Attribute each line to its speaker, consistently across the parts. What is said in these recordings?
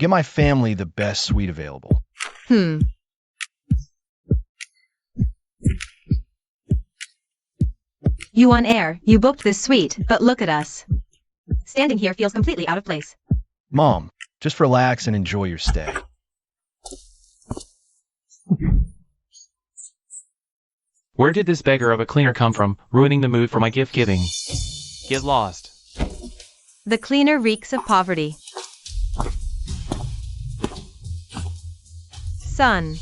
Speaker 1: Get my family the best suite available.
Speaker 2: You on air, you booked this suite, but look at us. Standing here feels completely out of place.
Speaker 1: Mom, just relax and enjoy your stay.
Speaker 3: Where did this beggar of a cleaner come from, ruining the mood for my gift giving? Get lost.
Speaker 2: The cleaner reeks of poverty. Son.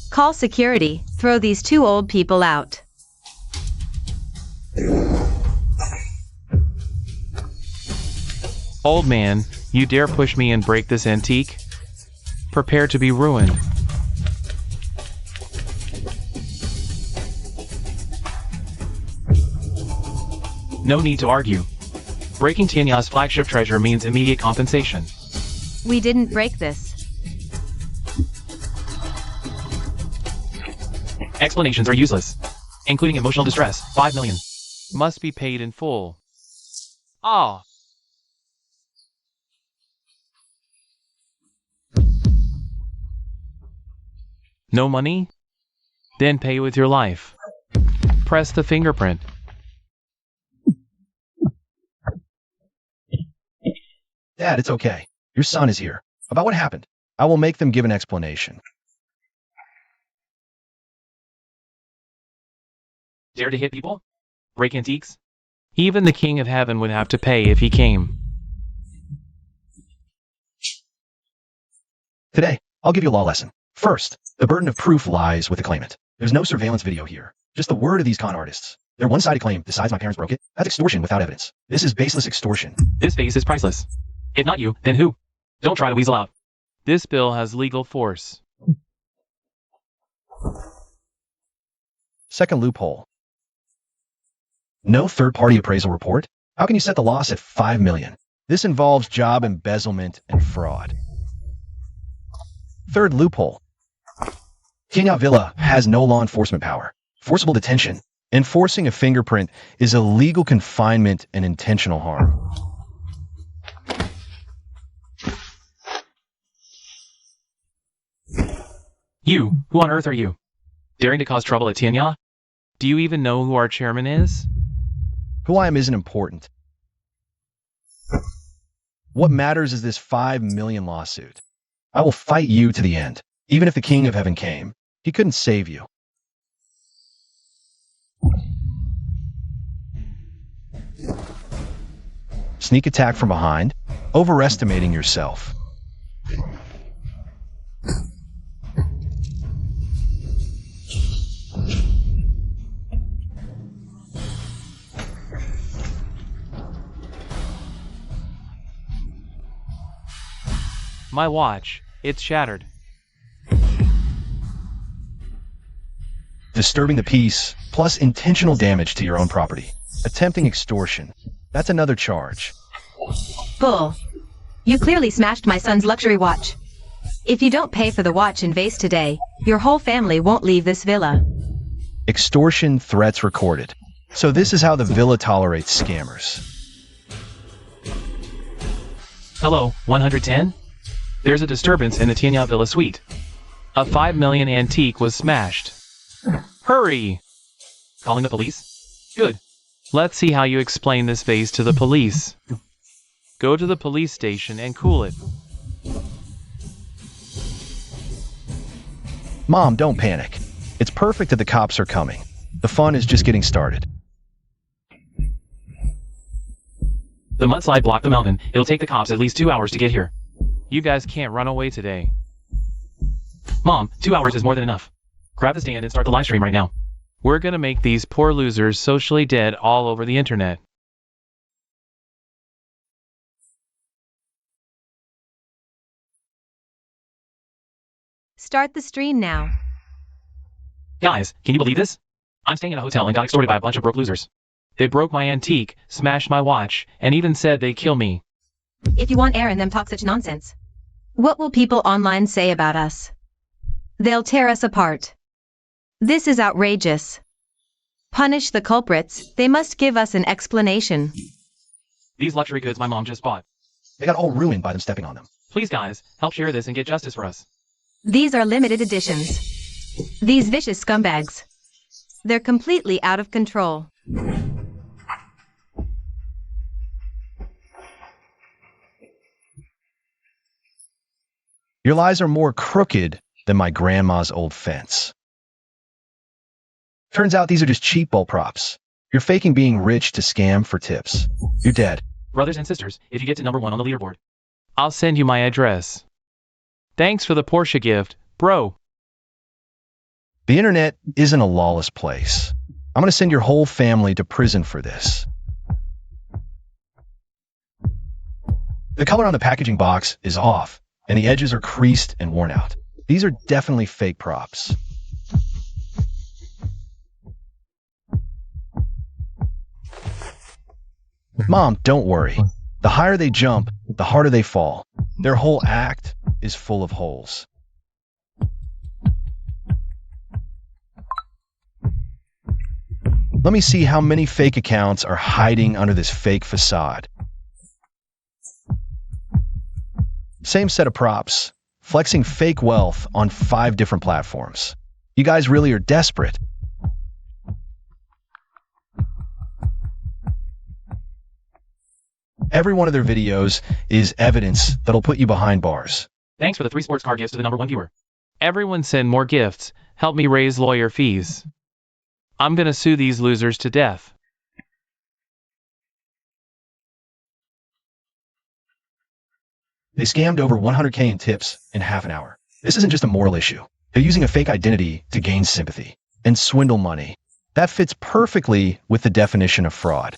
Speaker 2: Call security, throw these two old people out.
Speaker 3: Old man, you dare push me and break this antique? Prepare to be ruined. No need to argue. Breaking Tianya's flagship treasure means immediate compensation.
Speaker 2: We didn't break this.
Speaker 3: Explanations are useless, including emotional distress. 5 million. Must be paid in full. Ah. No money? Then pay with your life. Press the fingerprint.
Speaker 1: Dad, it's okay. Your son is here. About what happened? I will make them give an explanation.
Speaker 3: Dare to hit people? Break antiques? Even the King of Heaven would have to pay if he came.
Speaker 1: Today, I'll give you a law lesson. First, the burden of proof lies with the claimant. There's no surveillance video here. Just the word of these con artists. Their one-sided claim, besides my parents broke it, that's extortion without evidence. This is baseless extortion.
Speaker 3: This face is priceless. If not you, then who? Don't try to weasel out. This bill has legal force.
Speaker 1: Second loophole. No third-party appraisal report? How can you set the loss at 5 million? This involves job embezzlement and fraud. Third loophole. Tianya Villa has no law enforcement power. Forcible detention. Enforcing a fingerprint is illegal confinement and intentional harm.
Speaker 3: You, who on earth are you? Daring to cause trouble at Tianya? Do you even know who our chairman is?
Speaker 1: Who I am isn't important. What matters is this 5 million lawsuit. I will fight you to the end. Even if the King of Heaven came, he couldn't save you. Sneak attack from behind, overestimating yourself.
Speaker 3: My watch. It's shattered.
Speaker 1: Disturbing the peace, plus intentional damage to your own property. Attempting extortion. That's another charge.
Speaker 2: Bull. You clearly smashed my son's luxury watch. If you don't pay for the watch and vase today, your whole family won't leave this villa.
Speaker 1: Extortion threats recorded. So this is how the villa tolerates scammers.
Speaker 3: Hello, 110? There's a disturbance in the Tianya Villa suite. A 5 million antique was smashed. Hurry! Calling the police? Good. Let's see how you explain this vase to the police. Go to the police station and cool it.
Speaker 1: Mom, don't panic. It's perfect that the cops are coming. The fun is just getting started.
Speaker 3: The mudslide blocked the mountain. It'll take the cops at least 2 hours to get here. You guys can't run away today. Mom, 2 hours is more than enough. Grab the stand and start the live stream right now. We're gonna make these poor losers socially dead all over the internet.
Speaker 2: Start the stream now.
Speaker 3: Guys, can you believe this? I'm staying in a hotel and got extorted by a bunch of broke losers. They broke my antique, smashed my watch, and even said they'd kill me.
Speaker 2: If you want air and them talk such nonsense, what will people online say about us? They'll tear us apart. This is outrageous. Punish the culprits. They must give us an explanation.
Speaker 3: These luxury goods my mom just bought.
Speaker 1: They got all ruined by them stepping on them.
Speaker 3: Please guys, help share this and get justice for us.
Speaker 2: These are limited editions. These vicious scumbags. They're completely out of control.
Speaker 1: Your lies are more crooked than my grandma's old fence. Turns out these are just cheap bull props. You're faking being rich to scam for tips. You're dead.
Speaker 3: Brothers and sisters, if you get to number 1 on the leaderboard, I'll send you my address. Thanks for the Porsche gift, bro.
Speaker 1: The internet isn't a lawless place. I'm going to send your whole family to prison for this. The color on the packaging box is off, and the edges are creased and worn out. These are definitely fake props. Mom, don't worry. The higher they jump, the harder they fall. Their whole act is full of holes. Let me see how many fake accounts are hiding under this fake facade. Same set of props, flexing fake wealth on 5 different platforms. You guys really are desperate. Every one of their videos is evidence that'll put you behind bars.
Speaker 3: Thanks for the 3 sports car gifts to the number 1 viewer. Everyone send more gifts. Help me raise lawyer fees. I'm gonna sue these losers to death.
Speaker 1: They scammed over 100K in tips in half an hour. This isn't just a moral issue. They're using a fake identity to gain sympathy and swindle money. That fits perfectly with the definition of fraud.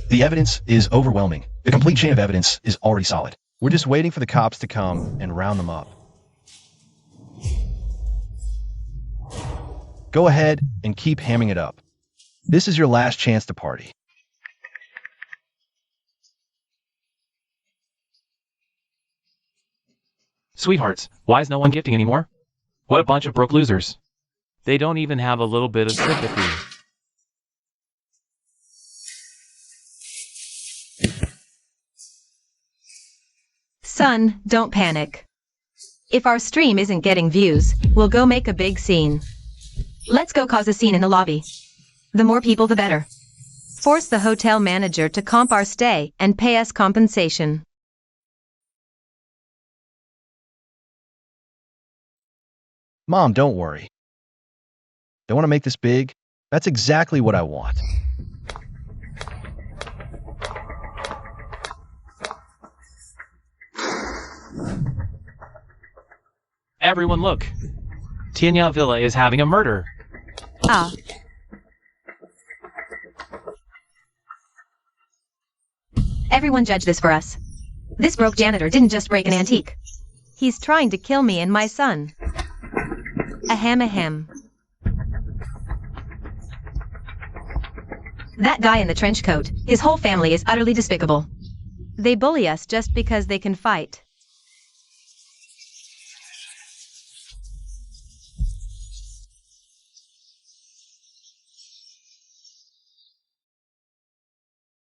Speaker 1: The evidence is overwhelming. The complete chain of evidence is already solid. We're just waiting for the cops to come and round them up. Go ahead and keep hamming it up. This is your last chance to party.
Speaker 3: Sweethearts, why is no one gifting anymore? What a bunch of broke losers. They don't even have a little bit of sympathy.
Speaker 2: Son, don't panic. If our stream isn't getting views, we'll go make a big scene. Let's go cause a scene in the lobby. The more people, the better. Force the hotel manager to comp our stay and pay us compensation.
Speaker 1: Mom, don't worry. They want to make this big? That's exactly what I want.
Speaker 3: Everyone look. Tanya Villa is having a murder.
Speaker 2: Ah. Everyone judge this for us. This broke janitor didn't just break an antique. He's trying to kill me and my son. Ahem ahem. That guy in the trench coat, his whole family is utterly despicable. They bully us just because they can fight.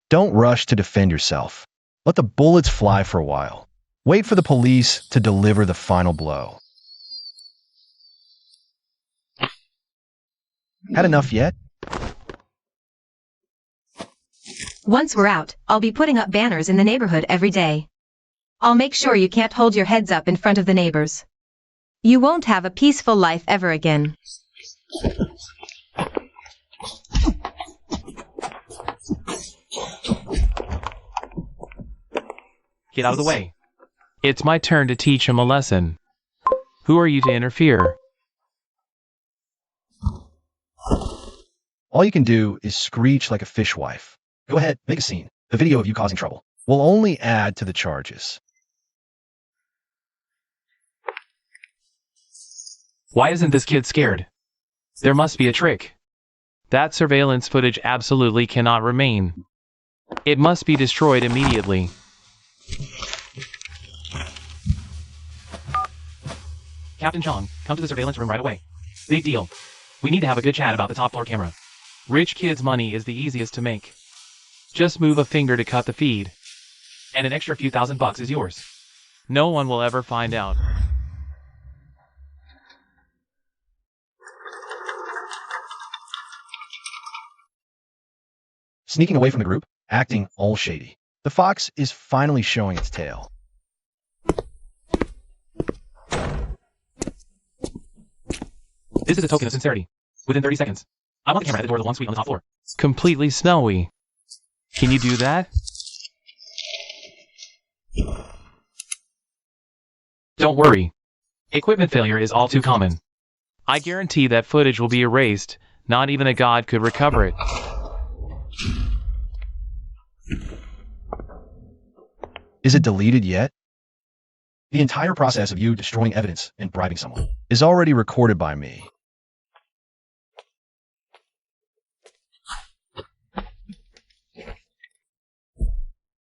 Speaker 1: Don't rush to defend yourself. Let the bullets fly for a while. Wait for the police to deliver the final blow. Had enough yet?
Speaker 2: Once we're out, I'll be putting up banners in the neighborhood every day. I'll make sure you can't hold your heads up in front of the neighbors. You won't have a peaceful life ever again.
Speaker 3: Get out of the way. It's my turn to teach him a lesson. Who are you to interfere?
Speaker 1: All you can do is screech like a fishwife. Go ahead, make a scene. The video of you causing trouble will only add to the charges.
Speaker 3: Why isn't this kid scared? There must be a trick. That surveillance footage absolutely cannot remain. It must be destroyed immediately. Captain Chong, come to the surveillance room right away. Big deal. We need to have a good chat about the top floor camera. Rich kids' money is the easiest to make. Just move a finger to cut the feed, and an extra few $1,000 is yours. No one will ever find out.
Speaker 1: Sneaking away from the group, acting all shady. The fox is finally showing its tail.
Speaker 3: This is a token of sincerity. Within 30 seconds. I want the camera at the door of the long suite on the top floor. Completely snowy. Can you do that? Don't worry. Equipment failure is all too common. I guarantee that footage will be erased. Not even a god could recover it.
Speaker 1: Is it deleted yet? The entire process of you destroying evidence and bribing someone is already recorded by me.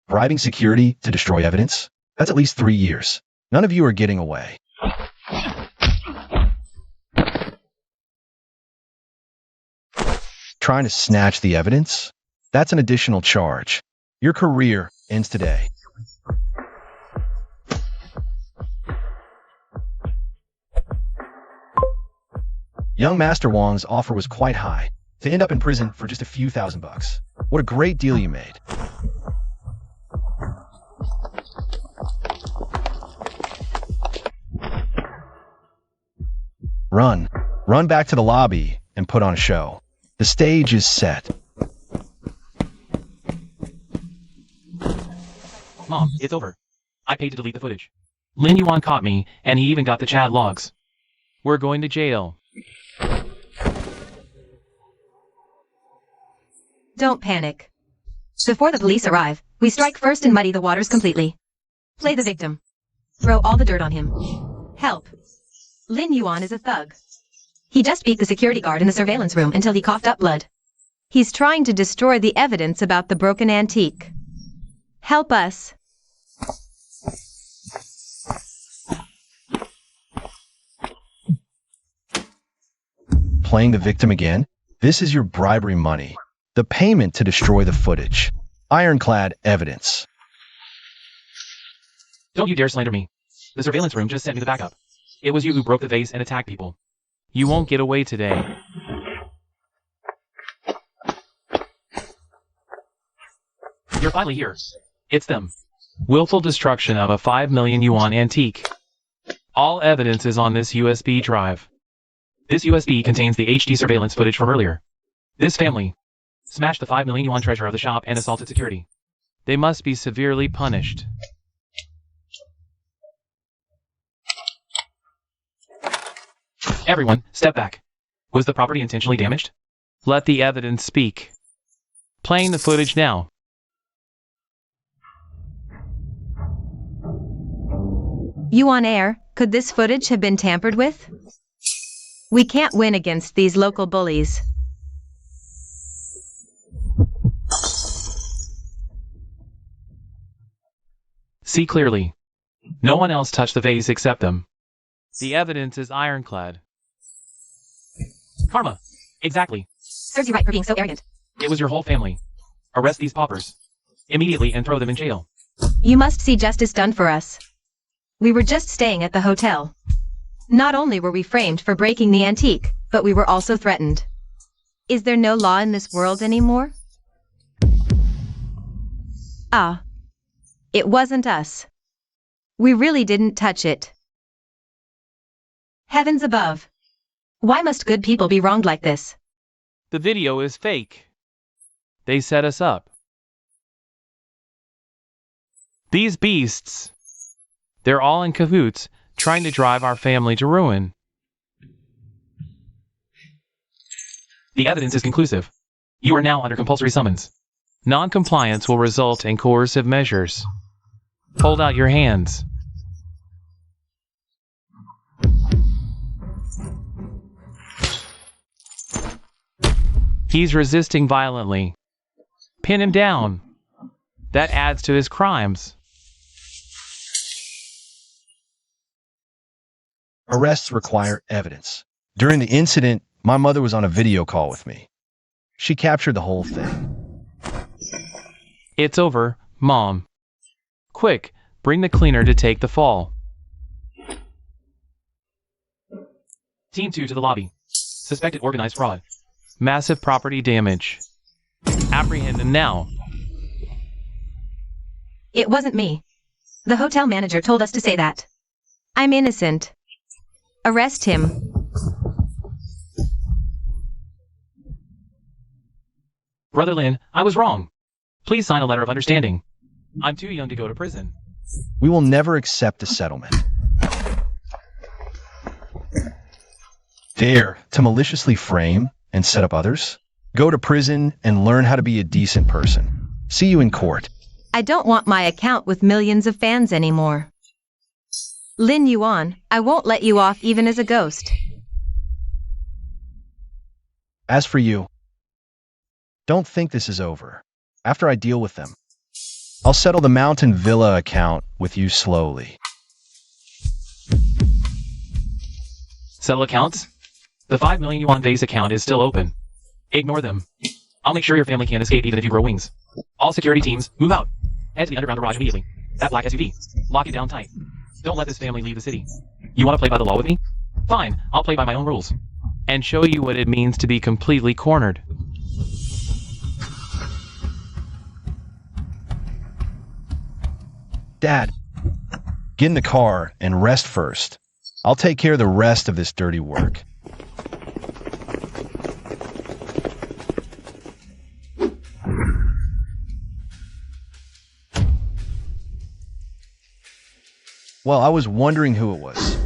Speaker 1: Bribing security to destroy evidence? That's at least 3 years. None of you are getting away. Trying to snatch the evidence? That's an additional charge. Your career ends today. Young Master Wang's offer was quite high, to end up in prison for just a few $1,000. What a great deal you made. Run. Run back to the lobby and put on a show. The stage is set.
Speaker 3: Mom, it's over. I paid to delete the footage. Lin Yuan caught me, and he even got the chat logs. We're going to jail.
Speaker 2: Don't panic. Before the police arrive, we strike first and muddy the waters completely. Play the victim. Throw all the dirt on him. Help. Lin Yuan is a thug. He just beat the security guard in the surveillance room until he coughed up blood. He's trying to destroy the evidence about the broken antique. Help us.
Speaker 1: Playing the victim again? This is your bribery money. The payment to destroy the footage. Ironclad evidence.
Speaker 3: Don't you dare slander me. The surveillance room just sent me the backup. It was you who broke the vase and attacked people. You won't get away today. You're finally here. It's them. Willful destruction of a 5 million yuan antique. All evidence is on this USB drive. This USB contains the HD surveillance footage from earlier. This family smashed the 5 million yuan treasure of the shop and assaulted security. They must be severely punished. Everyone, step back. Was the property intentionally damaged? Let the evidence speak. Playing the footage now.
Speaker 2: Yuan Air, could this footage have been tampered with? We can't win against these local bullies.
Speaker 3: See clearly. No one else touched the vase except them. The evidence is ironclad. Karma. Exactly.
Speaker 2: Serves you right for being so arrogant.
Speaker 3: It was your whole family. Arrest these paupers. Immediately and throw them in jail.
Speaker 2: You must see justice done for us. We were just staying at the hotel. Not only were we framed for breaking the antique, but we were also threatened. Is there no law in this world anymore? Ah. It wasn't us. We really didn't touch it. Heavens above. Why must good people be wronged like this?
Speaker 3: The video is fake. They set us up. These beasts. They're all in cahoots, trying to drive our family to ruin. The evidence is conclusive. You are now under compulsory summons. Non-compliance will result in coercive measures. Hold out your hands. He's resisting violently. Pin him down. That adds to his crimes.
Speaker 1: Arrests require evidence. During the incident, my mother was on a video call with me. She captured the whole thing.
Speaker 3: It's over, Mom. Quick, bring the cleaner to take the fall. Team 2 to the lobby. Suspected organized fraud. Massive property damage. Apprehend him now.
Speaker 2: It wasn't me. The hotel manager told us to say that. I'm innocent. Arrest him.
Speaker 3: Brother Lin, I was wrong. Please sign a letter of understanding. I'm too young to go to prison.
Speaker 1: We will never accept a settlement. Dare to maliciously frame and set up others? Go to prison and learn how to be a decent person. See you in court.
Speaker 2: I don't want my account with millions of fans anymore. Lin Yuan, I won't let you off even as a ghost.
Speaker 1: As for you, don't think this is over. After I deal with them, I'll settle the Mountain Villa account with you slowly.
Speaker 3: Settle accounts? The 5 million yuan base account is still open. Ignore them. I'll make sure your family can't escape even if you grow wings. All security teams, move out. Head to the underground garage immediately. That black SUV. Lock it down tight. Don't let this family leave the city. You want to play by the law with me? Fine, I'll play by my own rules. And show you what it means to be completely cornered.
Speaker 1: Dad, get in the car and rest first. I'll take care of the rest of this dirty work. Well, I was wondering who it was.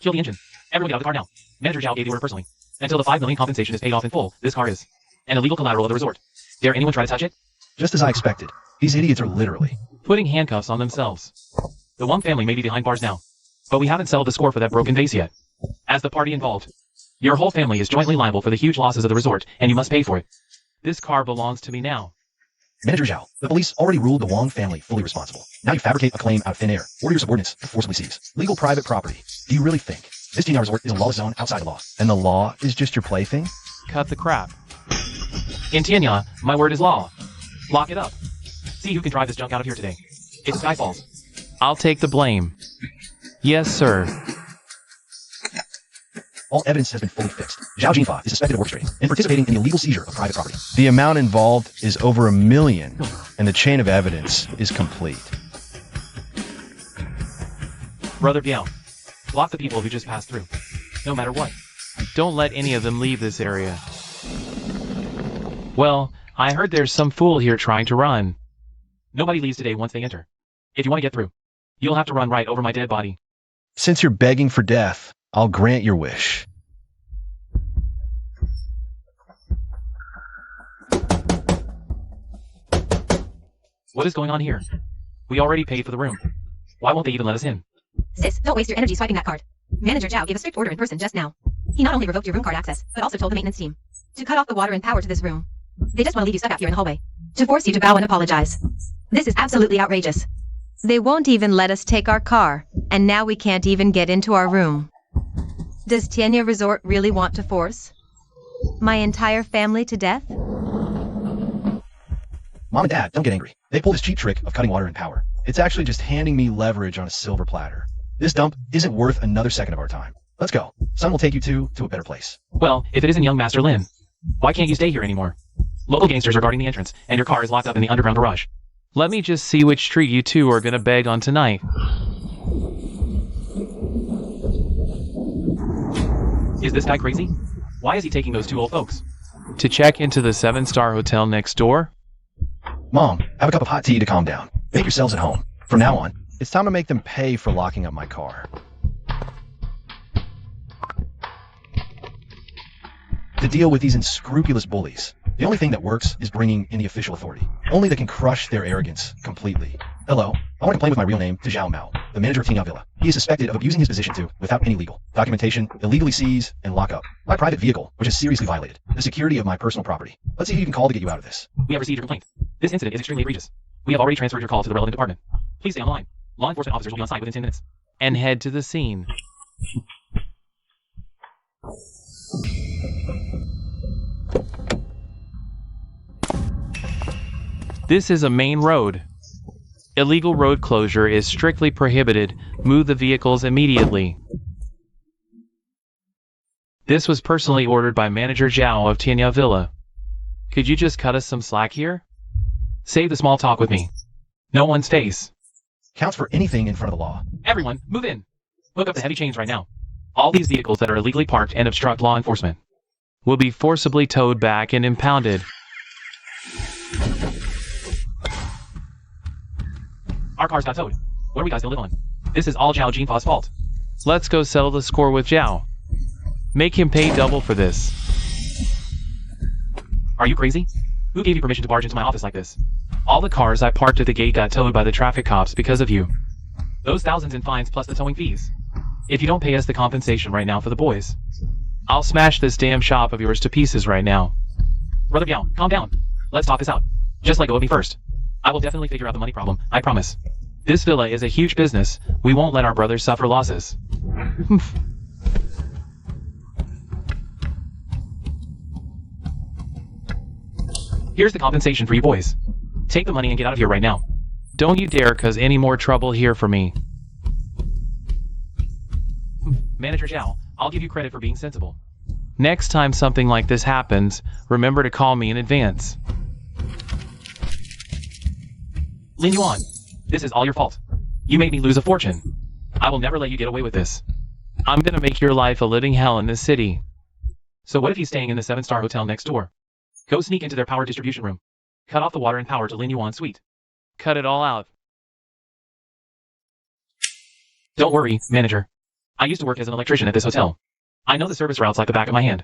Speaker 3: Kill the engine. Everyone get out of the car now. Manager Zhao gave the order personally. Until the 5 million compensation is paid off in full, this car is an illegal collateral of the resort. Dare anyone try to touch it?
Speaker 1: Just as I expected. These idiots are literally
Speaker 3: Putting handcuffs on themselves. The Wang family may be behind bars now, but we haven't settled the score for that broken vase yet. As the party involved, your whole family is jointly liable for the huge losses of the resort, and you must pay for it. This car belongs to me now.
Speaker 1: Manager Zhao. The police already ruled the Wang family fully responsible. Now you fabricate a claim out of thin air. Order your subordinates to forcibly seize legal private property. Do you really think this Genius resort is a lawless zone outside the law, and the law is just your plaything?
Speaker 3: Cut the crap. In Tianya, my word is law. Lock it up. See who can drive this junk out of here today. It's Skyfalls. I'll take the blame. Yes, sir.
Speaker 1: All evidence has been fully fixed. Zhao Jinfa is suspected of orchestrating and participating in the illegal seizure of private property. The amount involved is over 1 million, and the chain of evidence is complete.
Speaker 3: Brother Biao, block the people who just passed through. No matter what. Don't let any of them leave this area. Well, I heard there's some fool here trying to run. Nobody leaves today once they enter. If you want to get through, you'll have to run right over my dead body.
Speaker 1: Since you're begging for death, I'll grant your wish.
Speaker 3: What is going on here? We already paid for the room. Why won't they even let us in?
Speaker 2: Sis, don't waste your energy swiping that card. Manager Zhao gave a strict order in person just now. He not only revoked your room card access, but also told the maintenance team to cut off the water and power to this room. They just want to leave you stuck out here in the hallway, to force you to bow and apologize. This is absolutely outrageous. They won't even let us take our car, and now we can't even get into our room. Does Tianya Resort really want to force my entire family to death?
Speaker 1: Mom and Dad, don't get angry. They pulled this cheap trick of cutting water and power. It's actually just handing me leverage on a silver platter. This dump isn't worth another second of our time. Let's go. Sun will take you to a better place.
Speaker 3: Well, if it isn't young Master Lin, why can't you stay here anymore? Local gangsters are guarding the entrance, and your car is locked up in the underground garage. Let me just see which street you two are gonna beg on tonight. Is this guy crazy? Why is he taking those two old folks? To check into the 7-star hotel next door?
Speaker 1: Mom, have a cup of hot tea to calm down. Make yourselves at home. From now on, it's time to make them pay for locking up my car. To deal with these unscrupulous bullies, the only thing that works is bringing in the official authority. Only that can crush their arrogance completely. Hello, I want to complain with my real name to Zhao Mao, the manager of Tina Villa. He is suspected of abusing his position to, without any legal documentation, illegally seize and lock up my private vehicle, which has seriously violated the security of my personal property. Let's see who you can call to get you out of this.
Speaker 3: We have received your complaint. This incident is extremely egregious. We have already transferred your call to the relevant department. Please stay on the line. Law enforcement officers will be on site within 10 minutes. And head to the scene. This is a main road. Illegal road closure is strictly prohibited. Move the vehicles immediately. This was personally ordered by Manager Zhao of Tianya Villa. Could you just cut us some slack here? Save the small talk with me. No one's face.
Speaker 1: Counts for anything in front of the law.
Speaker 3: Everyone, move in. Hook up the heavy chains right now. All these vehicles that are illegally parked and obstruct law enforcement will be forcibly towed back and impounded. Our cars got towed. What are we guys gonna live on? This is all Zhao Jinfa's fault. Let's go settle the score with Zhao. Make him pay double for this. Are you crazy? Who gave you permission to barge into my office like this? All the cars I parked at the gate got towed by the traffic cops because of you. Those thousands in fines plus the towing fees. If you don't pay us the compensation right now for the boys, I'll smash this damn shop of yours to pieces right now. Brother Biao, calm down. Let's talk this out. Just let go of me first. I will definitely figure out the money problem, I promise. This villa is a huge business. We won't let our brothers suffer losses. Here's the compensation for you boys. Take the money and get out of here right now. Don't you dare cause any more trouble here for me. Manager Zhao, I'll give you credit for being sensible. Next time something like this happens, remember to call me in advance. Lin Yuan, this is all your fault. You made me lose a fortune. I will never let you get away with this. I'm gonna make your life a living hell in this city. So what if he's staying in the 7-star hotel next door? Go sneak into their power distribution room. Cut off the water and power to Lin Yuan's suite. Cut it all out. Don't worry, manager. I used to work as an electrician at this hotel. I know the service routes like the back of my hand.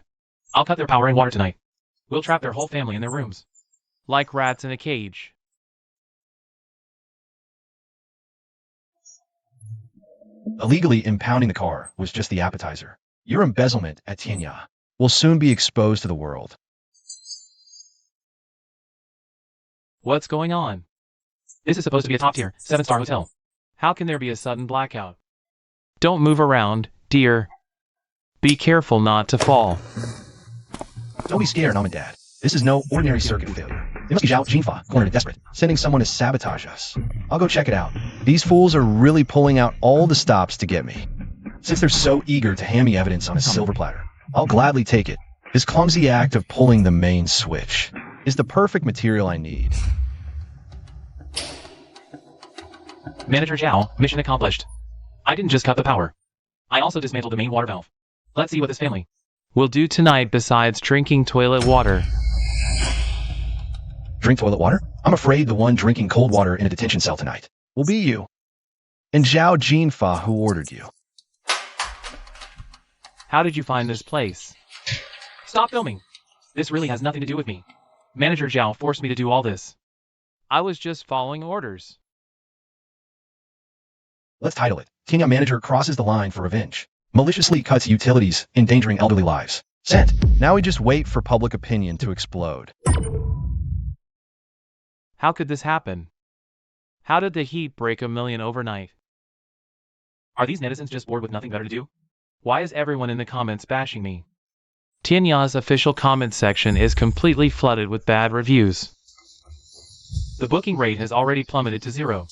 Speaker 3: I'll cut their power and water tonight. We'll trap their whole family in their rooms. Like rats in a cage.
Speaker 1: Illegally impounding the car was just the appetizer. Your embezzlement at Tianya will soon be exposed to the world.
Speaker 3: What's going on? This is supposed to be a top-tier, 7-star hotel. How can there be a sudden blackout? Don't move around, dear. Be careful not to fall.
Speaker 1: Don't be scared, Mom and Dad. This is no ordinary circuit failure. It must be Zhao Jinfa, cornered desperate, sending someone to sabotage us. I'll go check it out. These fools are really pulling out all the stops to get me. Since they're so eager to hand me evidence on a silver platter, I'll gladly take it. This clumsy act of pulling the main switch is the perfect material I need.
Speaker 3: Manager Zhao, mission accomplished. I didn't just cut the power. I also dismantled the main water valve. Let's see what this family will do tonight besides drinking toilet water.
Speaker 1: Drink toilet water? I'm afraid the one drinking cold water in a detention cell tonight will be you. And Zhao Jinfa, who ordered you.
Speaker 3: How did you find this place? Stop filming. This really has nothing to do with me. Manager Zhao forced me to do all this. I was just following orders.
Speaker 1: Let's title it, Tianya Manager Crosses the Line for Revenge. Maliciously cuts utilities, endangering elderly lives. Sent. Now we just wait for public opinion to explode.
Speaker 3: How could this happen? How did the heat break 1 million overnight? Are these netizens just bored with nothing better to do? Why is everyone in the comments bashing me? Tianya's official comment section is completely flooded with bad reviews. The booking rate has already plummeted to 0.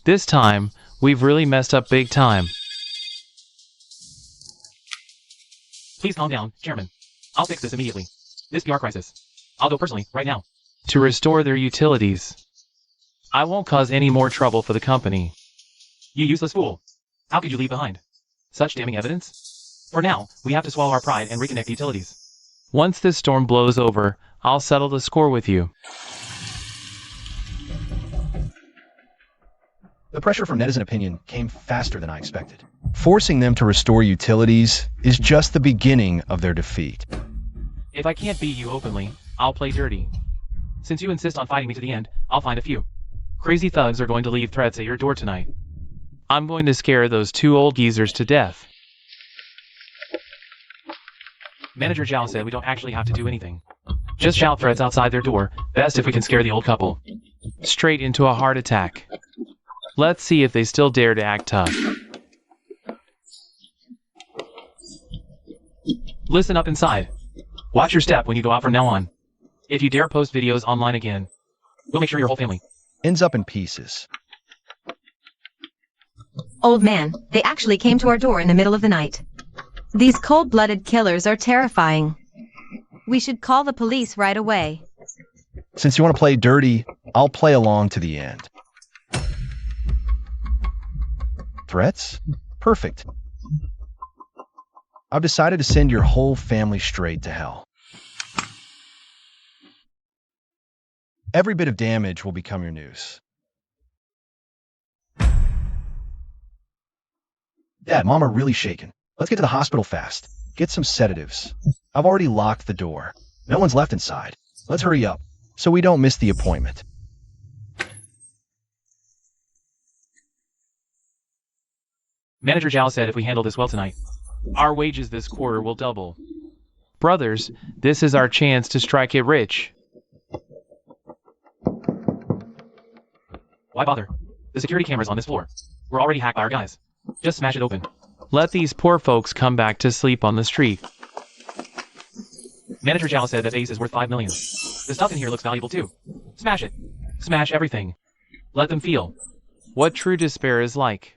Speaker 3: This time, we've really messed up big time. Please calm down, Chairman. I'll fix this immediately. This PR crisis. I'll go personally, right now. To restore their utilities. I won't cause any more trouble for the company. You useless fool. How could you leave behind such damning evidence? For now, we have to swallow our pride and reconnect the utilities. Once this storm blows over, I'll settle the score with you.
Speaker 1: The pressure from netizen opinion came faster than I expected. Forcing them to restore utilities is just the beginning of their defeat.
Speaker 3: If I can't beat you openly, I'll play dirty. Since you insist on fighting me to the end, I'll find a few crazy thugs are going to leave threats at your door tonight. I'm going to scare those 2 old geezers to death. Manager Zhao said we don't actually have to do anything. Just shout threats outside their door, best if we can scare the old couple straight into a heart attack. Let's see if they still dare to act tough. Listen up inside. Watch your step when you go out from now on. If you dare post videos online again, We'll make sure your whole family
Speaker 1: ends up in pieces.
Speaker 2: Old man, they actually came to our door in the middle of the night. These cold-blooded killers are terrifying. We should call the police right away.
Speaker 1: Since you want to play dirty, I'll play along to the end. Threats? Perfect. I've decided to send your whole family straight to hell. Every bit of damage will become your news. Dad, Mom are really shaken. Let's get to the hospital fast. Get some sedatives. I've already locked the door. No one's left inside. Let's hurry up, so we don't miss the appointment.
Speaker 3: Manager Zhao said if we handle this well tonight, our wages this quarter will double. Brothers, this is our chance to strike it rich. Why bother? The security camera's on this floor. We're already hacked by our guys. Just smash it open. Let these poor folks come back to sleep on the street. Manager Zhao said that Ace is worth $5 million. The stuff in here looks valuable too. Smash it. Smash everything. Let them feel what true despair is like.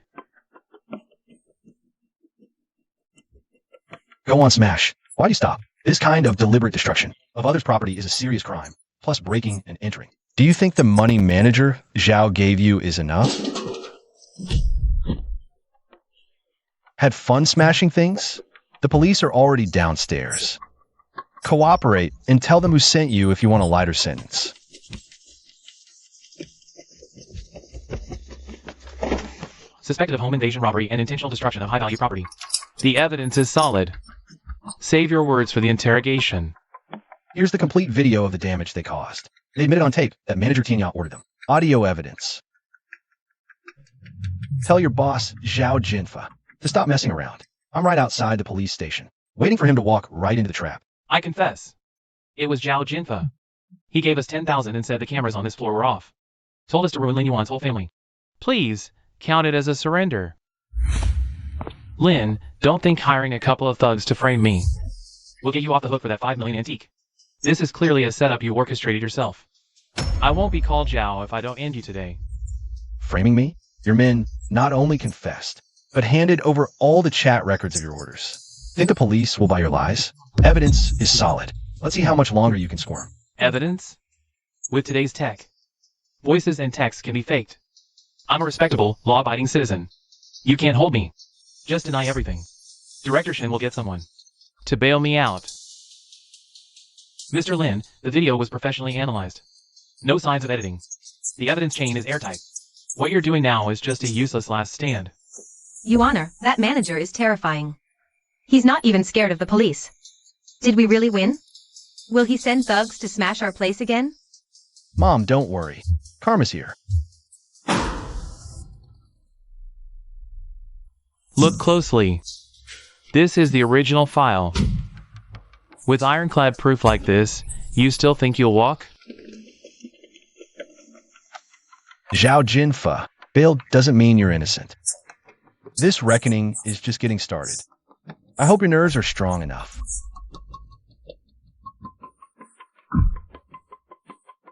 Speaker 1: Go on, smash. Why'd you stop? This kind of deliberate destruction of others' property is a serious crime, plus breaking and entering. Do you think the money manager Zhao gave you is enough? Had fun smashing things? The police are already downstairs. Cooperate and tell them who sent you if you want a lighter sentence.
Speaker 3: Suspected of home invasion, robbery, and intentional destruction of high-value property. The evidence is solid. Save your words for the interrogation.
Speaker 1: Here's the complete video of the damage they caused. They admitted on tape that Manager Tianya ordered them. Audio evidence. Tell your boss, Zhao Jinfa, to stop messing around. I'm right outside the police station, waiting for him to walk right into the trap.
Speaker 3: I confess. It was Zhao Jinfa. He gave us 10,000 and said the cameras on this floor were off. Told us to ruin Lin Yuan's whole family. Please, count it as a surrender. Lin, don't think hiring a couple of thugs to frame me will get you off the hook for that 5 million antique. This is clearly a setup you orchestrated yourself. I won't be called Zhao if I don't end you today.
Speaker 1: Framing me? Your men not only confessed, but handed over all the chat records of your orders. Think the police will buy your lies? Evidence is solid. Let's see how much longer you can squirm.
Speaker 3: Evidence? With today's tech, voices and text can be faked. I'm a respectable, law-abiding citizen. You can't hold me. Just deny everything. Director Shin will get someone to bail me out. Mr. Lin, the video was professionally analyzed. No signs of editing. The evidence chain is airtight. What you're doing now is just a useless last stand.
Speaker 2: Your Honor, that manager is terrifying. He's not even scared of the police. Did we really win? Will he send thugs to smash our place again?
Speaker 1: Mom, don't worry. Karma's here.
Speaker 3: Look closely. This is the original file. With ironclad proof like this, you still think you'll walk?
Speaker 1: Zhao Jinfa. Bail doesn't mean you're innocent. This reckoning is just getting started. I hope your nerves are strong enough.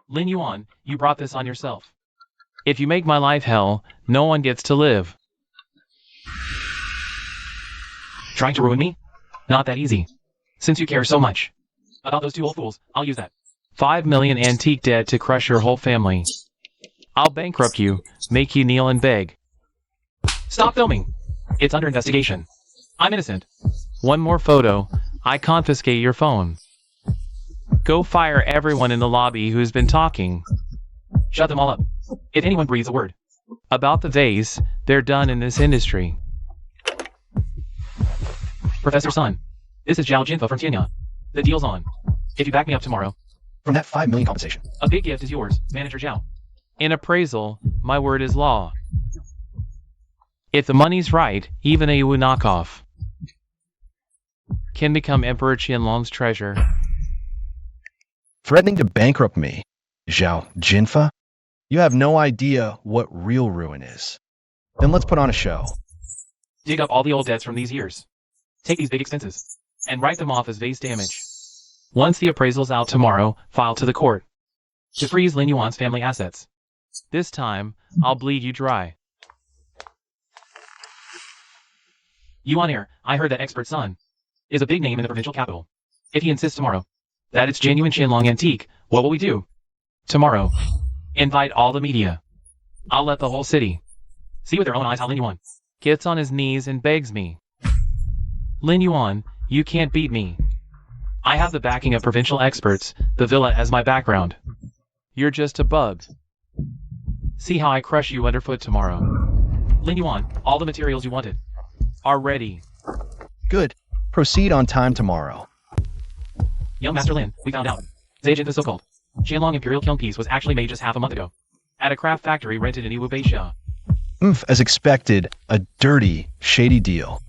Speaker 3: Lin Yuan, you brought this on yourself. If you make my life hell, no one gets to live. Trying to ruin me? Not that easy. Since you care so much about those two old fools, I'll use that 5 million antique debt to crush your whole family. I'll bankrupt you, make you kneel and beg. Stop filming. It's under investigation. I'm innocent. One more photo, I confiscate your phone. Go fire everyone in the lobby who's been talking. Shut them all up. If anyone breathes a word about the vase, they're done in this industry. Professor Sun, this is Zhao Jinfa from Tianya. The deal's on. If you back me up tomorrow,
Speaker 1: From that 5 million compensation.
Speaker 3: a big gift is yours, Manager Zhao. In appraisal, my word is law. If the money's right, even a Wu knockoff can become Emperor Qianlong's treasure.
Speaker 1: Threatening to bankrupt me, Zhao Jinfa? You have no idea what real ruin is. Then let's put on a show.
Speaker 3: Dig up all the old debts from these years. Take these big expenses and write them off as vase damage. Once the appraisal's out tomorrow, file to the court. to freeze Lin Yuan's family assets. This time, I'll bleed you dry. Yuan Air, I heard that expert son is a big name in the provincial capital. If he insists tomorrow that it's genuine Qianlong antique, what will we do? Tomorrow, invite all the media. I'll let the whole city see with their own eyes how Lin Yuan gets on his knees and begs me. Lin Yuan, you can't beat me. I have the backing of provincial experts, the villa as my background. You're just a bug. See how I crush you underfoot tomorrow. Lin Yuan, all the materials you wanted are ready.
Speaker 1: Good. Proceed on time tomorrow.
Speaker 3: Young Master Lin, we found out. Zhejian, the so-called Qianlong Imperial Kiln piece was actually made just half a month ago at a craft factory rented in Iwu.
Speaker 1: As expected, a dirty, shady deal.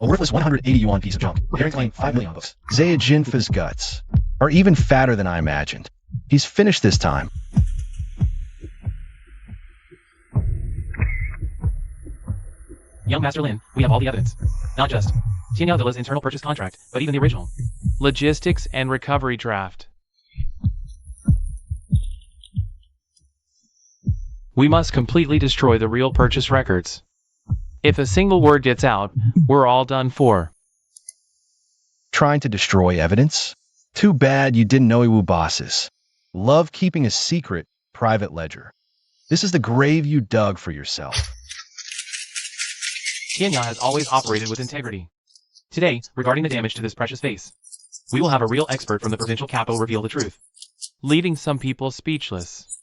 Speaker 1: A worthless 180 yuan piece of junk. Daring claim 5 million books. Zaya Jinfa's guts are even fatter than I imagined. He's finished this time.
Speaker 3: Young Master Lin, we have all the evidence. Not just Tianyao Villa's internal purchase contract, but even the original logistics and recovery draft. We must completely destroy the real purchase records. If a single word gets out, we're all done for.
Speaker 1: Trying to destroy evidence? Too bad you didn't know Iwu bosses. Love keeping a secret private ledger. This is the grave you dug for yourself.
Speaker 3: Tianyao has always operated with integrity. Today, regarding the damage to this precious vase, we will have a real expert from the provincial capital reveal the truth, leaving some people speechless.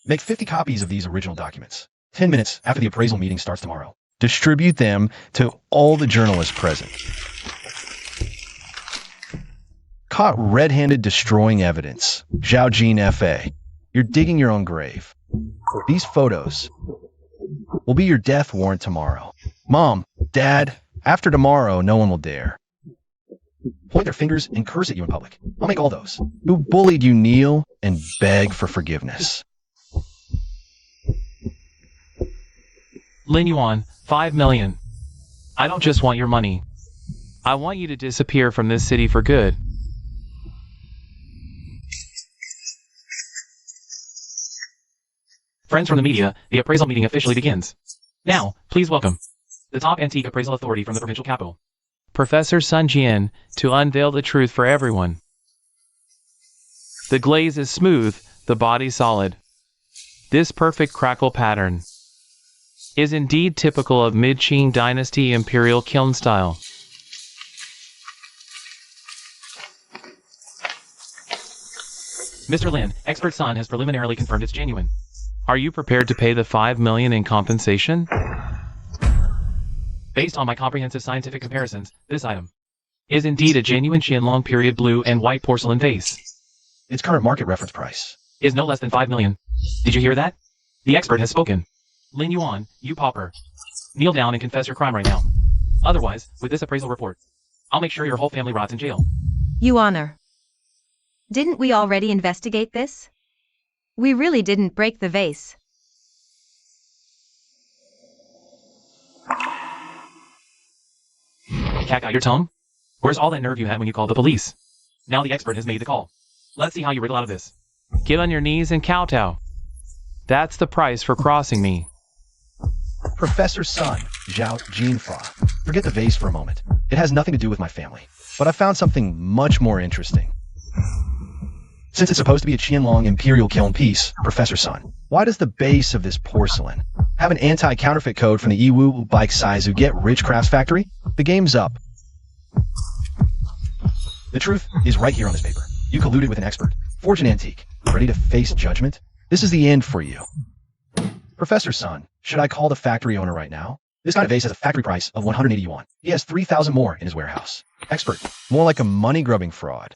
Speaker 1: Make 50 copies of these original documents. 10 minutes after the appraisal meeting starts tomorrow. Distribute them to all the journalists present. Caught red-handed destroying evidence. Zhao Jin F.A. You're digging your own grave. These photos will be your death warrant tomorrow. Mom, Dad, after tomorrow, no one will dare point their fingers and curse at you in public. I'll make all those who bullied you kneel and beg for forgiveness.
Speaker 3: Lin Yuan, 5 million. I don't just want your money. I want you to disappear from this city for good. Friends from the media, the appraisal meeting officially begins. Now, please welcome the top antique appraisal authority from the provincial capital, Professor Sun Jian, to unveil the truth for everyone. The glaze is smooth, the body solid. This perfect crackle pattern is indeed typical of mid-Qing dynasty imperial kiln style. Mr. Lin, expert Sun has preliminarily confirmed it's genuine. Are you prepared to pay the 5 million in compensation? Based on my comprehensive scientific comparisons, this item is indeed a genuine Qianlong period blue and white porcelain vase.
Speaker 1: Its current market reference price
Speaker 3: Is no less than 5 million. Did you hear that? The expert has spoken. Lin Yuan, you pauper. Kneel down and confess your crime right now. Otherwise, with this appraisal report, I'll make sure your whole family rots in jail.
Speaker 2: Your Honor. Didn't we already investigate this? We really didn't break the vase.
Speaker 3: Cat got your tongue? Where's all that nerve you had when you called the police? Now the expert has made the call. Let's see how you wriggle out of this. Get on your knees and kowtow. That's the price for crossing me.
Speaker 1: Professor Sun, Zhao Jinfa. Forget the vase for a moment. It has nothing to do with my family. But I found something much more interesting. Since it's supposed to be a Qianlong Imperial Kiln piece, Professor Sun, why does the base of this porcelain have an anti-counterfeit code from the Iwu Bike Saizu Get Rich Crafts Factory? The game's up. The truth is right here on this paper. You colluded with an expert, forged an antique, ready to face judgment? This is the end for you. Professor Sun, should I call the factory owner right now? This kind of vase has a factory price of 180 yuan. He has 3,000 more in his warehouse. Expert, more like a money-grubbing fraud.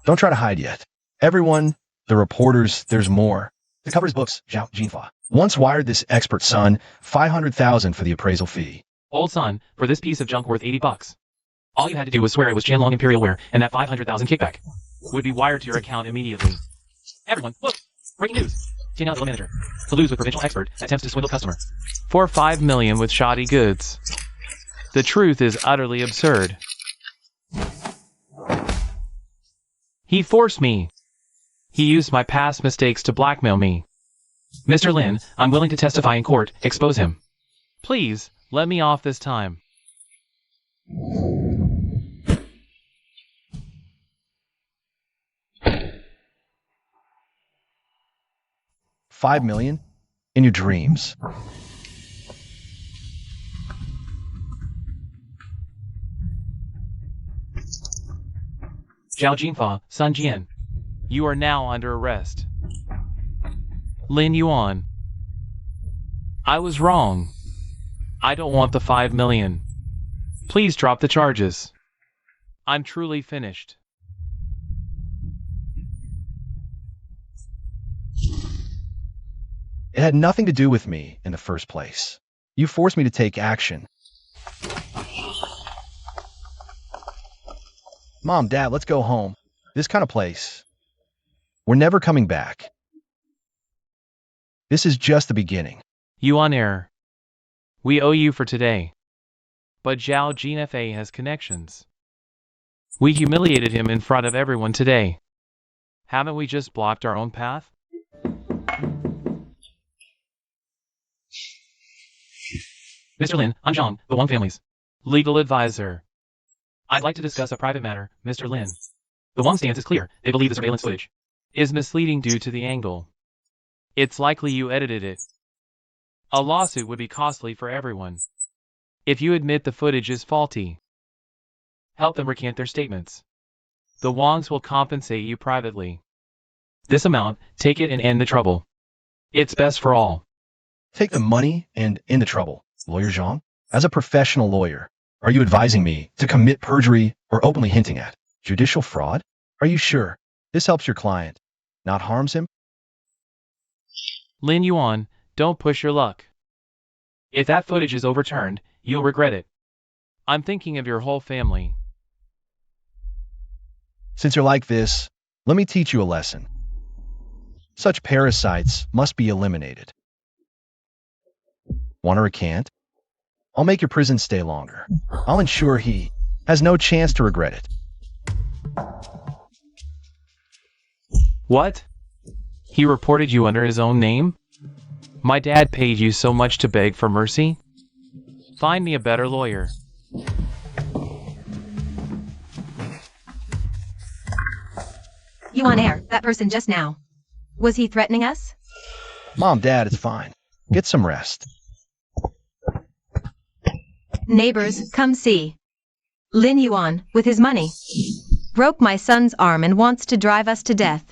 Speaker 1: Don't try to hide yet. Everyone, the reporters, there's more. The cover's books, Zhao Jinfa. Once wired this expert Sun 500,000 for the appraisal fee.
Speaker 3: Old Sun, for this piece of junk worth 80 bucks. All you had to do was swear it was Qianlong Imperial Ware, and that 500,000 kickback would be wired to your account immediately. Everyone, look! Breaking news! Tianyao Villa manager colludes with provincial expert, attempts to swindle customer for 5 million with shoddy goods. The truth is utterly absurd. He forced me. He used my past mistakes to blackmail me. Mr. Lin, I'm willing to testify in court. Expose him. Please, let me off this time.
Speaker 1: $5 million in your dreams.
Speaker 3: Zhao Jinfa, Sun Jian. You are now under arrest. Lin Yuan. I was wrong. I don't want the 5 million. Please drop the charges. I'm truly finished.
Speaker 1: It had nothing to do with me in the first place. You forced me to take action. Mom, Dad, let's go home. This kind of place. We're never coming back. This is just the beginning.
Speaker 3: Yuan error. We owe you for today. But Zhao Jinfa has connections. We humiliated him in front of everyone today. Haven't we just blocked our own path? Mr. Lin, I'm Zhang, the Wang family's legal advisor. I'd like to discuss a private matter, Mr. Lin. The Wang stance is clear. They believe the surveillance footage is misleading due to the angle. It's likely you edited it. A lawsuit would be costly for everyone. If you admit the footage is faulty, help them recant their statements. The Wangs will compensate you privately. This amount, take it and end the trouble. It's best for all.
Speaker 1: Take the money and end the trouble. Lawyer Zhang, as a professional lawyer, are you advising me to commit perjury or openly hinting at judicial fraud? Are you sure this helps your client, not harms him?
Speaker 3: Lin Yuan, don't push your luck. If that footage is overturned, you'll regret it. I'm thinking of your whole family.
Speaker 1: Since you're like this, let me teach you a lesson. Such parasites must be eliminated. Want to recant? I'll make your prison stay longer. I'll ensure he has no chance to regret it.
Speaker 3: What? He reported you under his own name? My dad paid you so much to beg for mercy? Find me a better lawyer.
Speaker 2: You on air, that person just now. Was he threatening us?
Speaker 1: Mom, Dad, it's fine. Get some rest.
Speaker 2: Neighbors, come see. Lin Yuan, with his money, broke my son's arm and wants to drive us to death.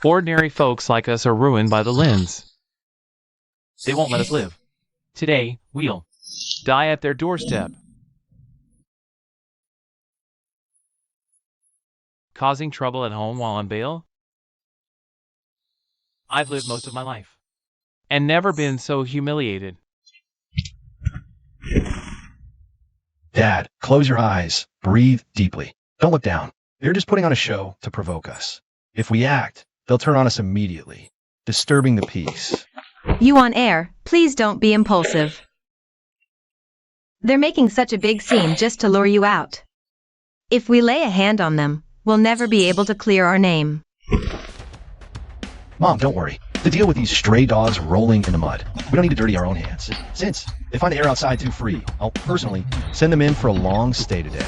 Speaker 3: Ordinary folks like us are ruined by the Lins. They won't let us live. Today, we'll die at their doorstep. Causing trouble at home while on bail? I've lived most of my life and never been so humiliated.
Speaker 1: Dad, close your eyes. Breathe deeply. Don't look down. They're just putting on a show to provoke us. If we act, they'll turn on us immediately, disturbing the peace.
Speaker 2: You on air, please don't be impulsive. They're making such a big scene just to lure you out. If we lay a hand on them, we'll never be able to clear our name.
Speaker 1: Mom, don't worry. To deal with these stray dogs rolling in the mud, we don't need to dirty our own hands. Since they find the air outside too free, I'll personally send them in for a long stay today.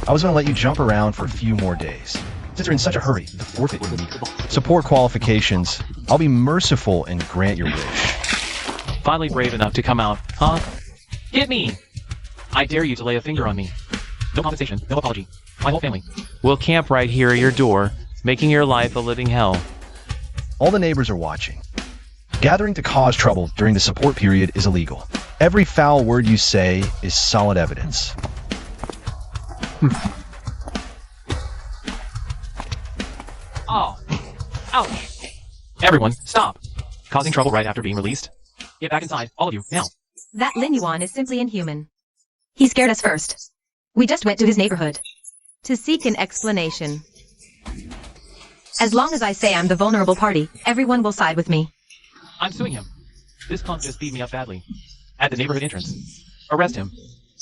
Speaker 1: I was going to let you jump around for a few more days. Since you're in such a hurry, the forfeit would be support qualifications. I'll be merciful and grant your wish.
Speaker 3: Finally brave enough to come out, huh? Hit me! I dare you to lay a finger on me. No compensation, no apology. My whole family will camp right here at your door, making your life a living hell.
Speaker 1: All the neighbors are watching. Gathering to cause trouble during the support period is illegal. Every foul word you say is solid evidence.
Speaker 3: Oh, ouch. Everyone, stop. Causing trouble right after being released. Get back inside, all of you, now.
Speaker 2: That Lin Yuan is simply inhuman. He scared us first. We just went to his neighborhood to seek an explanation. As long as I say I'm the vulnerable party, everyone will side with me.
Speaker 3: I'm suing him. This punk just beat me up badly. At the neighborhood entrance. Arrest him.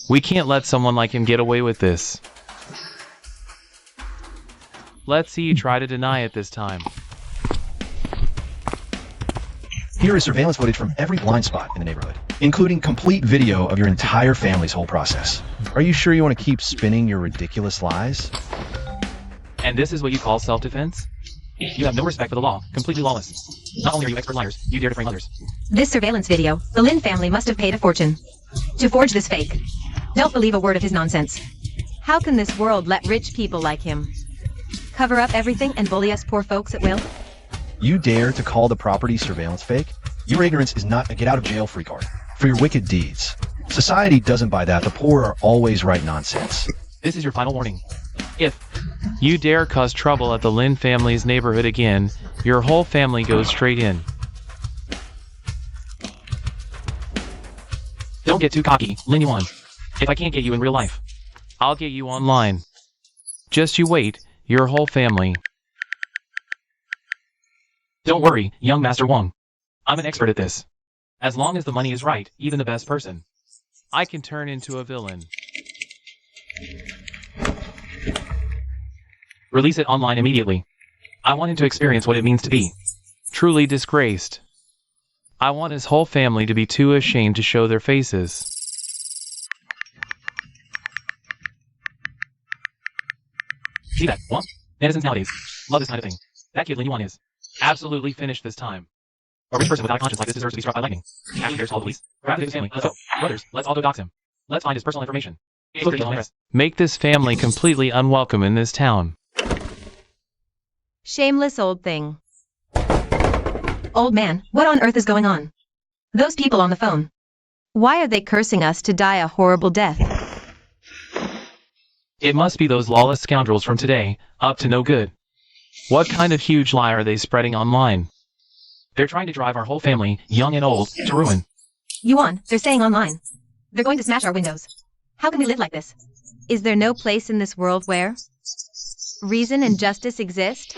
Speaker 3: We can't let someone like him get away with this. Let's see you try to deny it this time.
Speaker 1: Here is surveillance footage from every blind spot in the neighborhood, including complete video of your entire family's whole process. Are you sure you want to keep spinning your ridiculous lies?
Speaker 3: And this is what you call self-defense? You have no respect for the law, completely lawless. Not only are you expert liars, you dare to frame others.
Speaker 2: This surveillance video, the Lin family must have paid a fortune to forge this fake. Don't believe a word of his nonsense. How can this world let rich people like him cover up everything and bully us poor folks at will?
Speaker 1: You dare to call the property surveillance fake? Your ignorance is not a get-out-of-jail-free card for your wicked deeds. Society doesn't buy that. The poor are always right nonsense.
Speaker 3: This is your final warning. If you dare cause trouble at the Lin family's neighborhood again, your whole family goes straight in. Don't get too cocky, Lin Yuan. If I can't get you in real life, I'll get you online. Just you wait, your whole family. Don't worry, young Master Wong. I'm an expert at this. As long as the money is right, even the best person, I can turn into a villain. Release it online immediately. I want him to experience what it means to be truly disgraced. I want his whole family to be too ashamed to show their faces. See that, Wong? Netizens nowadays love this kind of thing. That kid Lin Yuan is absolutely finished this time. A rich person without a conscience like this deserves to be struck by lightning. Actually, there's all the police. Grab his family. Let's go. Brothers, let's all go dox him. Let's find his personal information. Make this family completely unwelcome in this town.
Speaker 2: Shameless old thing. Old man, what on earth is going on? Those people on the phone. Why are they cursing us to die a horrible death?
Speaker 3: It must be those lawless scoundrels from today, up to no good. What kind of huge lie are they spreading online? They're trying to drive our whole family, young and old, to ruin.
Speaker 2: Yuan, they're saying online. They're going to smash our windows. How can we live like this? Is there no place in this world where reason and justice exist?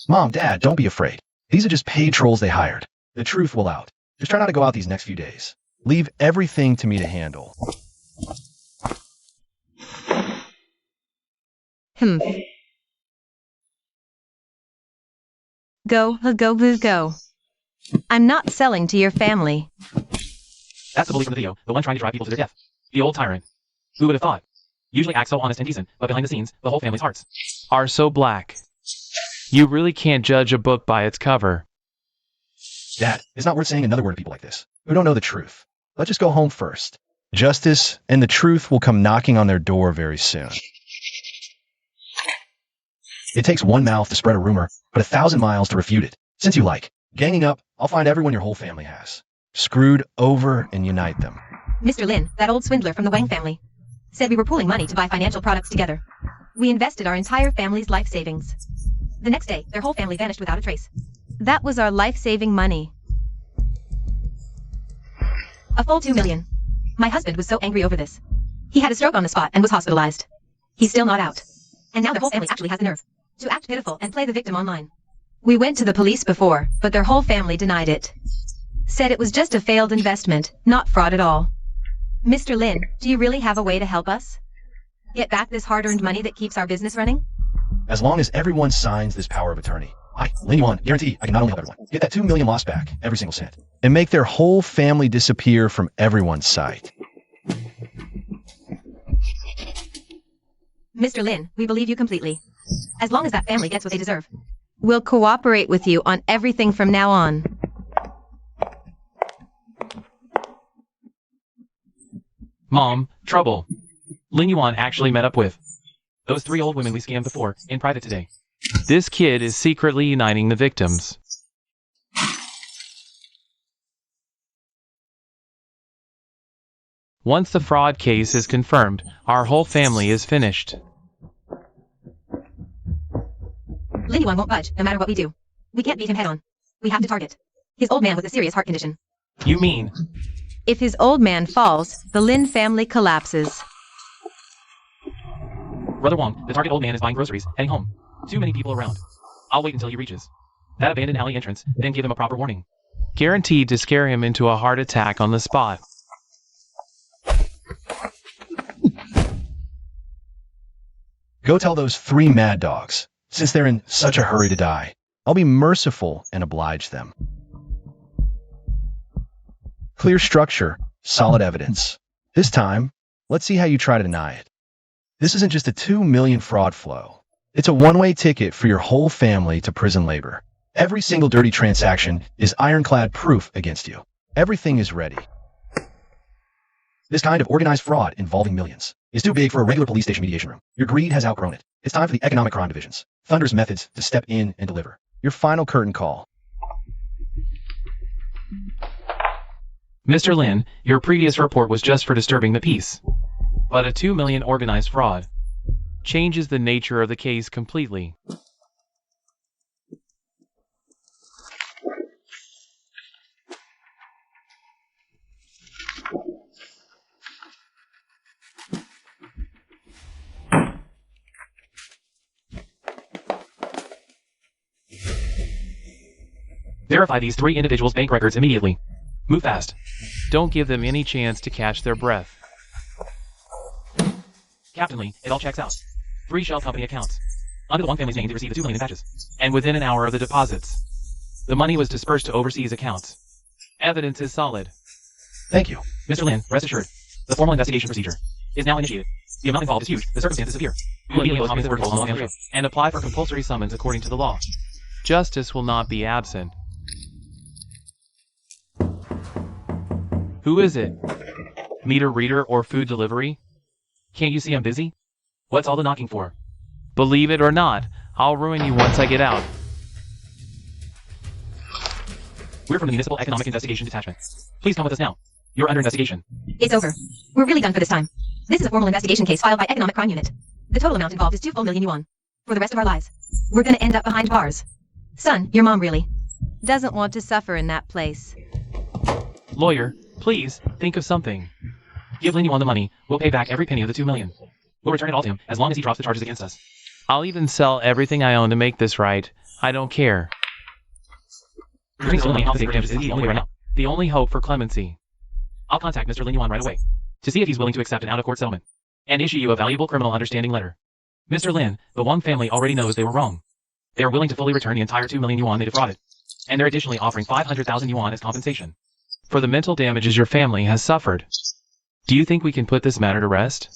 Speaker 1: Mom, Dad, don't be afraid. These are just paid trolls they hired. The truth will out. Just try not to go out these next few days. Leave everything to me to handle.
Speaker 2: Go. I'm not selling to your family.
Speaker 3: That's the bully from the video, the one trying to drive people to their death. The old tyrant. Who would have thought? Usually acts so honest and decent, but behind the scenes, the whole family's hearts are so black. You really can't judge a book by its cover.
Speaker 1: Dad, it's not worth saying another word to people like this, who don't know the truth. Let's just go home first. Justice and the truth will come knocking on their door very soon. It takes one mouth to spread a rumor, but 1,000 miles to refute it. Since you like ganging up, I'll find everyone your whole family has screwed over and unite them.
Speaker 2: Mr. Lin, that old swindler from the Wang family, said we were pooling money to buy financial products together. We invested our entire family's life savings. The next day, their whole family vanished without a trace. That was our life-saving money. A full 2 million. My husband was so angry over this. He had a stroke on the spot and was hospitalized. He's still not out. And now their whole family actually has the nerve to act pitiful and play the victim online. We went to the police before, but their whole family denied it. Said it was just a failed investment, not fraud at all. Mr. Lin, do you really have a way to help us get back this hard-earned money that keeps our business running?
Speaker 1: As long as everyone signs this power of attorney, I, Lin Yuan, guarantee I can not only help everyone get that 2 million lost back, every single cent, and make their whole family disappear from everyone's sight.
Speaker 2: Mr. Lin, we believe you completely. As long as that family gets what they deserve, we'll cooperate with you on everything from now on.
Speaker 3: Mom, trouble. Lin Yuan actually met up with those 3 old women we scammed before, in private today. This kid is secretly uniting the victims. Once the fraud case is confirmed, our whole family is finished.
Speaker 2: Lin Yuan won't budge, no matter what we do. We can't beat him head-on. We have to target his old man with a serious heart condition.
Speaker 3: You mean?
Speaker 2: If his old man falls, the Lin family collapses.
Speaker 3: Brother Wong, the target old man is buying groceries, heading home. Too many people around. I'll wait until he reaches that abandoned alley entrance, then give him a proper warning. Guaranteed to scare him into a heart attack on the spot.
Speaker 1: Go tell those 3 mad dogs, since they're in such a hurry to die, I'll be merciful and oblige them. Clear structure, solid evidence. This time, let's see how you try to deny it. This isn't just a 2 million fraud flow. It's a one-way ticket for your whole family to prison labor. Every single dirty transaction is ironclad proof against you. Everything is ready. This kind of organized fraud involving millions is too big for a regular police station mediation room. Your greed has outgrown it. It's time for the economic crime divisions, Thunder's methods, to step in and deliver. Your final curtain call.
Speaker 3: Mr. Lin, your previous report was just for disturbing the peace. But a 2 million organized fraud changes the nature of the case completely. Verify these 3 individuals' bank records immediately. Move fast. Don't give them any chance to catch their breath. Captain Lee, it all checks out. 3 shell company accounts. Under the Wong family's name, they received the 2 million in batches. And within an hour of the deposits, the money was dispersed to overseas accounts. Evidence is solid.
Speaker 1: Thank you.
Speaker 3: Mr. Lin, rest assured, the formal investigation procedure is now initiated. The amount involved is huge, the circumstances severe. You will immediately post copies of the report and apply for compulsory summons according to the law. Justice will not be absent. Who is it? Meter reader or food delivery? Can't you see I'm busy? What's all the knocking for? Believe it or not, I'll ruin you once I get out. We're from the Municipal Economic Investigation Detachment. Please come with us now. You're under investigation.
Speaker 2: It's over. We're really done for this time. This is a formal investigation case filed by Economic Crime Unit. The total amount involved is 2 full million yuan. For the rest of our lives, we're gonna end up behind bars. Son, your mom really doesn't want to suffer in that place.
Speaker 3: Lawyer, please, think of something. Give Lin Yuan the money, we'll pay back every penny of the 2 million. We'll return it all to him, as long as he drops the charges against us. I'll even sell everything I own to make this right. I don't care. The only hope for clemency. I'll contact Mr. Lin Yuan right away, to see if he's willing to accept an out-of-court settlement, and issue you a valuable criminal understanding letter. Mr. Lin, the Wong family already knows they were wrong. They are willing to fully return the entire 2 million yuan they defrauded, and they're additionally offering 500,000 yuan as compensation for the mental damages your family has suffered. Do you think we can put this matter to rest?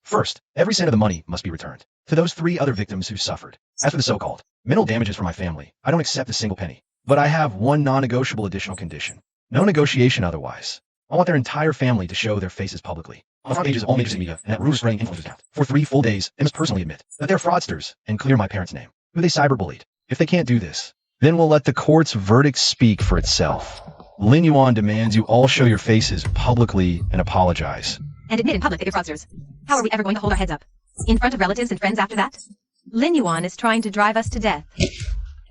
Speaker 1: First, every cent of the money must be returned to those 3 other victims who suffered. As for the so-called mental damages for my family, I don't accept a single penny. But I have one non-negotiable additional condition. No negotiation otherwise. I want their entire family to show their faces publicly on the front pages of all major media and at rules-spraying influencers account for 3 full days, and must personally admit that they're fraudsters and clear my parents' name, who they cyberbullied. If they can't do this, then we'll let the court's verdict speak for itself. Lin Yuan demands you all show your faces publicly and apologize.
Speaker 2: And admit in public that you're fraudsters. How are we ever going to hold our heads up? In front of relatives and friends after that? Lin Yuan is trying to drive us to death.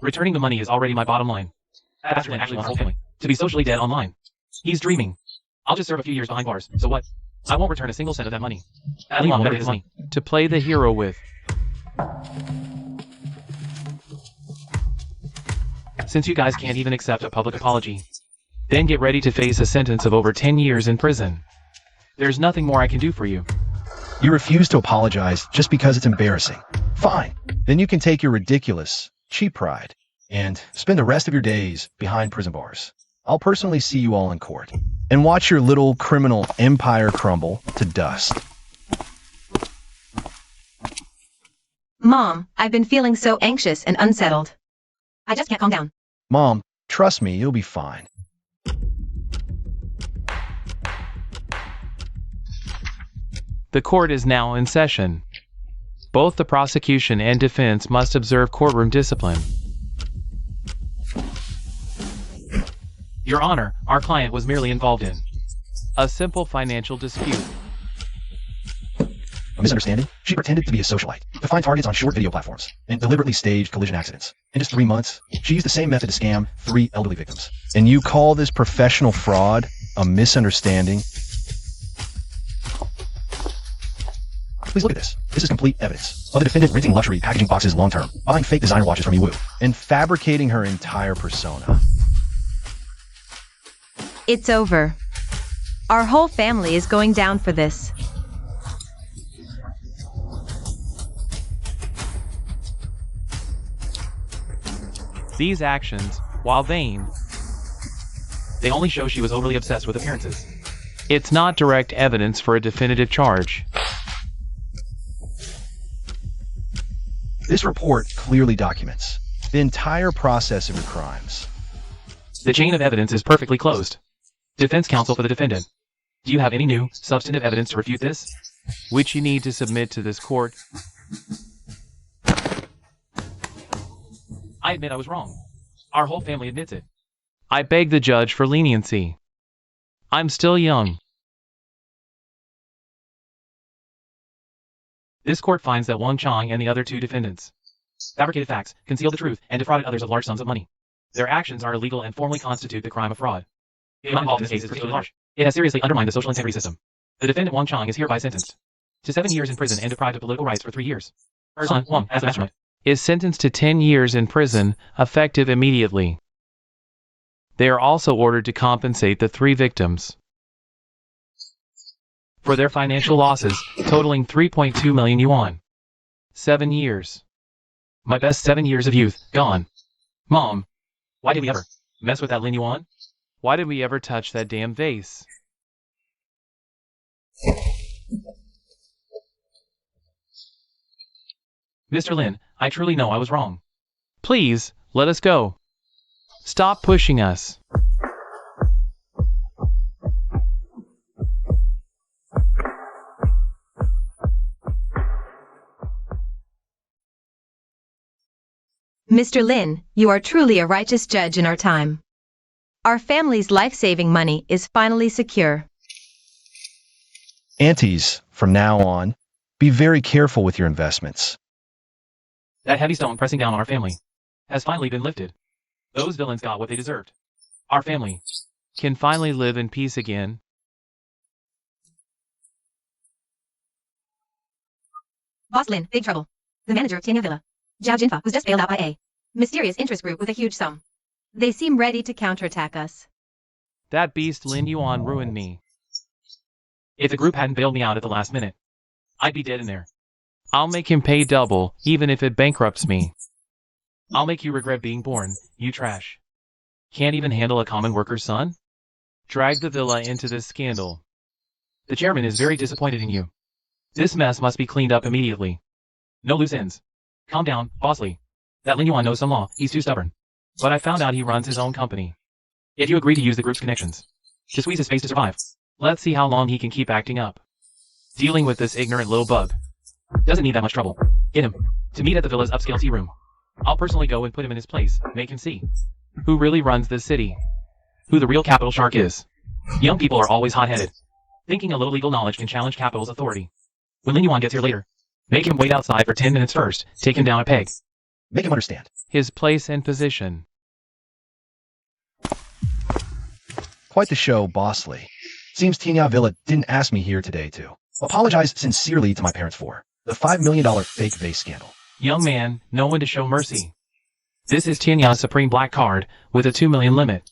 Speaker 3: Returning the money is already my bottom line. Pastor Lin actually wants whole family to be socially dead online. He's dreaming. I'll just serve a few years behind bars, so what? I won't return a single cent of that money. Lin Yuan will get his money to play the hero with. Since you guys can't even accept a public apology, then get ready to face a sentence of over 10 years in prison. There's nothing more I can do for you.
Speaker 1: You refuse to apologize just because it's embarrassing. Fine. Then you can take your ridiculous, cheap pride and spend the rest of your days behind prison bars. I'll personally see you all in court and watch your little criminal empire crumble to dust.
Speaker 2: Mom, I've been feeling so anxious and unsettled. I just can't calm down.
Speaker 1: Mom, trust me, you'll be fine.
Speaker 3: The court is now in session. Both the prosecution and defense must observe courtroom discipline. Your Honor, our client was merely involved in a simple financial dispute.
Speaker 1: A misunderstanding? She pretended to be a socialite, to find targets on short video platforms, and deliberately staged collision accidents. In just 3 months, she used the same method to scam 3 elderly victims. And you call this professional fraud a misunderstanding? Please look at this. This is complete evidence of the defendant renting luxury packaging boxes long-term, buying fake designer watches from Yiwu, and fabricating her entire persona.
Speaker 2: It's over. Our whole family is going down for this.
Speaker 3: These actions, while vain, they only show she was overly obsessed with appearances. It's not direct evidence for a definitive charge.
Speaker 1: This report clearly documents the entire process of your crimes.
Speaker 3: The chain of evidence is perfectly closed. Defense counsel for the defendant. Do you have any new, substantive evidence to refute this? Which you need to submit to this court. I admit I was wrong. Our whole family admits it. I beg the judge for leniency. I'm still young. This court finds that Wang Chang and the other two defendants fabricated facts, concealed the truth, and defrauded others of large sums of money. Their actions are illegal and formally constitute the crime of fraud. The amount involved in this case is particularly large. It has seriously undermined the social integrity system. The defendant Wang Chang is hereby sentenced to 7 years in prison and deprived of political rights for 3 years. Her son, Wang, as the mastermind, is sentenced to 10 years in prison, effective immediately. They are also ordered to compensate the 3 victims for their financial losses, totaling 3.2 million yuan. 7 years. My best 7 years of youth, gone. Mom, why did we ever mess with that Lin Yuan? Why did we ever touch that damn vase? Mr. Lin, I truly know I was wrong. Please, let us go. Stop pushing us.
Speaker 2: Mr. Lin, you are truly a righteous judge in our time. Our family's life-saving money is finally secure.
Speaker 1: Aunties, from now on, be very careful with your investments.
Speaker 3: That heavy stone pressing down on our family has finally been lifted. Those villains got what they deserved. Our family can finally live in peace again.
Speaker 2: Boss Lin, big trouble. The manager of Tianya Villa, Zhao Jinfa, was just bailed out by a mysterious interest group with a huge sum. They seem ready to counterattack us.
Speaker 3: That beast Lin Yuan ruined me. If the group hadn't bailed me out at the last minute, I'd be dead in there. I'll make him pay double, even if it bankrupts me. I'll make you regret being born, you trash. Can't even handle a common worker's son? Drag the villa into this scandal. The chairman is very disappointed in you. This mess must be cleaned up immediately. No loose ends. Calm down, Bosley. That Lin Yuan knows some law, he's too stubborn. But I found out he runs his own company. If you agree to use the group's connections to squeeze his face to survive, let's see how long he can keep acting up. Dealing with this ignorant little bug doesn't need that much trouble. Get him to meet at the villa's upscale tea room. I'll personally go and put him in his place, make him see who really runs this city, who the real capital shark is. Young people are always hot-headed, thinking a little legal knowledge can challenge capital's authority. When Lin Yuan gets here later, make him wait outside for 10 minutes first, take him down a peg.
Speaker 1: Make him understand
Speaker 3: his place and position.
Speaker 1: Quite the show, Bosley. Seems Tianya Villa didn't ask me here today to apologize sincerely to my parents for the $5 million fake vase scandal.
Speaker 3: Young man, no one to show mercy. This is Tianya's Supreme Black Card with a 2 million limit.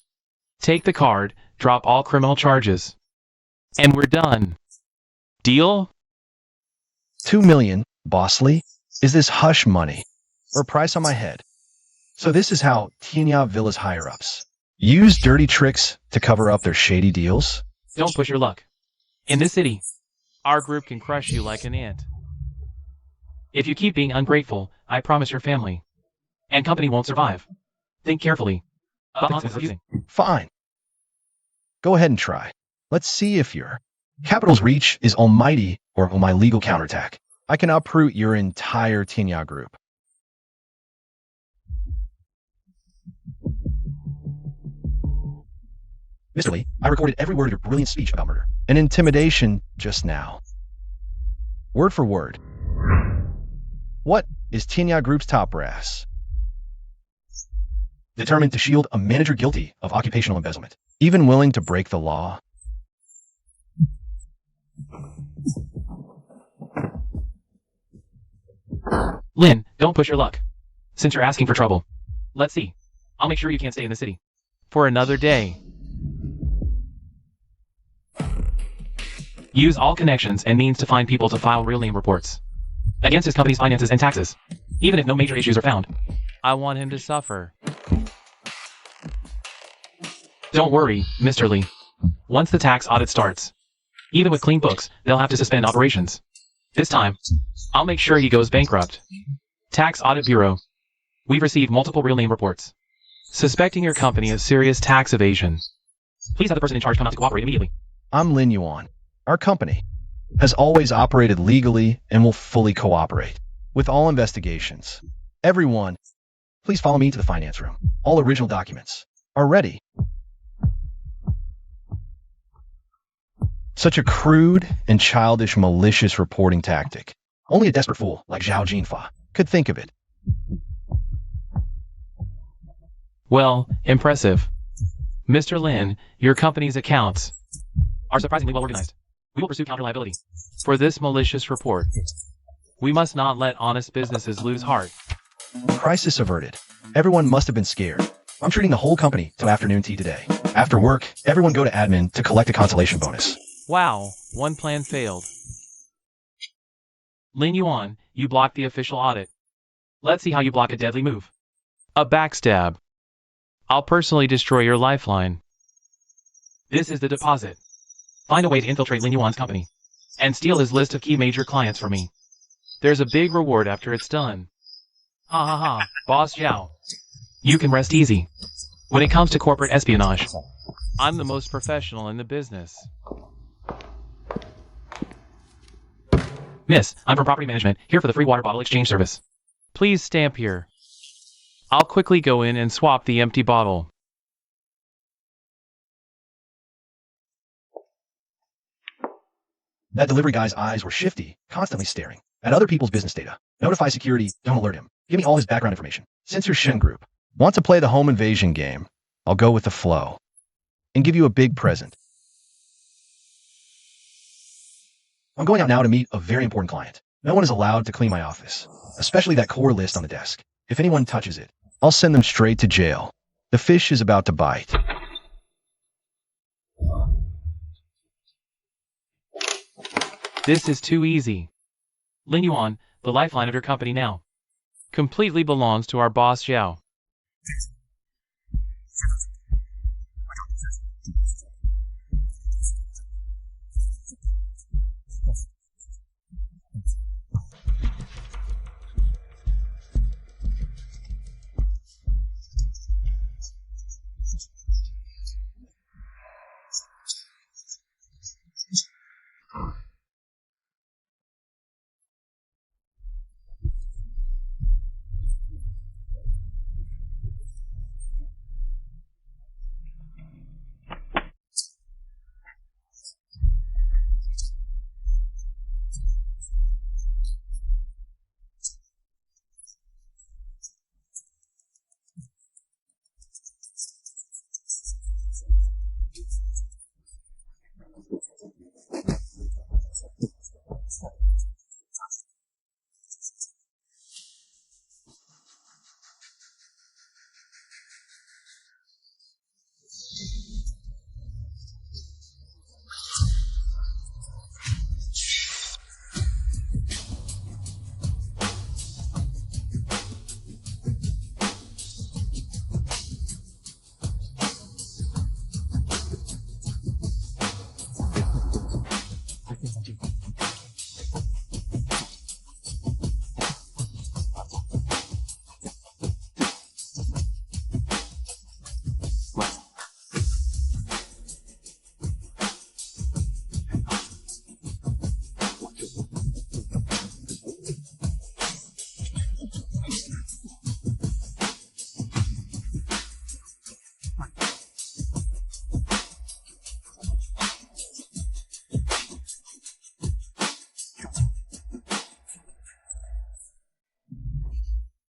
Speaker 3: Take the card, drop all criminal charges, and we're done. Deal?
Speaker 1: 2 million, Bosley? Is this hush money or a price on my head? So this is how Tianya Villa's higher-ups use dirty tricks to cover up their shady deals?
Speaker 3: Don't push your luck. In this city, our group can crush you like an ant. If you keep being ungrateful, I promise your family and company won't survive. Think carefully.
Speaker 1: Fine. Go ahead and try. Let's see if your capital's reach is almighty or will my legal counterattack. I can uproot your entire Tianya group. Mr. Lee, I recorded every word of your brilliant speech about murder and intimidation just now. Word for word. What is Tianya Group's top brass? Determined to shield a manager guilty of occupational embezzlement, even willing to break the law.
Speaker 3: Lin, don't push your luck. Since you're asking for trouble. Let's see. I'll make sure you can't stay in the city. For another day. Use all connections and means to find people to file real name reports against his company's finances and taxes, even if no major issues are found. I want him to suffer. Don't worry, Mr. Lee. Once the tax audit starts, even with clean books, they'll have to suspend operations. This time, I'll make sure he goes bankrupt. Tax Audit Bureau. We've received multiple real name reports suspecting your company of serious tax evasion. Please have the person in charge come out to cooperate immediately.
Speaker 1: I'm Lin Yuan. Our company has always operated legally and will fully cooperate with all investigations. Everyone, please follow me to the finance room. All original documents are ready. Such a crude and childish, malicious reporting tactic. Only a desperate fool like Zhao Jinfa could think of it.
Speaker 3: Well, impressive. Mr. Lin, your company's accounts are surprisingly well organized. We will pursue counter-liability for this malicious report. We must not let honest businesses lose heart.
Speaker 1: Crisis averted. Everyone must have been scared. I'm treating the whole company to afternoon tea today. After work, everyone go to admin to collect a consolation bonus.
Speaker 3: Wow, one plan failed. Lin Yuan, you blocked the official audit. Let's see how you block a deadly move. A backstab. I'll personally destroy your lifeline. This is the deposit. Find a way to infiltrate Lin Yuan's company and steal his list of key major clients for me. There's a big reward after it's done. Ha ha ha, Boss Zhao. You can rest easy. When it comes to corporate espionage, I'm the most professional in the business. Miss, I'm from property management, here for the free water bottle exchange service. Please stamp here. I'll quickly go in and swap the empty bottle.
Speaker 1: That delivery guy's eyes were shifty, constantly staring at other people's business data. Notify security, don't alert him. Give me all his background information. Since your Shen group want to play the home invasion game, I'll go with the flow and give you a big present. I'm going out now to meet a very important client. No one is allowed to clean my office, especially that core list on the desk. If anyone touches it, I'll send them straight to jail. The fish is about to bite.
Speaker 3: This is too easy. Lin Yuan, the lifeline of your company now, completely belongs to our boss Zhao.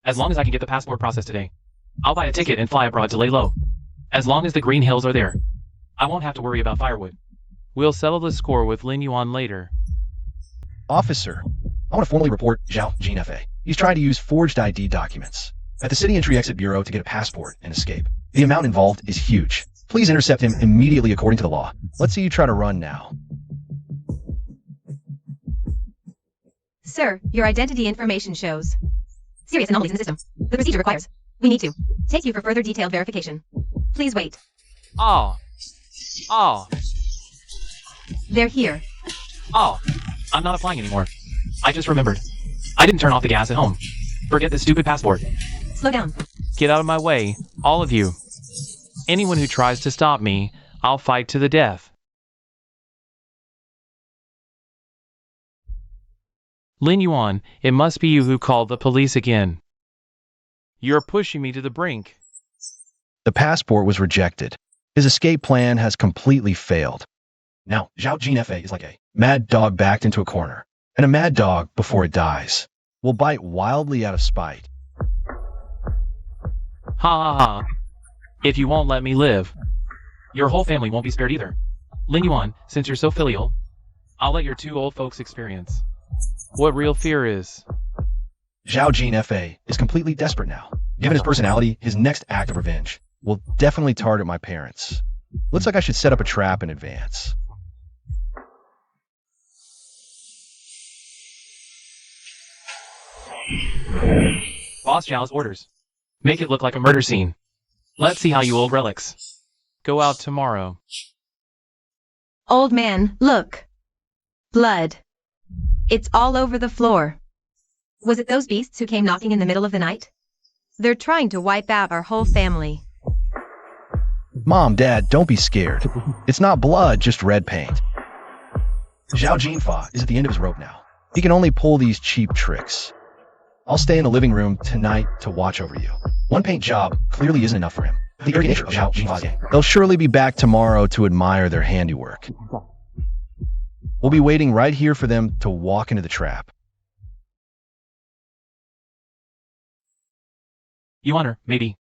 Speaker 3: As long as I can get the passport processed today, I'll buy a ticket and fly abroad to lay low. As long as the green hills are there, I won't have to worry about firewood. We'll settle the score with Lin Yuan later.
Speaker 1: Officer, I want to formally report Zhao Jinfa He's trying to use forged ID documents at the City Entry Exit Bureau to get a passport and escape. The amount involved is huge. Please intercept him immediately according to the law. Let's see you try to run now.
Speaker 2: Sir, your identity information shows serious anomalies in the system. The procedure requires. We need to take you for further detailed verification. Please wait.
Speaker 3: Oh.
Speaker 2: They're here.
Speaker 3: Oh. I'm not applying anymore. I just remembered. I didn't turn off the gas at home. Forget this stupid passport.
Speaker 2: Slow down.
Speaker 3: Get out of my way, all of you. Anyone who tries to stop me, I'll fight to the death. Lin Yuan, it must be you who called the police again. You're pushing me to the brink.
Speaker 1: The passport was rejected. His escape plan has completely failed. Now, Zhao Jinfei is like a mad dog backed into a corner, and a mad dog, before it dies, will bite wildly out of spite.
Speaker 3: Ha ha ha. If you won't let me live, your whole family won't be spared either. Lin Yuan, since you're so filial, I'll let your two old folks experience what real fear is.
Speaker 1: Zhao Jinfei is completely desperate now. Given his personality, his next act of revenge will definitely target my parents. Looks like I should set up a trap in advance.
Speaker 3: Boss Zhao's orders. Make it look like a murder scene. Let's see how you old relics go out tomorrow.
Speaker 2: Old man, look. Blood. It's all over the floor. Was it those beasts who came knocking in the middle of the night? They're trying to wipe out our whole family.
Speaker 1: Mom, Dad, don't be scared. It's not blood, just red paint. Zhao Jinfa is at the end of his rope now. He can only pull these cheap tricks. I'll stay in the living room tonight to watch over you. One paint job clearly isn't enough for him. The arrogant nature of Zhao Jinfa's gang. They'll surely be back tomorrow to admire their handiwork. We'll be waiting right here for them to walk into the trap.
Speaker 3: Your Honor, maybe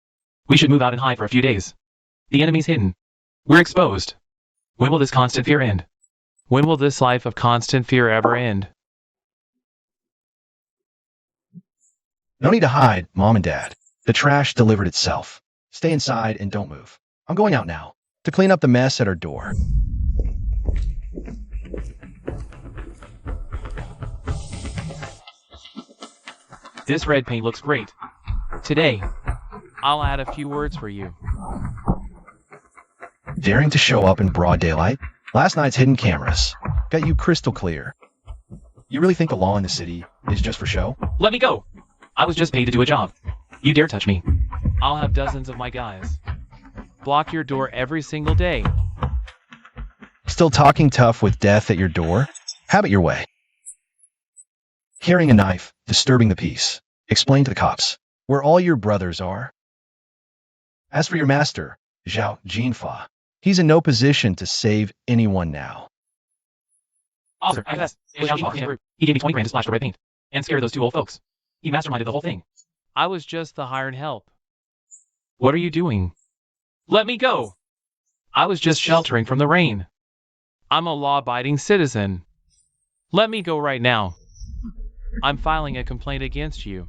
Speaker 3: we should move out and hide for a few days. The enemy's hidden. We're exposed. When will this constant fear end? When will this life of constant fear ever end?
Speaker 1: No need to hide, Mom and Dad. The trash delivered itself. Stay inside and don't move. I'm going out now to clean up the mess at our door.
Speaker 3: This red paint looks great. Today, I'll add a few words for you.
Speaker 1: Daring to show up in broad daylight? Last night's hidden cameras got you crystal clear. You really think the law in the city is just for show?
Speaker 3: Let me go! I was just paid to do a job. You dare touch me. I'll have dozens of my guys block your door every single day.
Speaker 1: Still talking tough with death at your door? Have it your way. Carrying a knife, disturbing the peace. Explain to the cops where all your brothers are. As for your master, Zhao Jinfa, he's in no position to save anyone now.
Speaker 3: Officer, I confess, it was Zhao Jinfa. He gave me 20 grand to splash the red paint and scare those two old folks. He masterminded the whole thing. I was just the hired help. What are you doing? Let me go! I was just sheltering from the rain. I'm a law-abiding citizen. Let me go right now. I'm filing a complaint against you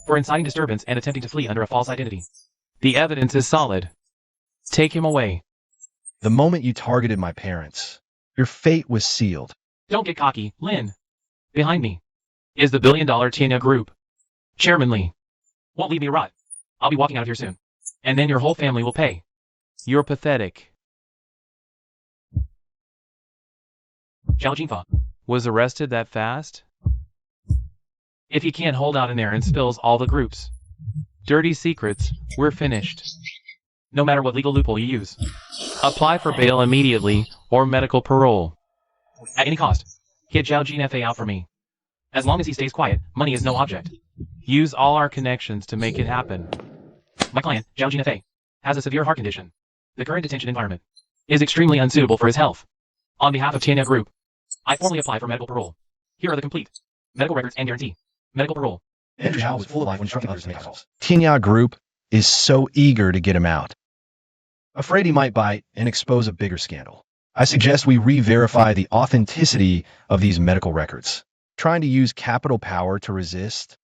Speaker 3: for inciting disturbance and attempting to flee under a false identity. The evidence is solid. Take him away.
Speaker 1: The moment you targeted my parents, your fate was sealed.
Speaker 3: Don't get cocky, Lin. Behind me is the billion-dollar Tianya Group. Chairman Lee won't leave me to rot. I'll be walking out of here soon. And then your whole family will pay. You're pathetic. Zhao Jinfa was arrested that fast? If he can't hold out in there and spills all the group's dirty secrets, we're finished. No matter what legal loophole you use. Apply for bail immediately or medical parole. At any cost, get Zhao Jinfei out for me. As long as he stays quiet, money is no object. Use all our connections to make it happen. My client, Zhao Jinfei, has a severe heart condition. The current detention environment is extremely unsuitable for his health. On behalf of Tianya Group, I formally apply for medical parole. Here are the complete medical records and guarantee. Medical parole.
Speaker 1: Andrew Zhao was full of life when instructing others to make calls. Tianya Group is so eager to get him out. Afraid he might bite and expose a bigger scandal. I suggest we re-verify the authenticity of these medical records. trying to use capital power to resist?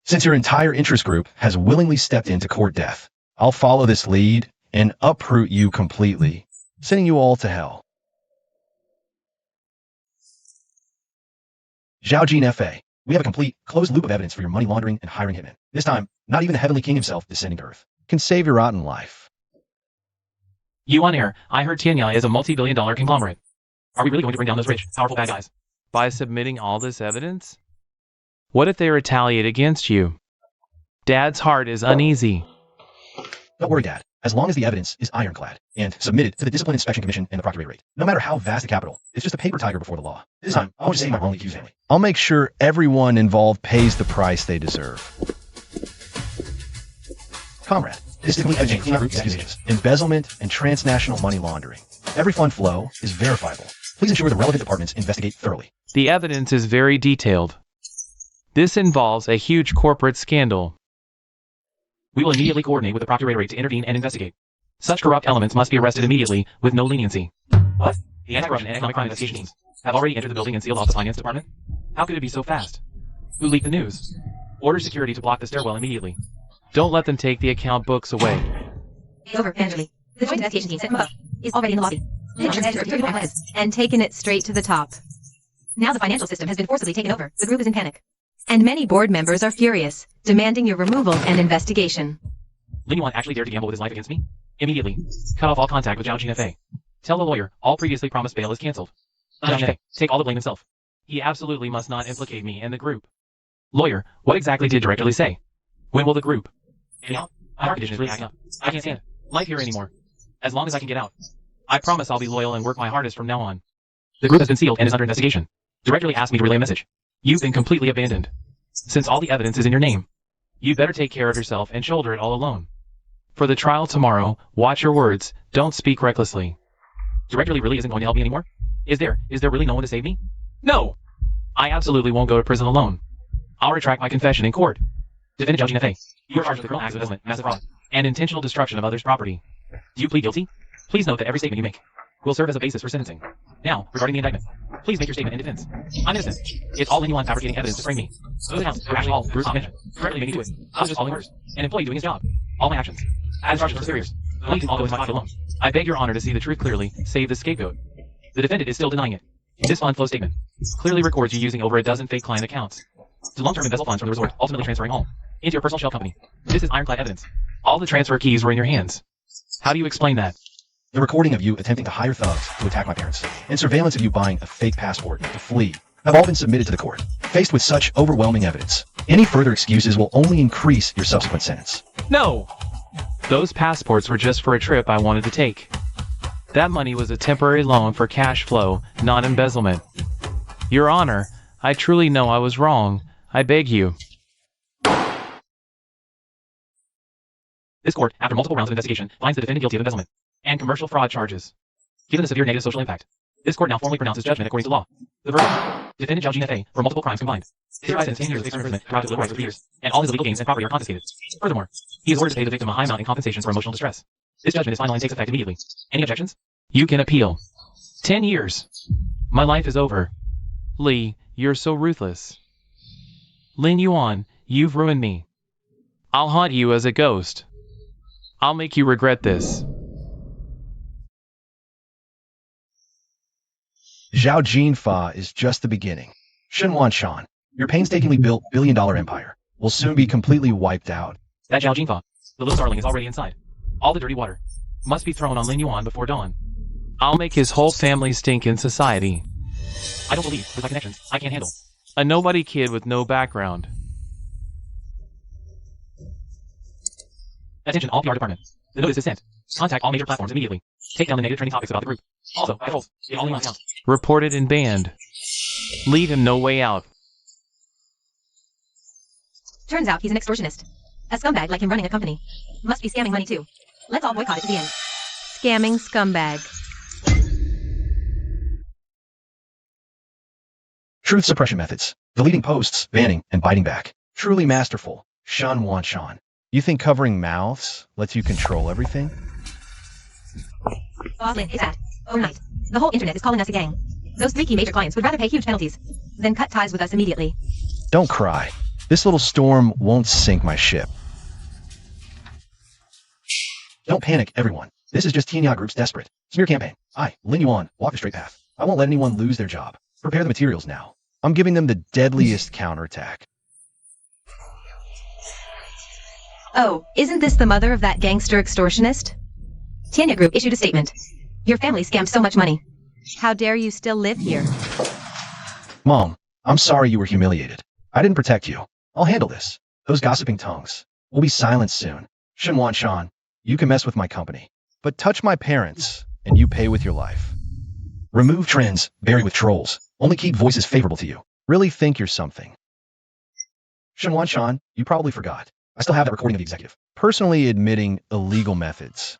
Speaker 1: Since your entire interest group has willingly stepped into court death, I'll follow this lead and uproot you completely, sending you all to hell. Zhaojin F.A. We have a complete, closed loop of evidence for your money laundering and hiring hitmen. This time, not even the Heavenly King himself descending to Earth can save your rotten life.
Speaker 3: You on air. I heard Tianya is a multi-billion-dollar conglomerate. Are we really going to bring down those rich, powerful bad guys?
Speaker 4: By submitting all this evidence? What if they retaliate against you? Dad's heart is uneasy.
Speaker 1: Don't worry, Dad. As long as the evidence is ironclad and submitted to the Discipline Inspection Commission and the Procuratorate, no matter how vast the capital, it's just a paper tiger before the law. This time, I want to save my wrongly accused family. I'll make sure everyone involved pays the price they deserve. Comrade, this is the clean group accusations, embezzlement and transnational money laundering. Every fund flow is verifiable. Please ensure the relevant departments investigate thoroughly.
Speaker 4: The evidence is very detailed. This involves a huge corporate scandal.
Speaker 3: We will immediately coordinate with the Procuratorate to intervene and investigate. Such corrupt elements must be arrested immediately, with no leniency. What? The anti-corruption and economic crime investigation teams have already entered the building and sealed off the finance department? How could it be so fast? Who leaked the news? Order security to block the stairwell immediately.
Speaker 4: Don't let them take the account books away.
Speaker 2: Over, Angeli. The joint investigation team sent above is already in the lobby. And taken it straight to the top. Now the financial system has been forcibly taken over. The group is in panic. And many board members are furious, demanding your removal and investigation.
Speaker 3: Lin Yuan actually dared to gamble with his life against me? Immediately. Cut off all contact with Zhaojin F.A. Tell the lawyer, all previously promised bail is cancelled. Zhaojin F.A. take all the blame himself. He absolutely must not implicate me and the group. Lawyer, what exactly did Director Lee say? When will the group? My heart condition is really acting up. I can't stand life here anymore. As long as I can get out. I promise I'll be loyal and work my hardest from now on. The group has been sealed and is under investigation. Director Lee asked me to relay a message. You've been completely abandoned. Since all the evidence is in your name, you'd better take care of yourself and shoulder it all alone. For the trial tomorrow, watch your words, don't speak recklessly. Director Lee really isn't going to help me anymore? Is there really no one to save me? No! I absolutely won't go to prison alone. I'll retract my confession in court. Defendant Zhaojin F.A. You are charged with criminal acts of embezzlement, massive fraud, and intentional destruction of others' property. Do you plead guilty? Please note that every statement you make will serve as a basis for sentencing. Now, regarding the indictment, please make your statement in defense. I'm innocent. It's all Lin Yuan fabricating evidence to frame me. Those accounts were actually all Bruce mentioned. Directly made me do it. I was just following orders. An employee doing his job. All my actions. As charges were serious. The money can all go into my pocket alone. I beg your honor to see the truth clearly, save the scapegoat. The defendant is still denying it. This fund flow statement clearly records you using over a dozen fake client accounts to long-term embezzle funds from the resort, ultimately transferring all into your personal shell company. This is ironclad evidence. All the transfer keys were in your hands. How do you explain that?
Speaker 1: The recording of you attempting to hire thugs to attack my parents, and surveillance of you buying a fake passport to flee, have all been submitted to the court. Faced with such overwhelming evidence, any further excuses will only increase your subsequent sentence.
Speaker 4: No! Those passports were just for a trip I wanted to take. That money was a temporary loan for cash flow, not embezzlement. Your Honor, I truly know I was wrong. I beg you.
Speaker 3: This court, after multiple rounds of investigation, finds the defendant guilty of embezzlement and commercial fraud charges. Given the severe negative social impact, this court now formally pronounces judgment according to law. The verdict: defendant Zhaojin F.A. for multiple crimes combined. His sentence 10 years of external imprisonment, deprived of liberal rights for 3 years, and all his illegal gains and property are confiscated. Furthermore, he is ordered to pay the victim a high amount in compensation for emotional distress. This judgment is final and takes effect immediately. Any objections?
Speaker 4: You can appeal. 10 years. My life is over. Lee, you're so ruthless. Lin Yuan, you've ruined me. I'll haunt you as a ghost. I'll make you regret this.
Speaker 1: Zhaojin Fa is just the beginning. Shenwan Shan, your painstakingly built billion-dollar empire will soon be completely wiped out.
Speaker 3: That Zhaojin Fa, the little starling, is already inside. All the dirty water must be thrown on Lin Yuan before dawn.
Speaker 4: I'll make his whole family stink in society.
Speaker 3: I don't believe, with my connections, I can't handle.
Speaker 4: A nobody kid with no background.
Speaker 3: Attention all PR department. The notice is sent. Contact all major platforms immediately. Take down the negative trending topics about the group. Also, trolls, in all Lin accounts.
Speaker 4: Reported and banned. Leave him no way out.
Speaker 2: Turns out he's an extortionist. A scumbag like him running a company. Must be scamming money too. Let's all boycott it to the end. Scamming scumbag.
Speaker 1: Truth suppression methods. Deleting posts, banning, and biting back. Truly masterful. Shenwan Shan. You think covering mouths lets you control everything?
Speaker 2: Boslin, it's at. Oh night. The whole internet is calling us a gang. Those 3 key major clients would rather pay huge penalties than cut ties with us immediately.
Speaker 1: Don't cry. This little storm won't sink my ship. Don't panic, everyone. This is just TNI Group's desperate smear campaign. I, Lin Yuan, walk the straight path. I won't let anyone lose their job. Prepare the materials now. I'm giving them the deadliest counterattack.
Speaker 2: Oh, isn't this the mother of that gangster extortionist? Tanya Group issued a statement. Your family scammed so much money. How dare you still live here?
Speaker 1: Mom, I'm sorry you were humiliated. I didn't protect you. I'll handle this. Those gossiping tongues will be silenced soon. Shenwan Shan, you can mess with my company, but touch my parents, and you pay with your life. Remove trends, bury with trolls. Only keep voices favorable to you. Really think you're something. Shenwan Shan, you probably forgot. I still have that recording of the executive personally admitting illegal methods.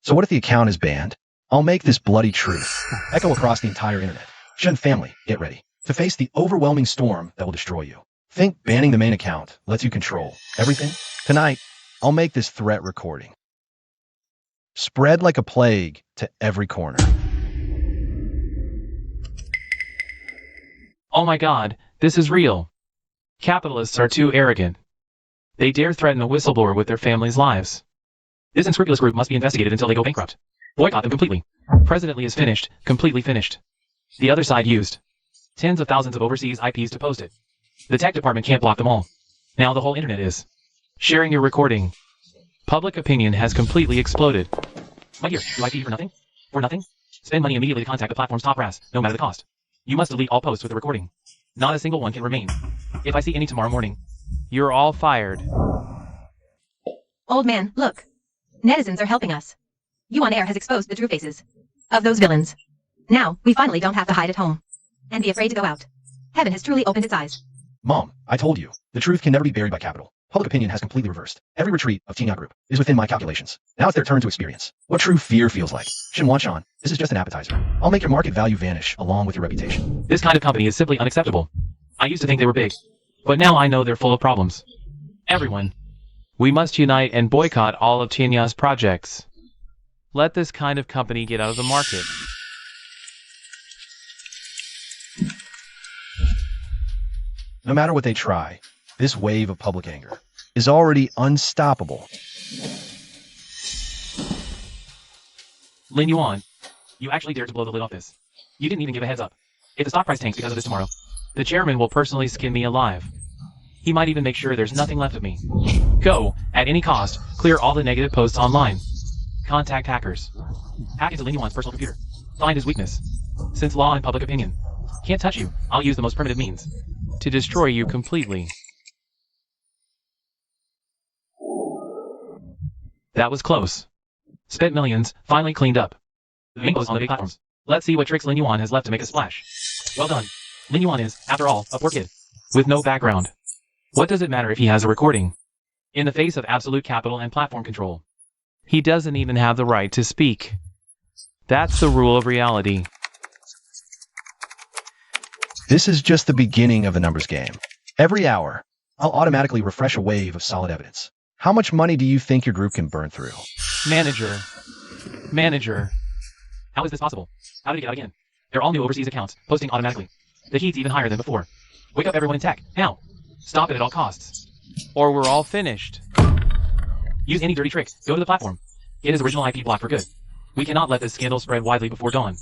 Speaker 1: So what if the account is banned? I'll make this bloody truth echo across the entire internet. Shen family, get ready to face the overwhelming storm that will destroy you. Think banning the main account lets you control everything? Tonight, I'll make this threat recording spread like a plague to every corner.
Speaker 4: Oh my god, this is real. Capitalists are too arrogant. They dare threaten a whistleblower with their family's lives. This unscrupulous group must be investigated until they go bankrupt. Boycott them completely. President Lee is finished, completely finished. The other side used tens of thousands of overseas IPs to post it. The tech department can't block them all. Now the whole internet is sharing your recording. Public opinion has completely exploded. My dear, do IP for nothing? For nothing? Spend money immediately to contact the platform's top brass, no matter the cost. You must delete all posts with the recording. Not a single one can remain. If I see any tomorrow morning, you're all fired.
Speaker 2: Old man, look. Netizens are helping us. You on air has exposed the true faces of those villains. Now, we finally don't have to hide at home and be afraid to go out. Heaven has truly opened its eyes.
Speaker 1: Mom, I told you, the truth can never be buried by capital. Public opinion has completely reversed. Every retreat of TNI Group is within my calculations. Now it's their turn to experience what true fear feels like. Shenwan Shan, this is just an appetizer. I'll make your market value vanish along with your reputation.
Speaker 4: This kind of company is simply unacceptable. I used to think they were big, but now I know they're full of problems. Everyone, we must unite and boycott all of Tinya's projects. Let this kind of company get out of the market.
Speaker 1: No matter what they try, this wave of public anger is already unstoppable.
Speaker 4: Lin Yuan, you actually dared to blow the lid off this. You didn't even give a heads up. If the stock price tanks because of this tomorrow, the chairman will personally skin me alive. He might even make sure there's nothing left of me. Go, at any cost, clear all the negative posts online. Contact hackers. Hack into Lin Yuan's personal computer. Find his weakness. Since law and public opinion can't touch you, I'll use the most primitive means to destroy you completely. That was close. Spent millions, finally cleaned up. The main post on the big platforms. Let's see what tricks Lin Yuan has left to make a splash. Well done. Lin Yuan is, after all, a poor kid with no background. What does it matter if he has a recording? In the face of absolute capital and platform control, he doesn't even have the right to speak. That's the rule of reality.
Speaker 1: This is just the beginning of the numbers game. Every hour, I'll automatically refresh a wave of solid evidence. How much money do you think your group can burn through?
Speaker 4: Manager. How is this possible? How did it get out again? They're all new overseas accounts, posting automatically. The heat's even higher than before. Wake up everyone in tech, now! Stop it at all costs. Or we're all finished. Use any dirty trick. Go to the platform. Get his original IP blocked for good. We cannot let this scandal spread widely before dawn.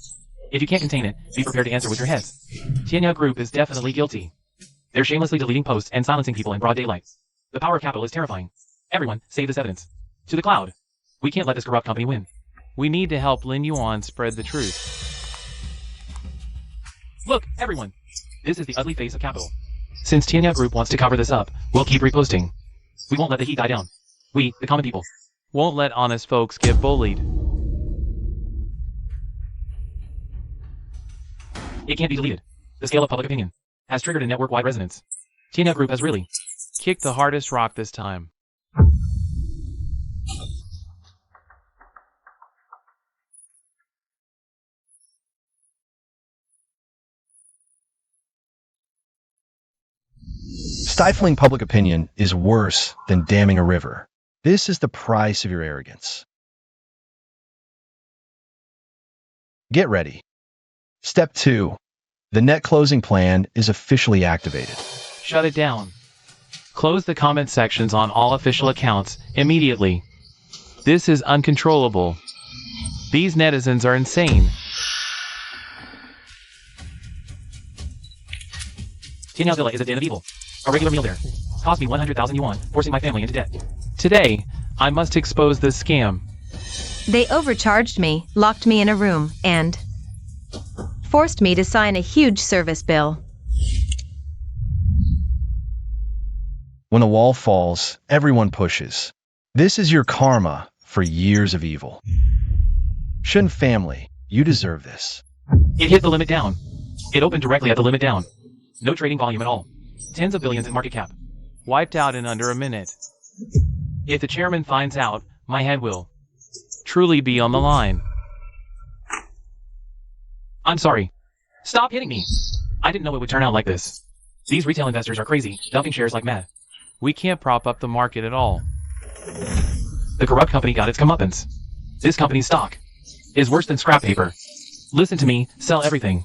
Speaker 4: If you can't contain it, be prepared to answer with your heads. Tianya Group is definitely guilty. They're shamelessly deleting posts and silencing people in broad daylight. The power of capital is terrifying. Everyone, save this evidence. To the cloud. We can't let this corrupt company win. We need to help Lin Yuan spread the truth. Look, everyone! This is the ugly face of capital. Since Tianya Group wants to cover this up, we'll keep reposting. We won't let the heat die down. We, the common people, won't let honest folks get bullied. It can't be deleted. The scale of public opinion has triggered a network-wide resonance. Tianya Group has really kicked the hardest rock this time.
Speaker 1: Stifling public opinion is worse than damming a river. This is the price of your arrogance. Get ready. Step 2. The net closing plan is officially activated.
Speaker 4: Shut it down. Close the comment sections on all official accounts immediately. This is uncontrollable. These netizens are insane.
Speaker 3: Tianyao Villa is a den of evil. A regular meal there. Cost me 100,000 yuan, forcing my family into debt.
Speaker 4: Today, I must expose this scam.
Speaker 2: They overcharged me, locked me in a room, and forced me to sign a huge service bill.
Speaker 1: When the wall falls, everyone pushes. This is your karma for years of evil. Shen family, you deserve this.
Speaker 3: It hit the limit down. It opened directly at the limit down. No trading volume at all. Tens of billions in market cap.
Speaker 4: Wiped out in under a minute. If the chairman finds out, my head will truly be on the line.
Speaker 3: I'm sorry. Stop hitting me. I didn't know it would turn out like this. These retail investors are crazy, dumping shares like mad.
Speaker 4: We can't prop up the market at all.
Speaker 3: The corrupt company got its comeuppance. This company's stock is worse than scrap paper. Listen to me, sell everything.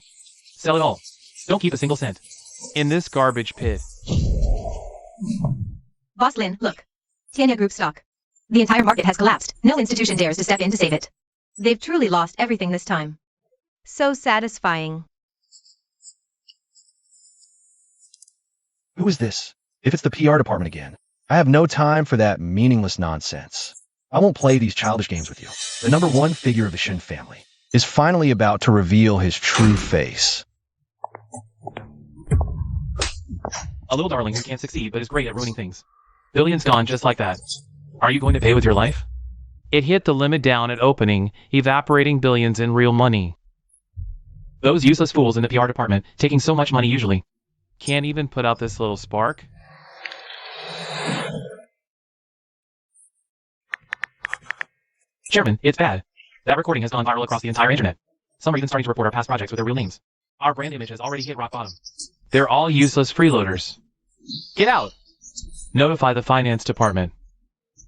Speaker 3: Sell it all. Don't keep a single cent.
Speaker 4: In this garbage pit.
Speaker 2: Boss Lin, look. Tianya Group stock. The entire market has collapsed. No institution dares to step in to save it. They've truly lost everything this time. So satisfying.
Speaker 1: Who is this? If it's the PR department again, I have no time for that meaningless nonsense. I won't play these childish games with you. The number one figure of the Shen family is finally about to reveal his true face.
Speaker 3: A little darling who can't succeed but is great at ruining things. Billions gone just like that. Are you going to pay with your life?
Speaker 4: It hit the limit down at opening, evaporating billions in real money.
Speaker 3: Those useless fools in the PR department, taking so much money usually.
Speaker 4: Can't even put out this little spark?
Speaker 3: Chairman, it's bad. That recording has gone viral across the entire internet. Some are even starting to report our past projects with their real names. Our brand image has already hit rock bottom.
Speaker 4: They're all useless freeloaders.
Speaker 3: Get out!
Speaker 4: Notify the finance department.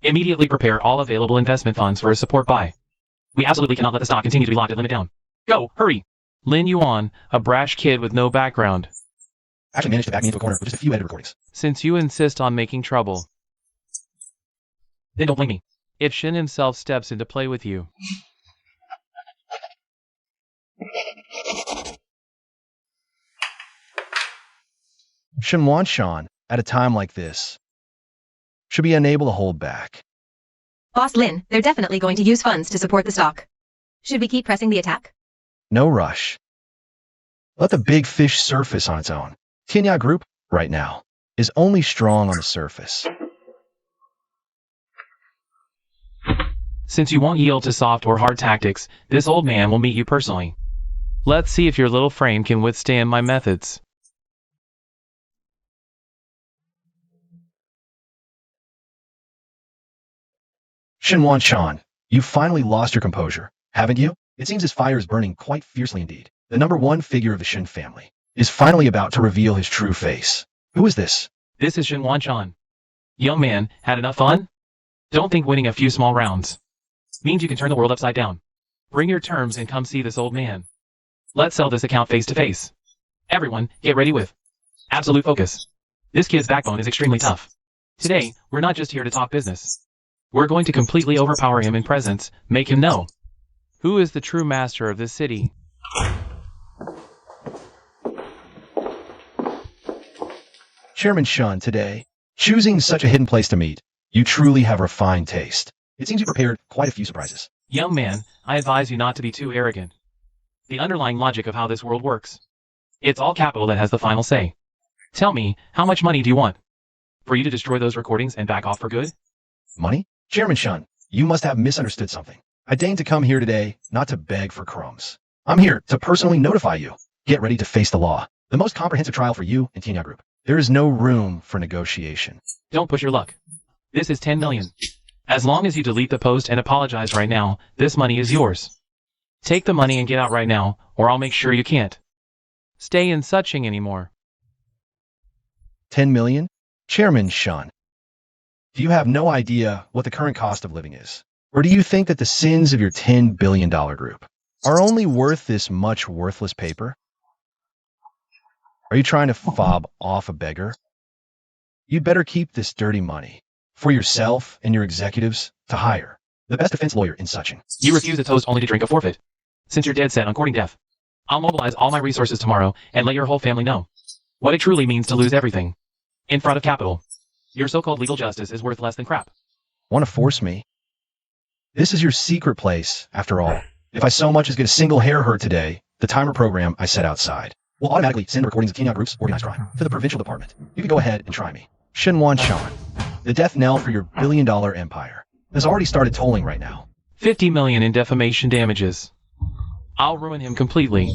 Speaker 3: Immediately prepare all available investment funds for a support buy. We absolutely cannot let the stock continue to be locked at limit down. Go, hurry!
Speaker 4: Lin Yuan, a brash kid with no background.
Speaker 1: Actually managed to back me into a corner with just a few edited recordings.
Speaker 4: Since you insist on making trouble,
Speaker 3: Then don't blame me.
Speaker 4: if Shen himself steps into play with you,
Speaker 1: Shen Wanshan, at a time like this, should be unable to hold back.
Speaker 2: Boss Lin, they're definitely going to use funds to support the stock. Should we keep pressing the attack?
Speaker 1: No rush. Let the big fish surface on its own. Tianya Group, right now, is only strong on the surface.
Speaker 3: Since you won't yield to soft or hard tactics, this old man will meet you personally.
Speaker 4: let's see if your little frame can withstand my methods.
Speaker 1: Shenwan Shan, you've finally lost your composure, haven't you? It seems his fire is burning quite fiercely indeed. The number one figure of the Shen family is finally about to reveal his true face. Who is this?
Speaker 3: This is Shen Wanchan. Young man, had enough fun? Don't think winning a few small rounds means you can turn the world upside down. Bring your terms and come see this old man. Let's sell this account face to face. Everyone, get ready with absolute focus. This kid's backbone is extremely tough. Today, we're not just here to talk business. We're going to completely overpower him in presence, make him know
Speaker 4: Who is the true master of this city?
Speaker 1: Chairman Shun, today, choosing such a hidden place to meet, you truly have refined taste. It seems you prepared quite a few surprises.
Speaker 3: Young man, I advise you not to be too arrogant. The underlying logic of how this world works. It's all capital that has the final say. Tell me, how much money do you want? For you to destroy those recordings and back off for good?
Speaker 1: Money? Chairman Shun, you must have misunderstood something. I deigned to come here today, not to beg for crumbs. I'm here to personally notify you. Get ready to face the law. The most comprehensive trial for you and Tina Group. There is no room for negotiation.
Speaker 3: Don't push your luck. This is 10 million. As long as you delete the post and apologize right now, this money is yours. Take the money and get out right now, or I'll make sure you can't
Speaker 4: Stay in Suching anymore.
Speaker 1: 10 million? Chairman Shun, do you have no idea what the current cost of living is? Or do you think that the sins of your $10 billion group are only worth this much worthless paper? Are you trying to fob off a beggar? You'd better keep this dirty money for yourself and your executives to hire the best defense lawyer in Suchin.
Speaker 3: You refuse a toast only to drink a forfeit. Since you're dead set on courting death, I'll mobilize all my resources tomorrow and let your whole family know what it truly means to lose everything in front of capital. Your so-called legal justice is worth less than crap.
Speaker 1: Want to force me? This is your secret place, after all. If I so much as get a single hair hurt today, the timer program I set outside will automatically send recordings of Kenya Group's organized crime to the provincial department. You can go ahead and try me. Shinwan Shan, the death knell for your billion-dollar empire, has already started tolling right now.
Speaker 3: 50 million in defamation damages. I'll ruin him completely.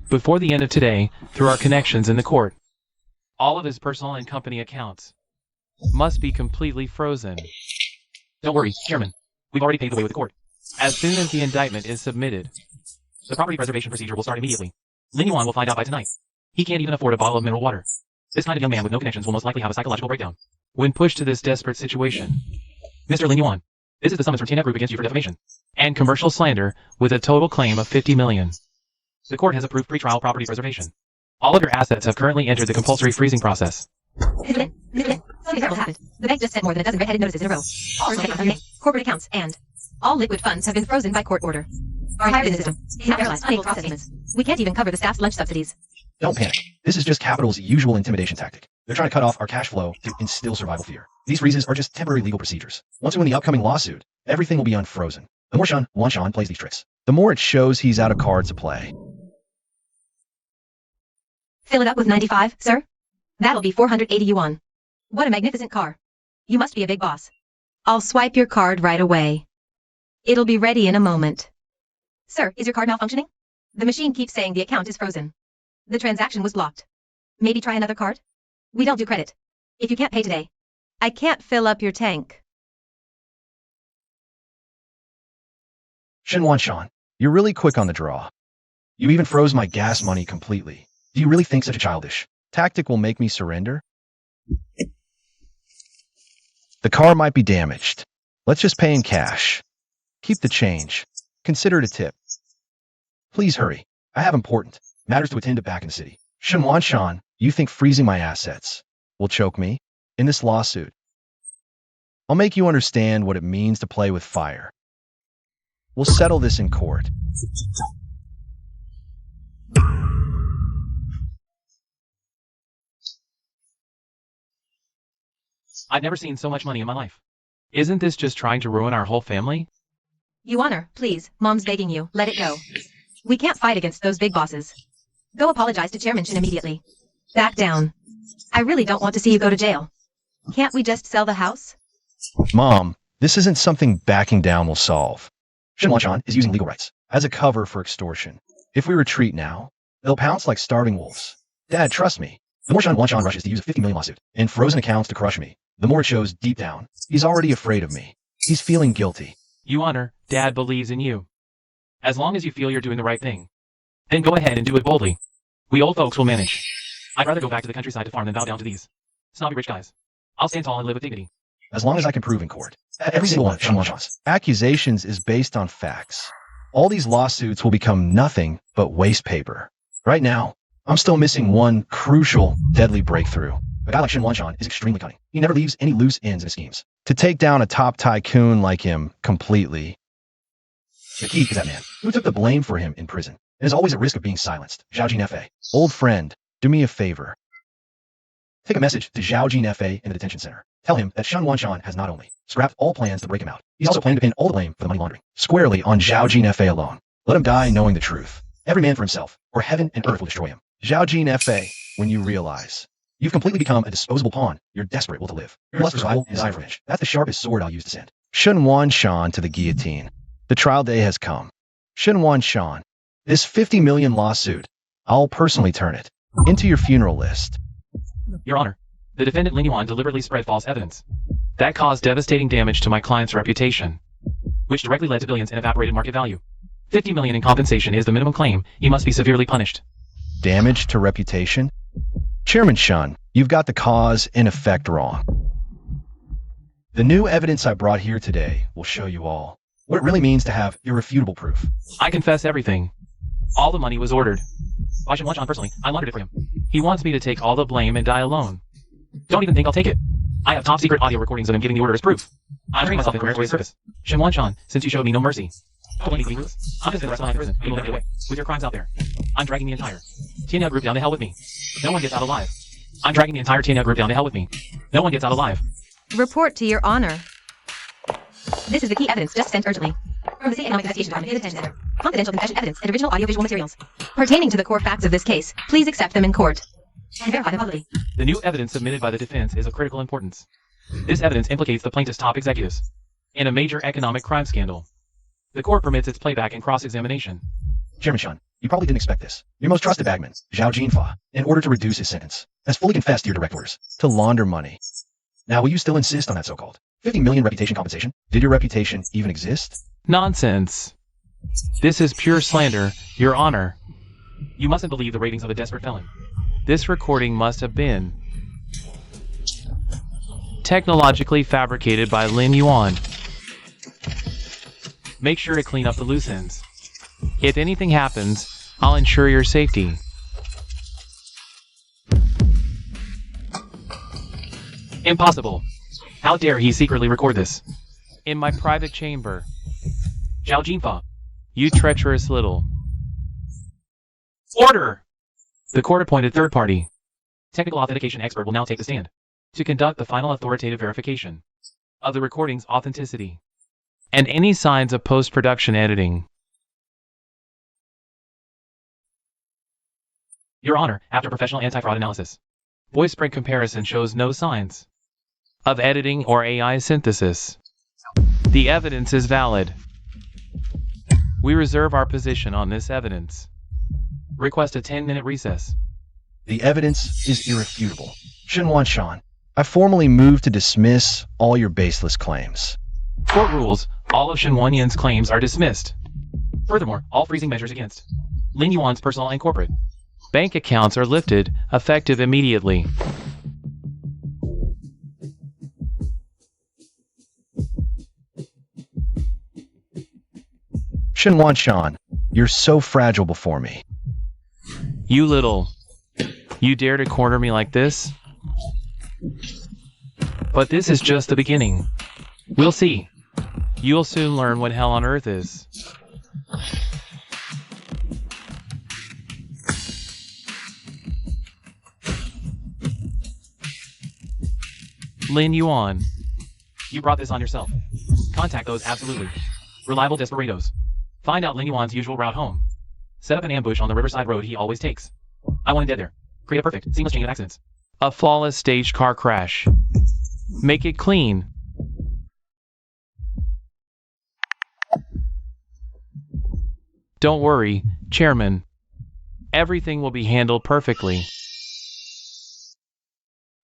Speaker 3: Before the end of today, through our connections in the court, all of his personal and company accounts must be completely frozen. Don't worry, Chairman. We've already paved the way with the court. As soon as the indictment is submitted, the property preservation procedure will start immediately. Lin Yuan will find out by tonight. He can't even afford a bottle of mineral water. This kind of young man with no connections will most likely have a psychological breakdown when pushed to this desperate situation. Mr. Lin Yuan, this is the summons from Kenya Group against you for defamation and commercial slander with a total claim of 50 million. The court has approved pretrial property preservation. All of your assets have currently entered the compulsory freezing process.
Speaker 2: Something terrible happened. The bank just sent more than a dozen red-headed notices in a row. All corporate accounts and all liquid funds have been frozen by court order. Our entire business system is now paralyzed, unable to process payments. We can't even cover the staff's lunch subsidies.
Speaker 1: Don't panic. This is just Capital's usual intimidation tactic. They're trying to cut off our cash flow to instill survival fear. These freezes are just temporary legal procedures. Once we win the upcoming lawsuit, everything will be unfrozen. The more Shan plays these tricks, the more it shows he's out of cards to play.
Speaker 2: Fill it up with 95, sir? That'll be 480 yuan. What a magnificent car. You must be a big boss. I'll swipe your card right away. It'll be ready in a moment. Sir, is your card malfunctioning? The machine keeps saying the account is frozen. The transaction was blocked. Maybe try another card? We don't do credit. If you can't pay today, I can't fill up your tank.
Speaker 1: Shinwan Shan, you're really quick on the draw. You even froze my gas money completely. Do you really think such a childish tactic will make me surrender? The car might be damaged. Let's just pay in cash. Keep the change. Consider it a tip. Please hurry. I have important matters to attend to back in the city. Shinwan Shan, you think freezing my assets will choke me in this lawsuit? I'll make you understand what it means to play with fire. We'll settle this in court.
Speaker 3: I've never seen so much money in my life. Isn't this just trying to ruin our whole family?
Speaker 2: Your Honor, please, Mom's begging you, let it go. We can't fight against those big bosses. Go apologize to Chairman Shin immediately. Back down. I really don't want to see you go to jail. Can't we just sell the house?
Speaker 1: Mom, this isn't something backing down will solve. Shinwan Shan is using legal rights as a cover for extortion. If we retreat now, they'll pounce like starving wolves. Dad, trust me. The more Shinwan Shan rushes to use a 50 million lawsuit and frozen accounts to crush me, the more it shows deep down he's already afraid of me. He's feeling guilty.
Speaker 3: Your Honor, Dad believes in you. As long as you feel you're doing the right thing, then go ahead and do it boldly. We old folks will manage. I'd rather go back to the countryside to farm than bow down to these snobby rich guys. I'll stand tall and live with dignity.
Speaker 1: As long as I can prove in court that every single one of Shinwan Shan's accusations is based on facts, all these lawsuits will become nothing but waste paper. Right now, I'm still missing one crucial, deadly breakthrough. A guy like Shinwan Shan is extremely cunning. He never leaves any loose ends in his schemes. To take down a top tycoon like him completely. The key is that man who took the blame for him in prison and is always at risk of being silenced. Zhao Jin F.A. Old friend, do me a favor. Take a message to Zhao Jin F.A. in the detention center. Tell him that Shinwan Shan has not only scrapped all plans to break him out, he's also planning to pin all the blame for the money laundering squarely on Zhao Jin F.A. alone. Let him die knowing the truth. Every man for himself, or heaven and earth will destroy him. Zhao Jin F.A., when you realize you've completely become a disposable pawn, you're desperate will to live. Your lust for survival and desire for revenge. That's the sharpest sword I'll use to send Shinwan Shan to the guillotine. The trial day has come. Shinwan Shan, this 50 million lawsuit, I'll personally turn it into your funeral list.
Speaker 3: Your Honor, the defendant Lin Yuan deliberately spread false evidence. That caused devastating damage to my client's reputation, which directly led to billions in evaporated market value. 50 million in compensation is the minimum claim. He must be severely punished.
Speaker 1: Damage to reputation? Chairman Shun, you've got the cause and effect wrong. The new evidence I brought here today will show you all what it really means to have irrefutable proof.
Speaker 3: I confess everything. All the money was ordered. I should lunch on personally. I laundered it for him. He wants me to take all the blame and die alone. Don't even think I'll take it. I have top secret audio recordings of him giving the order as proof. I'm turning myself in for service. Shinwan-chan, since you showed me no mercy. Don't let me be loose. I'm just the rest of my life in prison. You will never get away. With your crimes out there. I'm dragging the entire Tianya group down to hell with me. No one gets out alive. I'm dragging the entire Tianya group down to hell with me. No one gets out alive.
Speaker 2: Report to Your Honor. This is the key evidence just sent urgently. From the State Economic Investigation Department, Detention Center. Confidential confession evidence and original audiovisual materials. Pertaining to the core facts of this case, please accept them in court. And verify them publicly.
Speaker 3: The new evidence submitted by the defense is of critical importance. This evidence implicates the plaintiff's top executives in a major economic crime scandal. The court permits its playback and cross-examination.
Speaker 1: Chairman Shan, you probably didn't expect this. Your most trusted bagman, Zhao Jinfa, in order to reduce his sentence, has fully confessed to your direct orders to launder money. Now, will you still insist on that so-called 50 million reputation compensation? Did your reputation even exist?
Speaker 3: Nonsense. This is pure slander, Your Honor. You mustn't believe the ratings of a desperate felon. This recording must have been technologically fabricated by Lin Yuan. Make sure to clean up the loose ends. If anything happens, I'll ensure your safety. Impossible. How dare he secretly record this? In my private chamber. Zhao Jinfa, you treacherous little. Order! The court-appointed third-party technical authentication expert will now take the stand to conduct the final authoritative verification of the recording's authenticity and any signs of post-production editing. Your Honor, after professional anti-fraud analysis, voice print comparison shows no signs of editing or AI synthesis. The evidence is valid. We reserve our position on this evidence. Request a 10-minute recess.
Speaker 1: The evidence is irrefutable. Shinwan Shan, I formally move to dismiss all your baseless claims.
Speaker 3: Court rules, all of Shinwan Yan's claims are dismissed. Furthermore, all freezing measures against Lin Yuan's personal and corporate bank accounts are lifted, effective immediately.
Speaker 1: Shinwan Shan, you're so fragile before me.
Speaker 3: You little. You dare to corner me like this? But this is just the beginning. We'll see. You'll soon learn what hell on earth is. Lin Yuan, you brought this on yourself. Contact those absolutely reliable desperados. Find out Lin Yuan's usual route home. Set up an ambush on the riverside road he always takes. I want him dead there. Create a perfect, seamless chain of accidents. A flawless staged car crash. Make it clean. Don't worry, Chairman. Everything will be handled perfectly.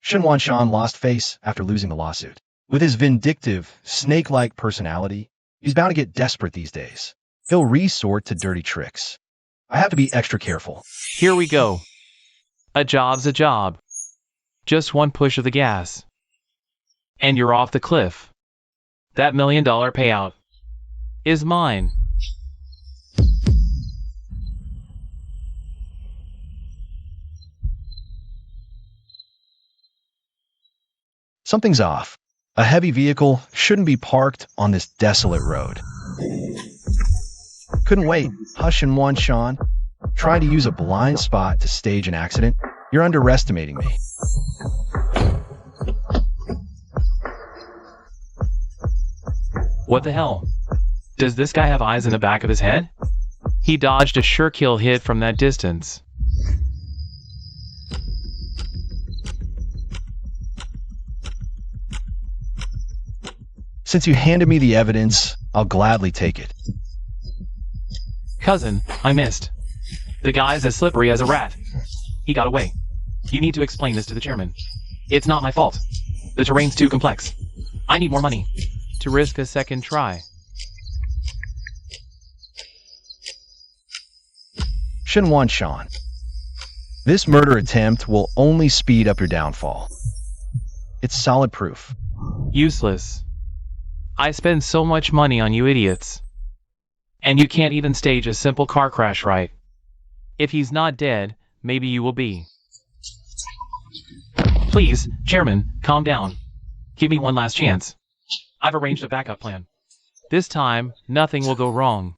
Speaker 1: Shinwan Shan lost face after losing the lawsuit. With his vindictive, snake-like personality, he's bound to get desperate these days. He'll resort to dirty tricks. I have to be extra careful.
Speaker 3: Here we go. A job's a job. Just one push of the gas. And you're off the cliff. That $1 million payout is mine.
Speaker 1: Something's off. A heavy vehicle shouldn't be parked on this desolate road. Couldn't wait. Hush and one, Sean. Trying to use a blind spot to stage an accident? You're underestimating me.
Speaker 3: What the hell? Does this guy have eyes in the back of his head? He dodged a sure kill hit from that distance.
Speaker 1: Since you handed me the evidence, I'll gladly take it.
Speaker 3: Cousin, I missed. The guy's as slippery as a rat. He got away. You need to explain this to the chairman. It's not my fault. The terrain's too complex. I need more money to risk a second try.
Speaker 1: Shinwan Shan, this murder attempt will only speed up your downfall. It's solid proof.
Speaker 3: Useless.
Speaker 4: I spend so much money on you idiots. And you can't even stage a simple car crash right. If he's not dead, maybe you will be. Please, Chairman, calm down. Give me one last chance. I've arranged a backup plan. This time, nothing will go wrong.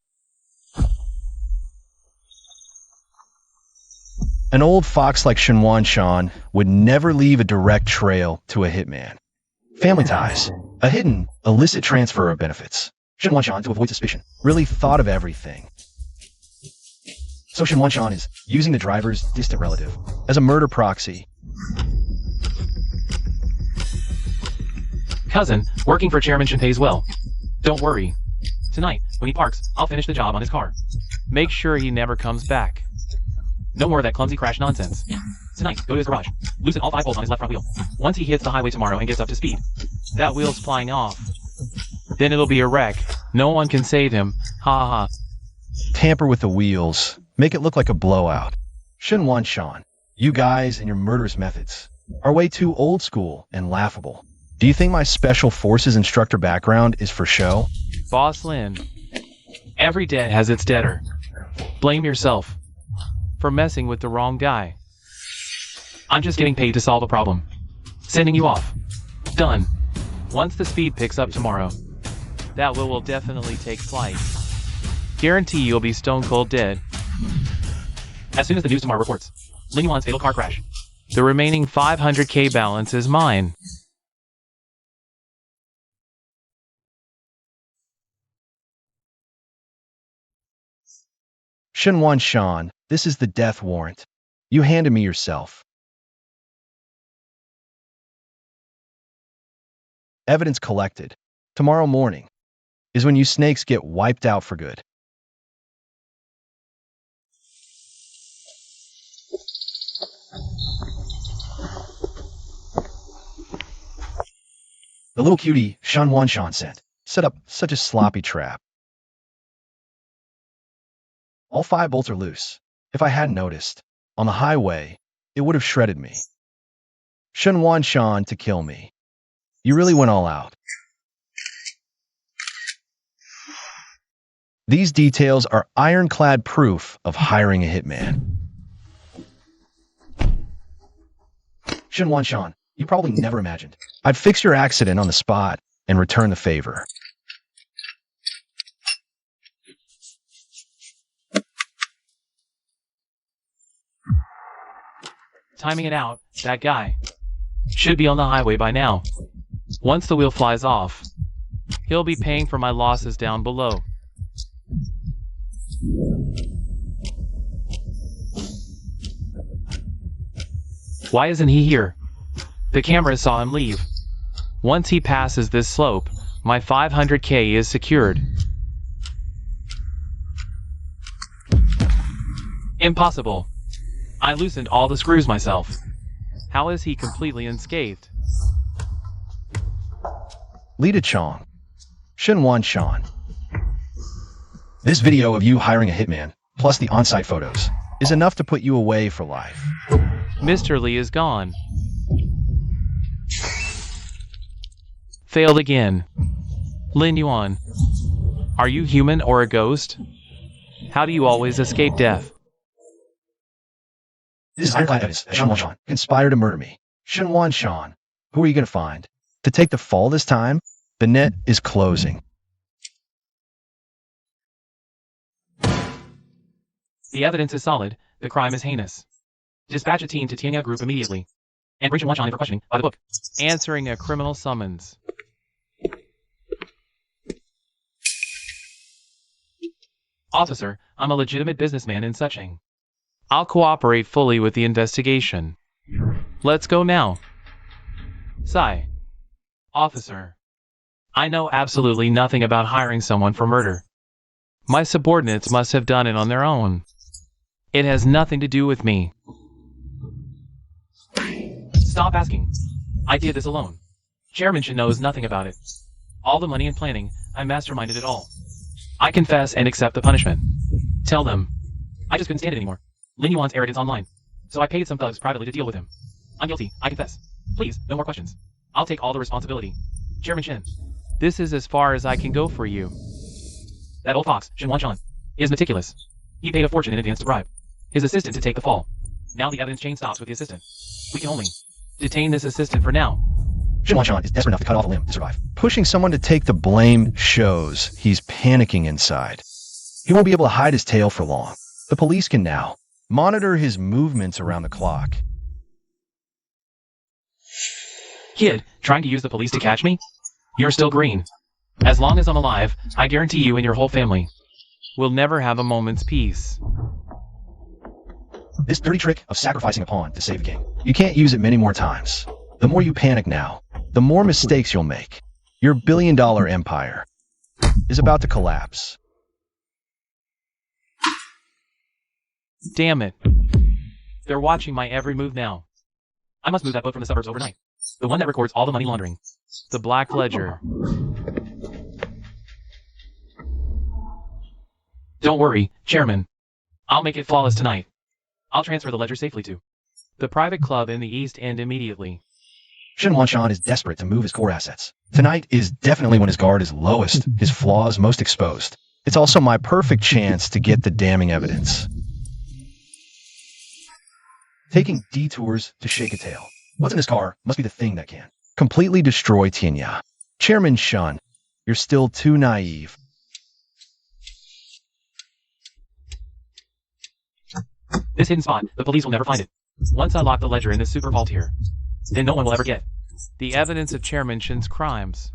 Speaker 1: An old fox like Shenwan Shan would never leave a direct trail to a hitman. Family ties, a hidden, illicit transfer of benefits. Shenwan Shan, to avoid suspicion, really thought of everything. So Shenwan Shan is using the driver's distant relative as a murder proxy.
Speaker 4: Cousin, working for Chairman Shin pays well. Don't worry. Tonight, when he parks, I'll finish the job on his car. Make sure he never comes back. No more of that clumsy crash nonsense. Tonight, go to his garage. Loosen all 5 bolts on his left front wheel. Once he hits the highway tomorrow and gets up to speed, that wheel's flying off. Then it'll be a wreck. No one can save him. Ha ha.
Speaker 1: Tamper with the wheels. Make it look like a blowout. Shenwan Shan, you guys and your murderous methods are way too old school and laughable. Do you think my special forces instructor background is for show?
Speaker 4: Boss Lin, every debt has its debtor. Blame yourself for messing with the wrong guy. I'm just getting paid to solve a problem. Sending you off. Done. Once the speed picks up tomorrow, that will definitely take flight. Guarantee you'll be stone cold dead. As soon as the news tomorrow reports Lin Yuan's fatal car crash, the remaining 500k balance is mine.
Speaker 1: Shenwan Shan, this is the death warrant. You handed me yourself. Evidence collected. Tomorrow morning is when you snakes get wiped out for good. The little cutie Shenwan Shan sent set up such a sloppy trap. All 5 bolts are loose. If I hadn't noticed, on the highway, it would have shredded me. Shenwan Shan to kill me. You really went all out. These details are ironclad proof of hiring a hitman. Shenwan Shan, you probably never imagined I'd fix your accident on the spot and return the favor.
Speaker 4: Timing it out, that guy should be on the highway by now. Once the wheel flies off, he'll be paying for my losses down below. Why isn't he here? The cameras saw him leave. Once he passes this slope, my 500k is secured. Impossible. I loosened all the screws myself. How is he completely unscathed?
Speaker 1: Lita Chong, Shenwan Shan. This video of you hiring a hitman, plus the on-site photos, is enough to put you away for life.
Speaker 4: Mr. Lee is gone. Failed again. Lin Yuan, are you human or a ghost? How do you always escape death?
Speaker 1: This is ironclad evidence that Shenwan Shan conspired to murder me. Shenwan Shan, who are you going to find? To take the fall this time, the net is closing.
Speaker 4: The evidence is solid. The crime is heinous. Dispatch a team to Tianya Group immediately. And bring Shenwan Shan in for questioning by the book. Answering a criminal summons. Officer, I'm a legitimate businessman in Suching. I'll cooperate fully with the investigation. Let's go now. Sigh. Officer, I know absolutely nothing about hiring someone for murder. My subordinates must have done it on their own. It has nothing to do with me. Stop asking. I did this alone. Chairman Shin knows nothing about it. All the money and planning, I masterminded it all. I confess and accept the punishment. Tell them. I just couldn't stand it anymore. Lin Yuan's arrogance online. So I paid some thugs privately to deal with him. I'm guilty, I confess. Please, no more questions. I'll take all the responsibility. Chairman Shin. This is as far as I can go for you.
Speaker 3: That old fox, Shin Wan Shan, is meticulous. He paid a fortune in advance to bribe his assistant to take the fall. Now the evidence chain stops with the assistant. We can only
Speaker 4: Detain this assistant for now.
Speaker 1: Shin Wan Shan is desperate enough to cut off a limb to survive. Pushing someone to take the blame shows he's panicking inside. He won't be able to hide his tail for long. The police can now monitor his movements around the clock.
Speaker 3: Kid, trying to use the police to catch me? You're still green. As long as I'm alive, I guarantee you and your whole family
Speaker 4: We'll never have a moment's peace.
Speaker 1: This dirty trick of sacrificing a pawn to save a king. You can't use it many more times. The more you panic now, the more mistakes you'll make. Your billion-dollar empire is about to collapse.
Speaker 4: Damn it. They're watching my every move now.
Speaker 3: I must move that book from the suburbs overnight. The one that records all the money laundering.
Speaker 4: The Black Ledger.
Speaker 3: Don't worry, Chairman. I'll make it flawless tonight. I'll transfer the ledger safely to
Speaker 4: The private club in the East End immediately.
Speaker 1: Shin Wan Shan is desperate to move his core assets. Tonight is definitely when his guard is lowest, his flaws most exposed. It's also my perfect chance to get the damning evidence. Taking detours to shake a tail. What's in his car must be the thing that can completely destroy Tianya. Chairman Shun, you're still too naive.
Speaker 3: this hidden spot. The police will never find it. Once I lock the ledger in this super vault here, then no one will ever get
Speaker 4: the evidence of Chairman Shin's crimes.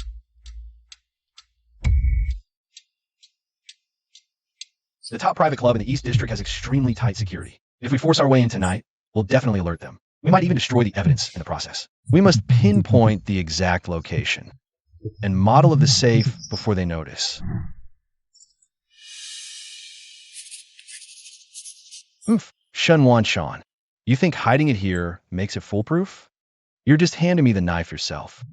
Speaker 1: The top private club in the East District has extremely tight security. If we force our way in tonight, we'll definitely alert them. We might even destroy the evidence in the process. We must pinpoint the exact location and model of the safe before they notice. Oof, Shun Wan Shan. You think hiding it here makes it foolproof? You're just handing me the knife yourself.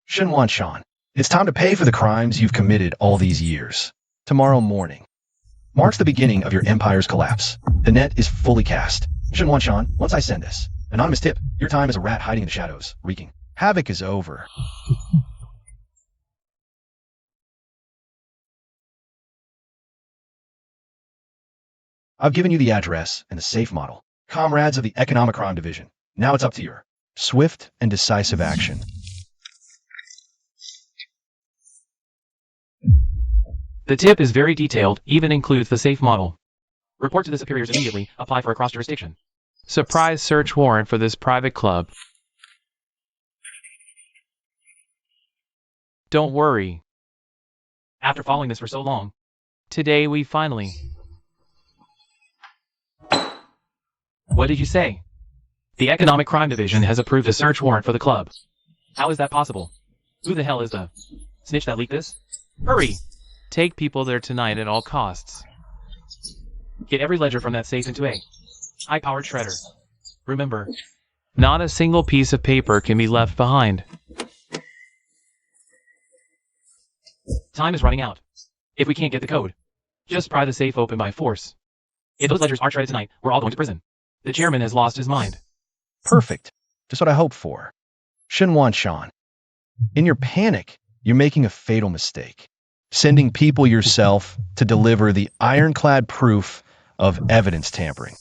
Speaker 1: Shun Wan Shan, it's time to pay for the crimes you've committed all these years. Tomorrow morning marks the beginning of your empire's collapse. The net is fully cast. Shin Wan Shan, once I send this anonymous tip, your time as a rat hiding in the shadows, wreaking havoc is over. I've given you the address and the safe model. Comrades of the Economic Crime Division, now it's up to your swift and decisive action.
Speaker 3: The tip is very detailed, even includes the safe model. Report to the superiors immediately. Apply for a cross-jurisdiction
Speaker 4: Surprise search warrant for this private club. Don't worry.
Speaker 3: After following this for so long,
Speaker 4: Today we finally...
Speaker 3: What did you say? The Economic Crime Division has approved a search warrant for the club. How is that possible? Who the hell is the snitch that leaked this? Hurry!
Speaker 4: Take people there tonight at all costs.
Speaker 3: Get every ledger from that safe into a high-powered shredder. Remember,
Speaker 4: Not a single piece of paper can be left behind.
Speaker 3: time is running out. If we can't get the code, just pry the safe open by force. If those ledgers are shredded tonight, we're all going to prison. The chairman has lost his mind.
Speaker 1: Perfect. Just what I hoped for. Shin Wan Shan, in your panic, you're making a fatal mistake. Sending people yourself to deliver the ironclad proof of evidence tampering.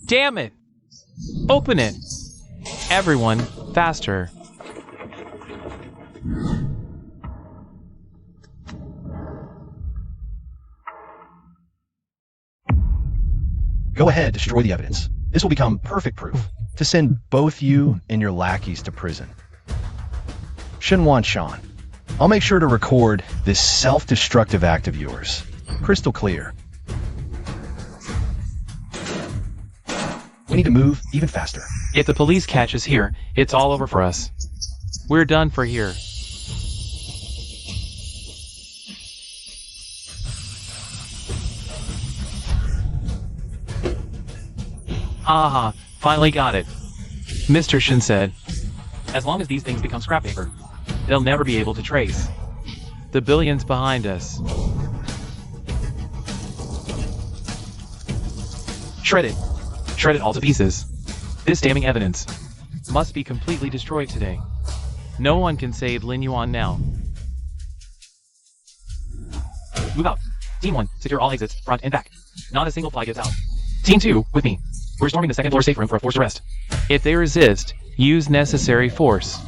Speaker 4: Damn it! Open it! Everyone, faster.
Speaker 1: Go ahead, destroy the evidence. This will become perfect proof to send both you and your lackeys to prison. Shin Wan Shan, I'll make sure to record this self-destructive act of yours. Crystal clear. We need to move even faster.
Speaker 3: If the police catch us here, it's all over for us.
Speaker 4: We're done for here.
Speaker 3: Ha ha, finally got it.
Speaker 4: Mr. Shin said,
Speaker 3: As long as these things become scrap paper, they'll never be able to trace
Speaker 4: the billions behind us.
Speaker 3: Shred it. Shred it all to pieces. This damning evidence must be completely destroyed today. No one can save Lin Yuan now. Move out. Team 1, secure all exits, front and back. Not a single fly gets out. Team 2, with me. We're storming the second floor safe room for a forced arrest. If they resist, use necessary force.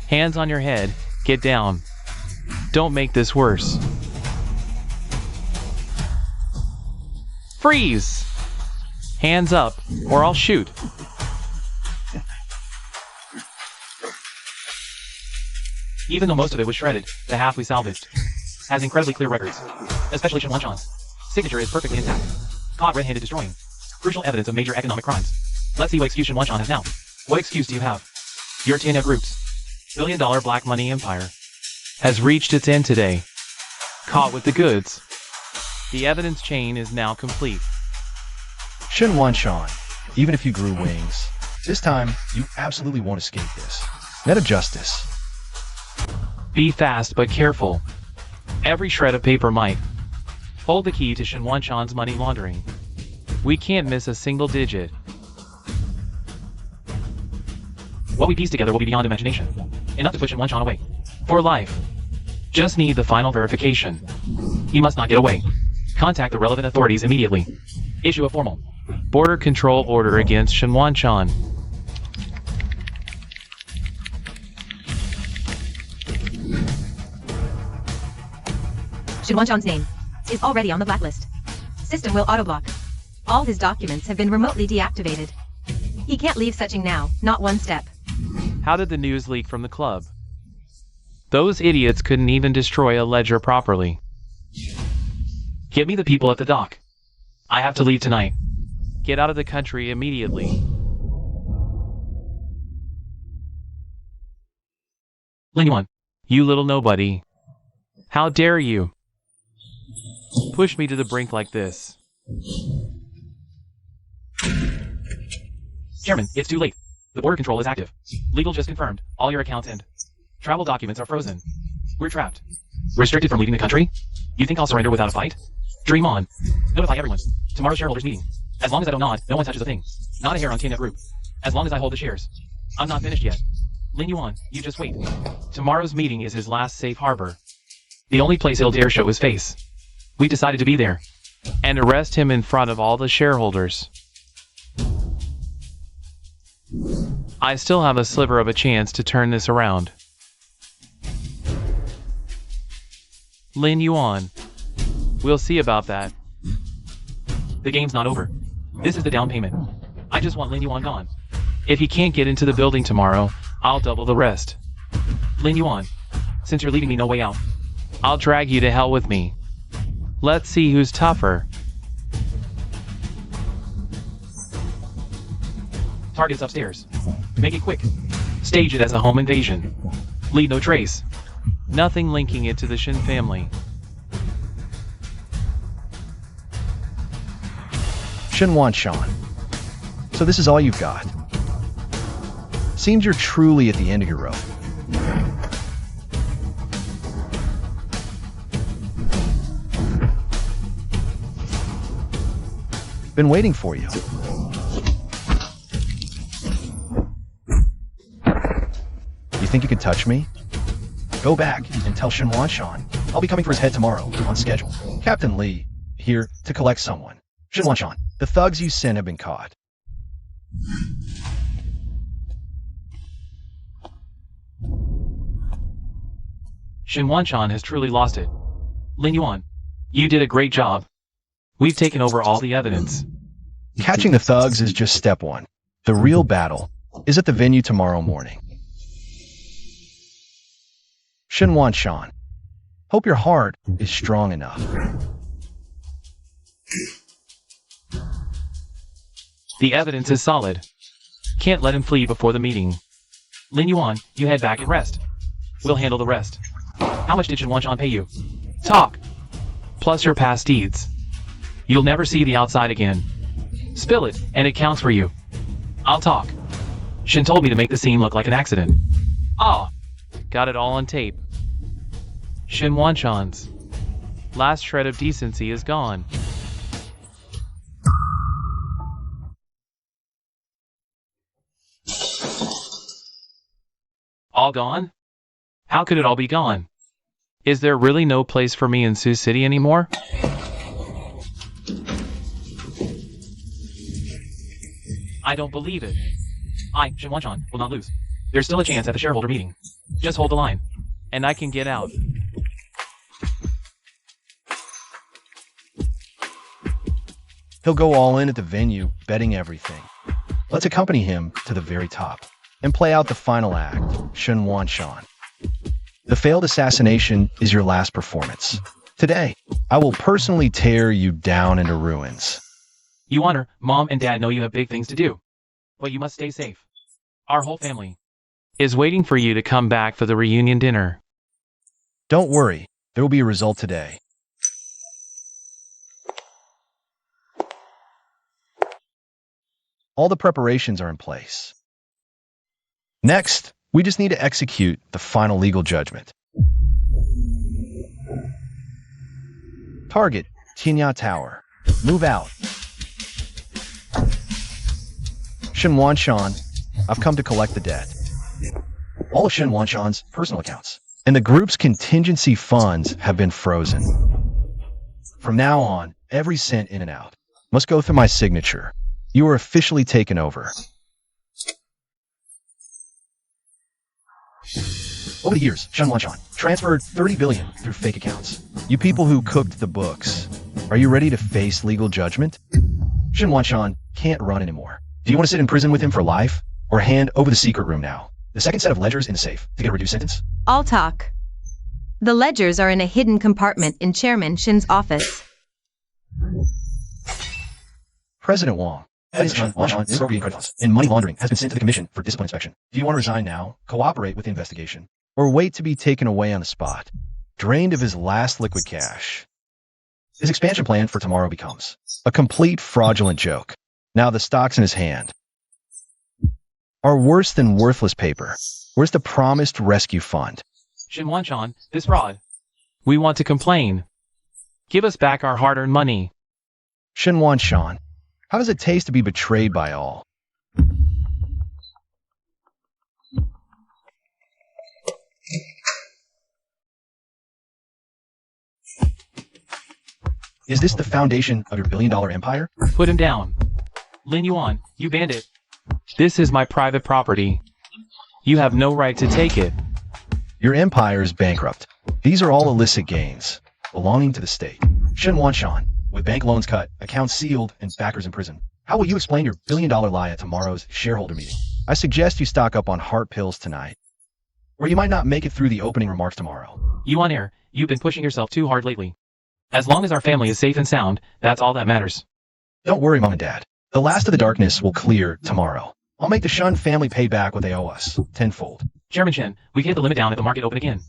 Speaker 3: Hands on your head, get down. Don't make this worse. Freeze! Hands up, or I'll shoot. Even though most of it was shredded, the half we salvaged has incredibly clear records, especially Shen Wanchan's. Signature is perfectly intact. Caught red-handed destroying crucial evidence of major economic crimes. Let's see what excuse Shen Wanchan has now. What excuse do you have? Your Tianya Group's billion-dollar black money empire has reached its end today. Caught with the goods. The evidence chain is now complete.
Speaker 1: Shen Wanchan, even if you grew wings, this time you absolutely won't escape this. Net of justice.
Speaker 3: Be fast but careful. Every shred of paper might hold the key to Shen Wanchan's money laundering. We can't miss a single digit. What we piece together will be beyond imagination. Enough to push Shen Wanchan away. For life. Just need the final verification. He must not get away. Contact the relevant authorities immediately. Issue a formal border control order against Shen Wanchan.
Speaker 2: Shen Wanchan's name is already on the blacklist. System will autoblock. All his documents have been remotely deactivated. He can't leave Suching now, not one step.
Speaker 3: How did the news leak from the club? Those idiots couldn't even destroy a ledger properly. Get me the people at the dock. I have to leave tonight. Get out of the country immediately. Lin Yuan, you little nobody. How dare you push me to the brink like this? Chairman, it's too late. The border control is active. Legal just confirmed. All your accounts and travel documents are frozen. We're trapped. Restricted from leaving the country? You think I'll surrender without a fight? Dream on. Notify everyone. Tomorrow's shareholders meeting. As long as I don't nod, no one touches a thing. Not a hair on Tianya Group. As long as I hold the shares. I'm not finished yet. Lin Yuan, you just wait. Tomorrow's meeting is his last safe harbor. The only place he'll dare show his face. We decided to be there. And arrest him in front of all the shareholders. I still have a sliver of a chance to turn this around. Lin Yuan. We'll see about that. The game's not over. This is the down payment. I just want Lin Yuan gone. If he can't get into the building tomorrow, I'll double the rest. Lin Yuan, since you're leaving me no way out, I'll drag you to hell with me. Let's see who's tougher. Target's upstairs. Make it quick. Stage it as a home invasion. Leave no trace. Nothing linking it to the Shen family.
Speaker 1: Shen Wanchan. So this is all you've got. Seems you're truly at the end of your rope. Been waiting for you. You think you can touch me? Go back and tell Shen Wanchan I'll be coming for his head tomorrow, on schedule. Captain Li, here to collect someone. Shen Wanchan, the thugs you sent have been caught.
Speaker 3: Shen Wanchan has truly lost it. Lin Yuan, you did a great job. We've taken over all the evidence.
Speaker 1: Catching the thugs is just step one. The real battle is at the venue tomorrow morning. Shen Wanchan, hope your heart is strong enough.
Speaker 3: The evidence is solid. Can't let him flee before the meeting. Lin Yuan, you head back and rest. We'll handle the rest. How much did Shen Wanchan pay you? Talk. Plus your past deeds. You'll never see the outside again. Spill it, and it counts for you. I'll talk. Shen told me to make the scene look like an accident. Ah, got it all on tape. Shen Wanchan's last shred of decency is gone.
Speaker 4: All gone? How could it all be gone? Is there really no place for me in Sioux City anymore? I don't believe it. I, Shin Wanchan, will not lose. There's still a chance at the shareholder meeting. Just hold the line, and I can get out.
Speaker 1: He'll go all in at the venue, betting everything. Let's accompany him to the very top and play out the final act, Shin Wanchan. The failed assassination is your last performance. Today, I will personally tear you down into ruins.
Speaker 4: You honor, Mom and Dad know you have big things to do. But you must stay safe. Our whole family is waiting for you to come back for the reunion dinner.
Speaker 1: Don't worry, there will be a result today. All the preparations are in place. Next, we just need to execute the final legal judgment. Target, Tianya Tower. Move out. Shin Wanchan, I've come to collect the debt. All of Shin Wanchan's personal accounts and the group's contingency funds have been frozen. From now on, every cent in and out must go through my signature. You are officially taken over. Over the years, Shin Wanchan transferred $30 billion through fake accounts. You people who cooked the books, are you ready to face legal judgment? Shin Wanchan can't run anymore. Do you want to sit in prison with him for life, or hand over the secret room now? The second set of ledgers in the safe to get a reduced sentence?
Speaker 2: I'll talk. The ledgers are in a hidden compartment in Chairman Shin's office.
Speaker 1: President Wong, evidence Shin Wanchan misappropriating credit funds and money laundering has been sent to the Commission for discipline inspection. Do you want to resign now, cooperate with the investigation, or wait to be taken away on the spot, drained of his last liquid cash? His expansion plan for tomorrow becomes a complete fraudulent joke. Now the stocks in his hand are worse than worthless paper. Where's the promised rescue fund?
Speaker 4: Shin Wanchan, this fraud. We want to complain. Give us back our hard-earned money.
Speaker 1: Shin Wanchan, how does it taste to be betrayed by all? Is this the foundation of your billion-dollar empire?
Speaker 4: Put him down. Lin Yuan, you bandit. This is my private property. You have no right to take it.
Speaker 1: Your empire is bankrupt. These are all illicit gains, belonging to the state. Shin Wanchan, with bank loans cut, accounts sealed, and backers in prison. How will you explain your billion-dollar lie at tomorrow's shareholder meeting? I suggest you stock up on heart pills tonight, or you might not make it through the opening remarks tomorrow.
Speaker 4: Yuan Air, you've been pushing yourself too hard lately. As long as our family is safe and sound, that's all that matters.
Speaker 1: Don't worry, Mom and Dad. The last of the darkness will clear tomorrow. I'll make the Shun family pay back what they owe us, tenfold.
Speaker 4: Chairman Shin, we hit the limit down at the market open again.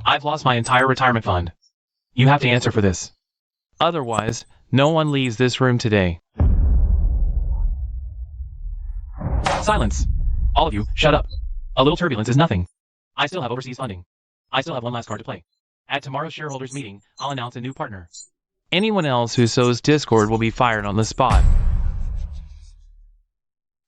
Speaker 4: I've lost my entire retirement fund. You have to answer for this. Otherwise, no one leaves this room today. Silence. All of you, shut up. A little turbulence is nothing. I still have overseas funding. I still have one last card to play. At tomorrow's shareholders meeting, I'll announce a new partner. Anyone else who sows discord will be fired on the spot.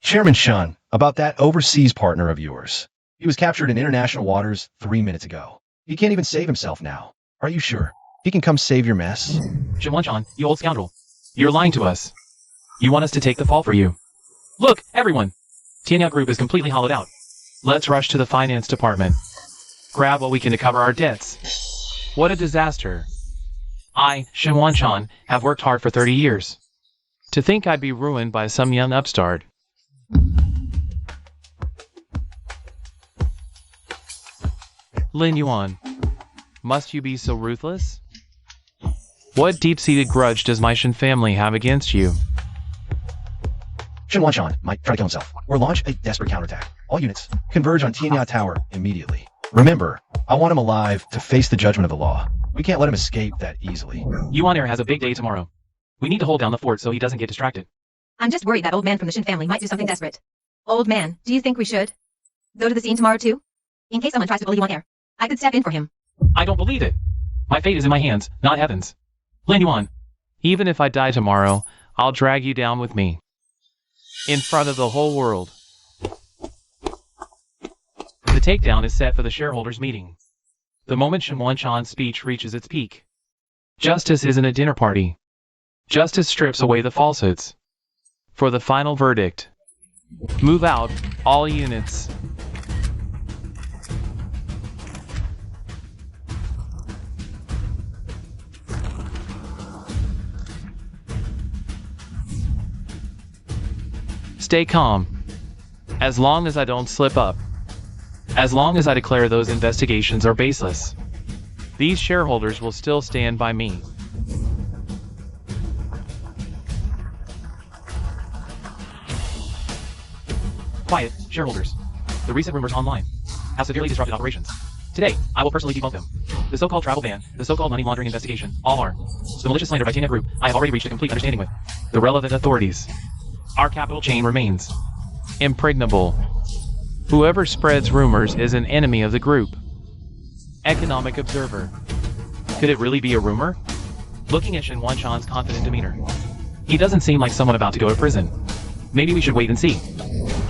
Speaker 1: Chairman Shun, about that overseas partner of yours. He was captured in international waters 3 minutes ago. He can't even save himself now. Are you sure? He can come save your mess?
Speaker 4: Shin Wanchan, you old scoundrel. You're lying to us. You want us to take the fall for you. Look, everyone! Tianya Group is completely hollowed out. Let's rush to the finance department. Grab what we can to cover our debts. What a disaster. I, Shin Wanchan, have worked hard for 30 years. To think I'd be ruined by some young upstart. Lin Yuan, must you be so ruthless? What deep-seated grudge does my Shin family have against you?
Speaker 1: Shin Wanchan might try to kill himself, or launch a desperate counterattack. All units, converge on Tianya Tower immediately. Remember, I want him alive to face the judgment of the law. We can't let him escape that easily.
Speaker 4: Yuan Air has a big day tomorrow. We need to hold down the fort so he doesn't get distracted.
Speaker 2: I'm just worried that old man from the Shin family might do something desperate. Old man, do you think we should go to the scene tomorrow too? In case someone tries to bully Yuan Air, I could step in for him.
Speaker 4: I don't believe it. My fate is in my hands, not heaven's. Lin Yuan, even if I die tomorrow, I'll drag you down with me. In front of the whole world.
Speaker 1: The
Speaker 4: The takedown is set for the shareholders' meeting. The moment Shen Wanshan's speech reaches its peak. Justice isn't a dinner party. Justice strips away the falsehoods. For the final verdict. Move out, all units. Stay calm. As long as I don't slip up. As long as I declare those investigations are baseless. These shareholders will still stand by me. Quiet, shareholders. The recent rumors online have severely disrupted operations. Today, I will personally debunk them. The so-called travel ban, the so-called money laundering investigation, all are. The malicious slander by Tanya Group, I have already reached a complete understanding with. The relevant authorities. Our capital chain remains impregnable. Whoever spreads rumors is an enemy of the group. Economic observer. Could it really be a rumor? Looking at Shen Wanshan's confident demeanor. He doesn't seem like someone about to go to prison. Maybe we should wait and see.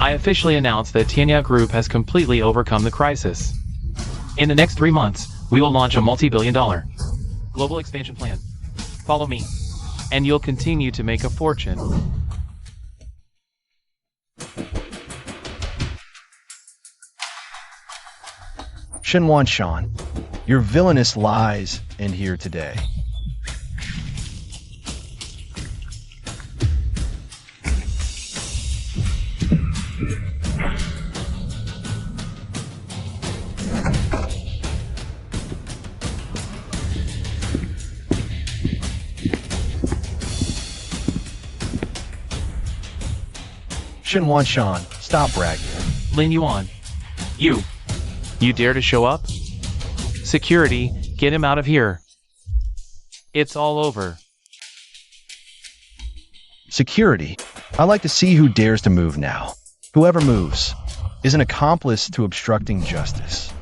Speaker 4: I officially announce that Tanya Group has completely overcome the crisis. In the next 3 months, we will launch a multi-billion-dollar global expansion plan. Follow me, and you'll continue to make a fortune.
Speaker 1: Shen Wanshan, your villainous lies end here today. Shen Wanshan, stop bragging.
Speaker 4: Lin Yuan, you dare to show up? Security, get him out of here. It's all over.
Speaker 1: Security? I like to see who dares to move now. Whoever moves is an accomplice to obstructing justice.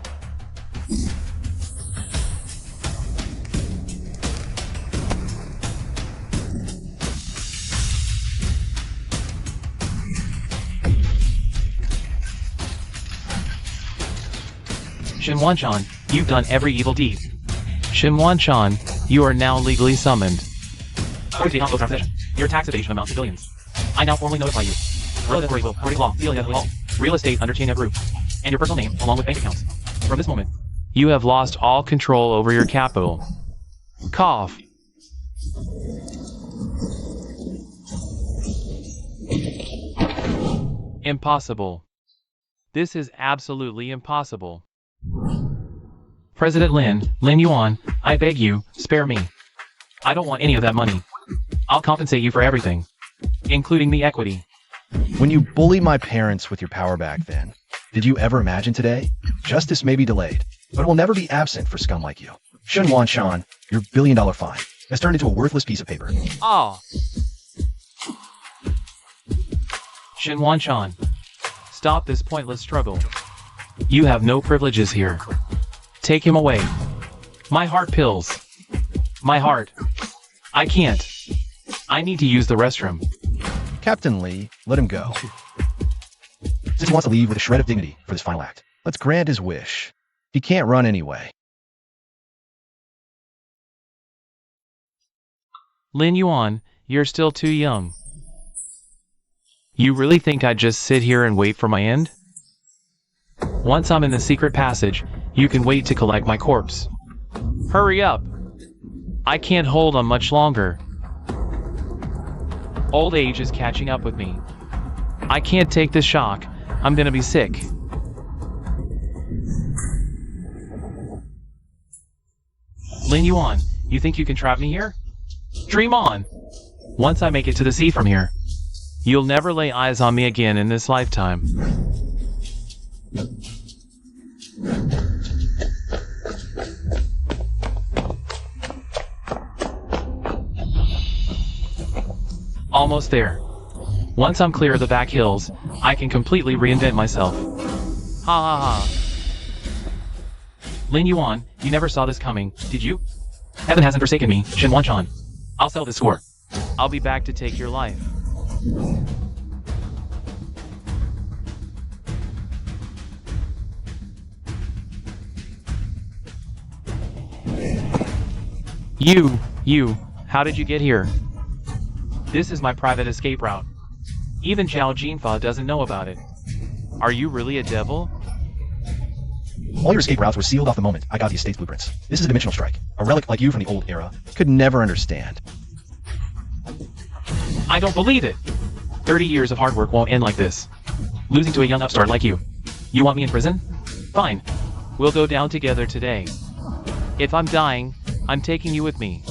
Speaker 4: Shen Wanshan, you've done every evil deed. Shen Wanshan, you are now legally summoned. According to the Hospital transition, your tax evasion amounts to billions. I now formally notify you. Relative will, according to law, illegal real estate under Tanya Group, and your personal name, along with bank accounts. From this moment, you have lost all control over your capital. Cough. Impossible. This is absolutely impossible. President Lin Yuan, I beg you, spare me. I don't want any of that money. I'll compensate you for everything, including the equity.
Speaker 1: When you bullied my parents with your power back then, did you ever imagine today? Justice may be delayed, but it will never be absent for scum like you. Shen Wanshan, your billion-dollar fine has turned into a worthless piece of paper.
Speaker 4: Ah. Shen Wanshan, stop this pointless struggle. You have no privileges here. Take him away. My heart pills. My heart. I can't. I need to use the restroom.
Speaker 1: Captain Lee, let him go. Since he wants to leave with a shred of dignity for this final act, let's grant his wish. He can't run anyway.
Speaker 4: Lin Yuan, you're still too young. You really think I'd just sit here and wait for my end? Once I'm in the secret passage, you can wait to collect my corpse. Hurry up! I can't hold on much longer. Old age is catching up with me. I can't take this shock. I'm gonna be sick. Lin Yuan, you think you can trap me here? Dream on! Once I make it to the sea from here, you'll never lay eyes on me again in this lifetime. Almost there. Once I'm clear of the back hills, I can completely reinvent myself. Ha ha ha. Lin Yuan, you never saw this coming, did you? Heaven hasn't forsaken me, Shen Wanshan. I'll sell this score. I'll be back to take your life. How did you get here? This is my private escape route. Even Zhao Jinfa doesn't know about it. Are you really a devil?
Speaker 1: All your escape routes were sealed off the moment I got the estate's blueprints. This is a dimensional strike. A relic like you from the old era could never understand.
Speaker 4: I don't believe it! 30 years of hard work won't end like this. Losing to a young upstart like you. You want me in prison? Fine. We'll go down together today. If I'm dying, I'm taking you with me.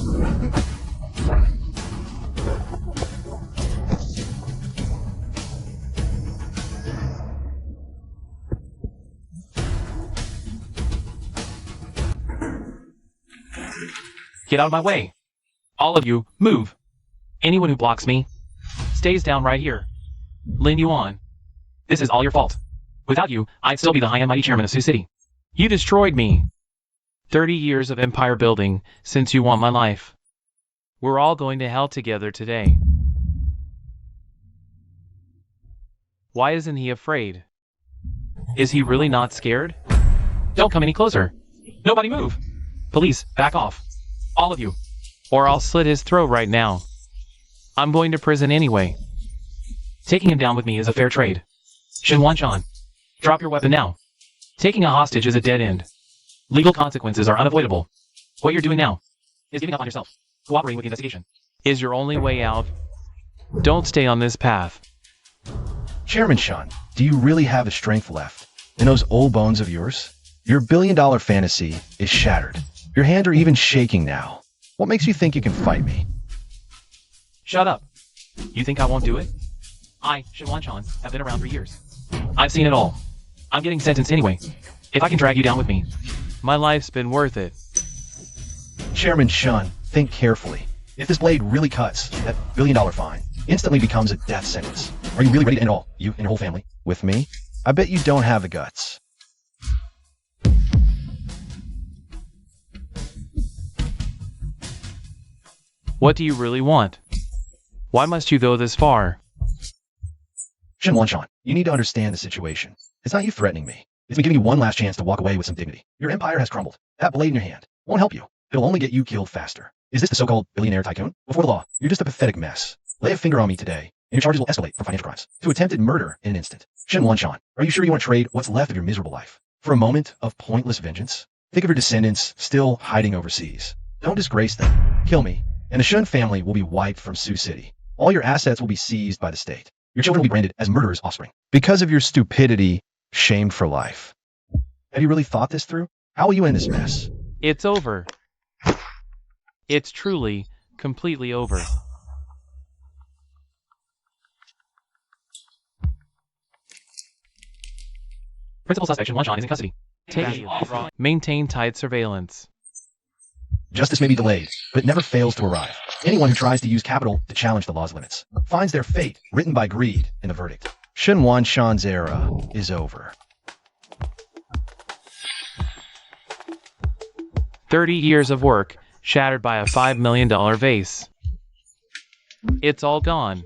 Speaker 4: Get out of my way. All of you, move. Anyone who blocks me stays down right here. Lin Yuan, this is all your fault. Without you, I'd still be the high and mighty chairman of Sioux City. You destroyed me. 30 years of empire building since you want my life. We're all going to hell together today. Why isn't he afraid? Is he really not scared? Don't come any closer. Nobody move. Police, back off. All of you. Or I'll slit his throat right now. I'm going to prison anyway. Taking him down with me is a fair trade. Shen Wanshan, drop your weapon now. Taking a hostage is a dead end. Legal consequences are unavoidable. What you're doing now is giving up on yourself. Cooperating with the investigation is your only way out. Don't stay on this path.
Speaker 1: Chairman Shan, do you really have the strength left in those old bones of yours? Your billion-dollar fantasy is shattered. Your hands are even shaking now. What makes you think you can fight me?
Speaker 4: Shut up. You think I won't do it? I, Shen Wanshan, have been around for years. I've seen it all. I'm getting sentenced anyway. If I can drag you down with me, my life's been worth it.
Speaker 1: Chairman Shun, think carefully. If this blade really cuts, that billion-dollar fine instantly becomes a death sentence. Are you really ready to end it all, you and your whole family, with me? I bet you don't have the guts.
Speaker 4: What do you really want? Why must you go this far?
Speaker 1: Shen Wanshan, you need to understand the situation. It's not you threatening me. It's me giving you one last chance to walk away with some dignity. Your empire has crumbled. That blade in your hand won't help you. It'll only get you killed faster. Is this the so-called billionaire tycoon? Before the law, you're just a pathetic mess. Lay a finger on me today, and your charges will escalate from financial crimes to attempted murder in an instant. Shen Wanshan, are you sure you want to trade what's left of your miserable life for a moment of pointless vengeance? Think of your descendants still hiding overseas. Don't disgrace them. Kill me, and the Shun family will be wiped from Sioux City. All your assets will be seized by the state. Your children will be branded as murderers' offspring. Because of your stupidity, shamed for life. Have you really thought this through? How will you end this mess?
Speaker 4: It's over. It's truly, completely over. Principal suspect Shen Wanshan is in custody. Maintain tight surveillance.
Speaker 1: Justice may be delayed, but it never fails to arrive. Anyone who tries to use capital to challenge the law's limits finds their fate written by greed in the verdict. Shen Wanshan's era is over.
Speaker 4: 30 years of work, shattered by a $5 million vase. It's all gone.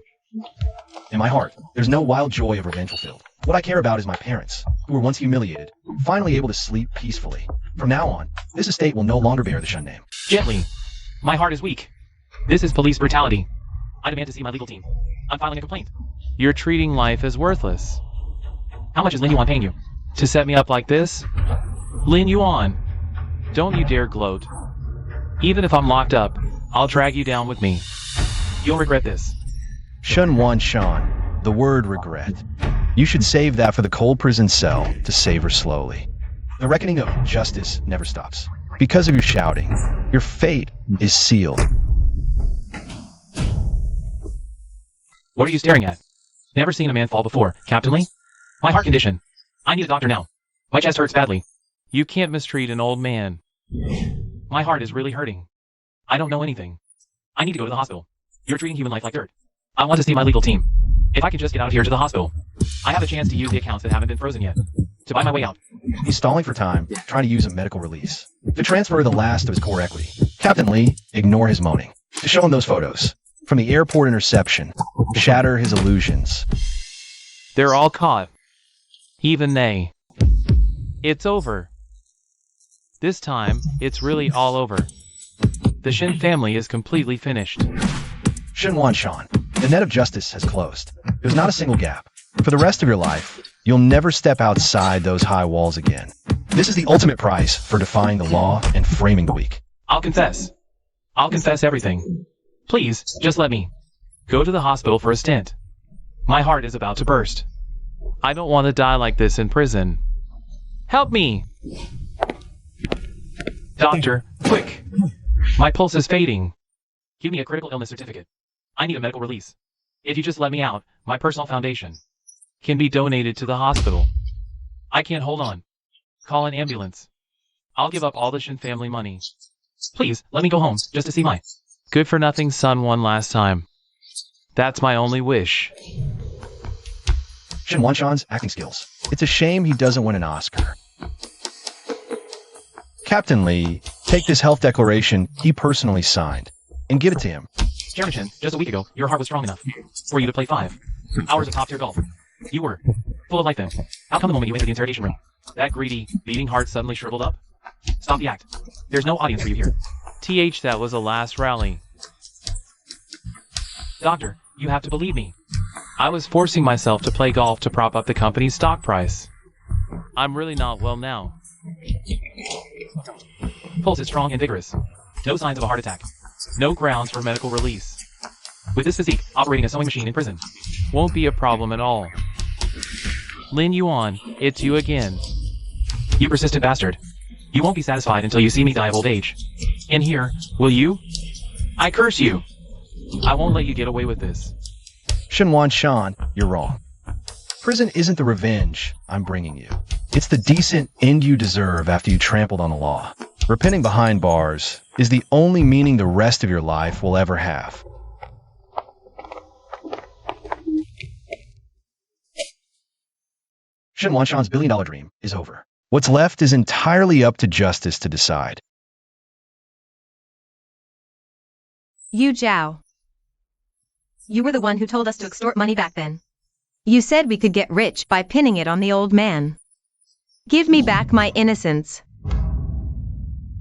Speaker 1: In my heart, there's no wild joy of revenge fulfilled. What I care about is my parents, who were once humiliated, finally able to sleep peacefully. From now on, this estate will no longer bear the Shun name.
Speaker 4: Gently. My heart is weak. This is police brutality. I demand to see my legal team. I'm filing a complaint. You're treating life as worthless. How much is Lin Yuan paying you? To set me up like this? Lin Yuan, don't you dare gloat. Even if I'm locked up, I'll drag you down with me. You'll regret this.
Speaker 1: Shen Wanshan, the word regret. You should save that for the cold prison cell to savor slowly. The reckoning of justice never stops. Because of your shouting, your fate is sealed.
Speaker 4: What are you staring at? Never seen a man fall before, Captain Lee? My heart condition. I need a doctor now. My chest hurts badly. You can't mistreat an old man. My heart is really hurting. I don't know anything. I need to go to the hospital. You're treating human life like dirt. I want to see my legal team. If I can just get out of here to the hospital, I have a chance to use the accounts that haven't been frozen yet. To buy my way out.
Speaker 1: He's stalling for time, trying to use a medical release. To transfer the last of his core equity. Captain Lee, ignore his moaning. To show him those photos. From the airport interception. Shatter his illusions.
Speaker 4: They're all caught. Even they. It's over. This time, it's really all over. The Shin family is completely finished.
Speaker 1: Shinwan Shan, the net of justice has closed. There's not a single gap. For the rest of your life, you'll never step outside those high walls again. This is the ultimate price for defying the law and framing the weak.
Speaker 4: I'll confess. I'll confess everything. Please, just let me go to the hospital for a stint. My heart is about to burst. I don't want to die like this in prison. Help me! Doctor, quick! My pulse is fading. Give me a critical illness certificate. I need a medical release. If you just let me out, my personal foundation can be donated to the hospital. I can't hold on. Call an ambulance. I'll give up all the Shin family money. Please, let me go home, just to see my good-for-nothing son one last time. That's my only wish.
Speaker 1: Shin Wanshan's acting skills. It's a shame he doesn't win an Oscar. Captain Lee, take this health declaration he personally signed and give it to him.
Speaker 4: Chairman Shin, just a week ago, your heart was strong enough for you to play 5 hours of top-tier golf. You were full of life then. How come the moment you entered the interrogation room, that greedy, beating heart suddenly shriveled up? Stop the act. There's no audience for you here. That was a last rally. Doctor, you have to believe me. I was forcing myself to play golf to prop up the company's stock price. I'm really not well now. Pulse is strong and vigorous. No signs of a heart attack. No grounds for medical release. With this physique, operating a sewing machine in prison won't be a problem at all. Lin Yuan, it's you again. You persistent bastard. You won't be satisfied until you see me die of old age. In here, will you? I curse you. I won't let you get away with this.
Speaker 1: Shinwan Shan, you're wrong. Prison isn't the revenge I'm bringing you. It's the decent end you deserve after you trampled on the law. Repenting behind bars is the only meaning the rest of your life will ever have. Shinwan Shan's billion-dollar dream is over. What's left is entirely up to justice to decide.
Speaker 2: Yu Zhao. You were the one who told us to extort money back then. You said we could get rich by pinning it on the old man. Give me back my innocence.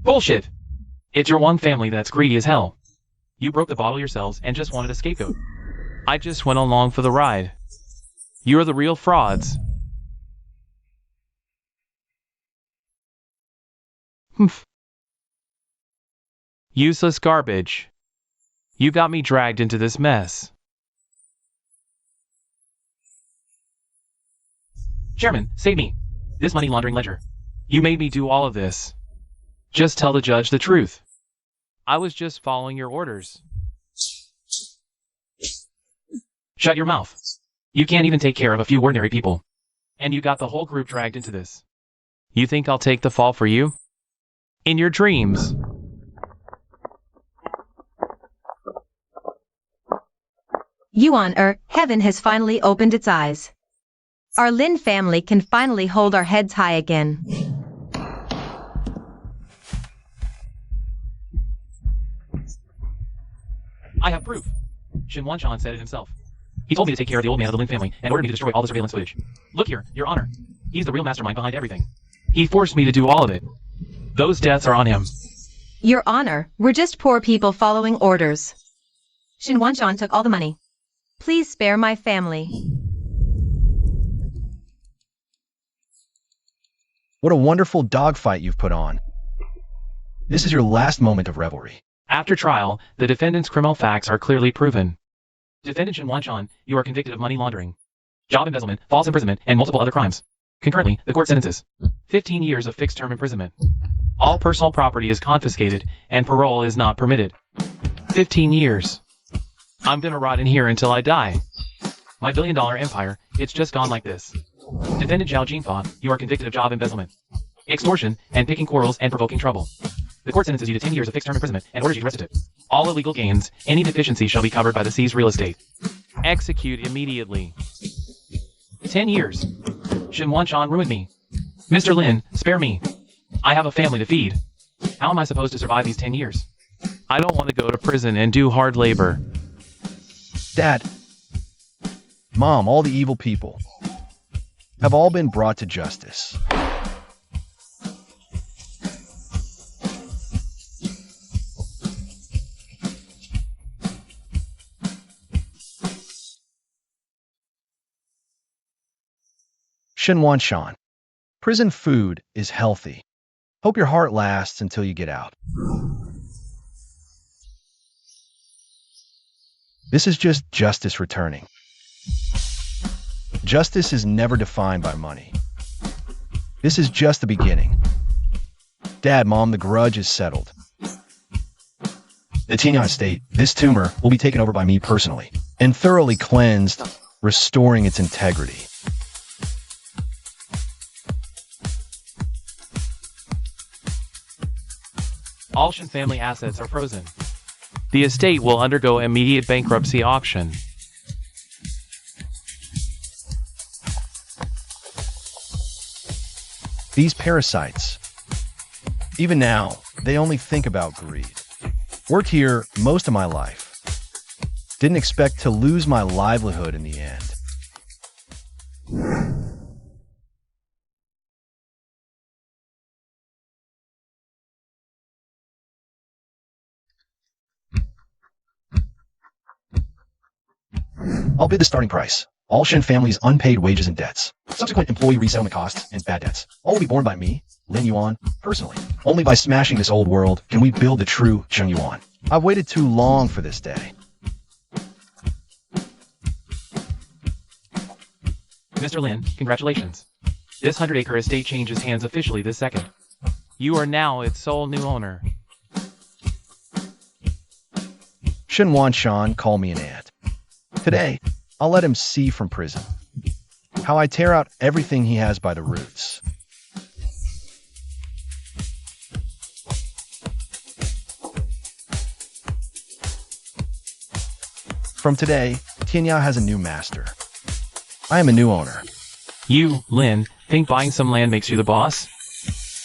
Speaker 4: Bullshit! It's your one family that's greedy as hell. You broke the bottle yourselves and just wanted a scapegoat. I just went along for the ride. You're the real frauds. Humph. Useless garbage. You got me dragged into this mess. Chairman, save me. This money laundering ledger. You made me do all of this. Just tell the judge the truth. I was just following your orders. Shut your mouth. You can't even take care of a few ordinary people. And you got the whole group dragged into this. You think I'll take the fall for you? In your dreams.
Speaker 2: Yuan, heaven has finally opened its eyes. Our Lin family can finally hold our heads high again.
Speaker 4: I have proof. Shinwan Shan said it himself. He told me to take care of the old man of the Lin family and ordered me to destroy all the surveillance footage. Look here, Your Honor. He's the real mastermind behind everything. He forced me to do all of it. Those deaths are on him.
Speaker 2: Your Honor, we're just poor people following orders. Shinwan Shan took all the money. Please spare my family.
Speaker 1: What a wonderful dogfight you've put on. This is your last moment of revelry.
Speaker 4: After trial, the defendant's criminal facts are clearly proven. Defendant Shinwan Shan, you are convicted of money laundering, job embezzlement, false imprisonment, and multiple other crimes. Concurrently, the court sentences 15 years of fixed-term imprisonment. All personal property is confiscated, and parole is not permitted. 15 years. I'm gonna rot in here until I die. My billion-dollar empire, it's just gone like this. Defendant Zhao Jinfa, you are convicted of job embezzlement, extortion, and picking quarrels and provoking trouble. The court sentences you to 10 years of fixed-term imprisonment and orders you to restitute all illegal gains. Any deficiency shall be covered by the seized real estate. Execute immediately. 10 years. Shinwan Shan ruined me. Mr. Lin, spare me. I have a family to feed. How am I supposed to survive these 10 years? I don't want to go to prison and do hard labor.
Speaker 1: Dad, Mom, all the evil people have all been brought to justice. Shinwan Shan. Prison food is healthy. Hope your heart lasts until you get out. This is just justice returning. Justice is never defined by money. This is just the beginning. Dad, Mom, the grudge is settled. The Tianyang estate, this tumor, will be taken over by me personally and thoroughly cleansed, restoring its integrity.
Speaker 3: All Shan family assets are frozen. The estate will undergo immediate bankruptcy auction.
Speaker 1: These parasites, even now, they only think about greed. Worked here most of my life. Didn't expect to lose my livelihood in the end. I'll bid the starting price. All Shan family's unpaid wages and debts, subsequent employee resettlement costs, and bad debts. All will be borne by me, Lin Yuan, personally. Only by smashing this old world can we build the true Cheng Yuan. I've waited too long for this day.
Speaker 3: Mr. Lin, congratulations. This 100-acre estate changes hands officially this second. You are now its sole new owner.
Speaker 1: Shinwan Shan, call me an ant. Today, I'll let him see from prison how I tear out everything he has by the roots. From today, Tianyang has a new master. I am a new owner.
Speaker 3: You, Lin, think buying some land makes you the boss?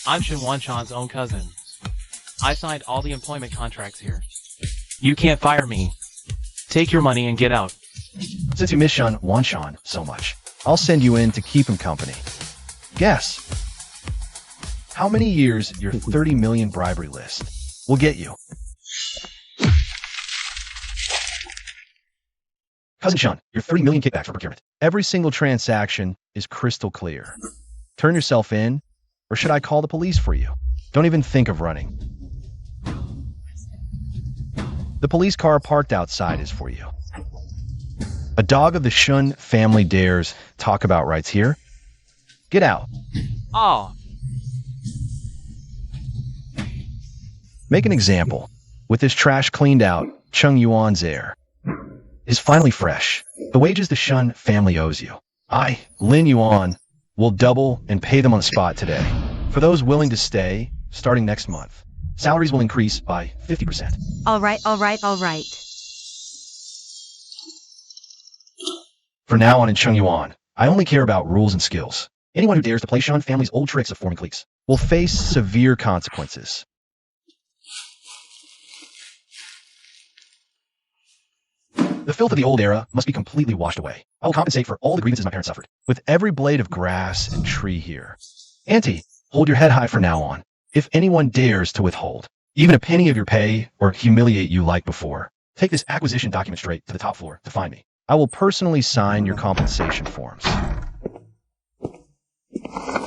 Speaker 3: I'm Shinwan Shan's own cousin. I signed all the employment contracts here. You can't fire me. Take your money and get out.
Speaker 1: Since you miss Shinwan Shan so much, I'll send you in to keep him company. Guess. How many years your 30 million bribery list will get you? Cousin Shan, your 30 million kickbacks for procurement. Every single transaction is crystal clear. Turn yourself in, or should I call the police for you? Don't even think of running. The police car parked outside is for you. A dog of the Shun family dares talk about rights here? Get out.
Speaker 3: Oh.
Speaker 1: Make an example. With this trash cleaned out, Cheng Yuan's air is finally fresh. The wages the Shun family owes you. I, Lin Yuan, will double and pay them on the spot today. For those willing to stay, starting next month, salaries will increase by 50%.
Speaker 2: All right.
Speaker 1: From now on in Cheng Yuan, I only care about rules and skills. Anyone who dares to play Shun family's old tricks of forming cliques will face severe consequences. The filth of the old era must be completely washed away. I will compensate for all the grievances my parents suffered, with every blade of grass and tree here. Auntie, hold your head high from now on. If anyone dares to withhold even a penny of your pay or humiliate you like before, take this acquisition document straight to the top floor to find me. I will personally sign your compensation forms.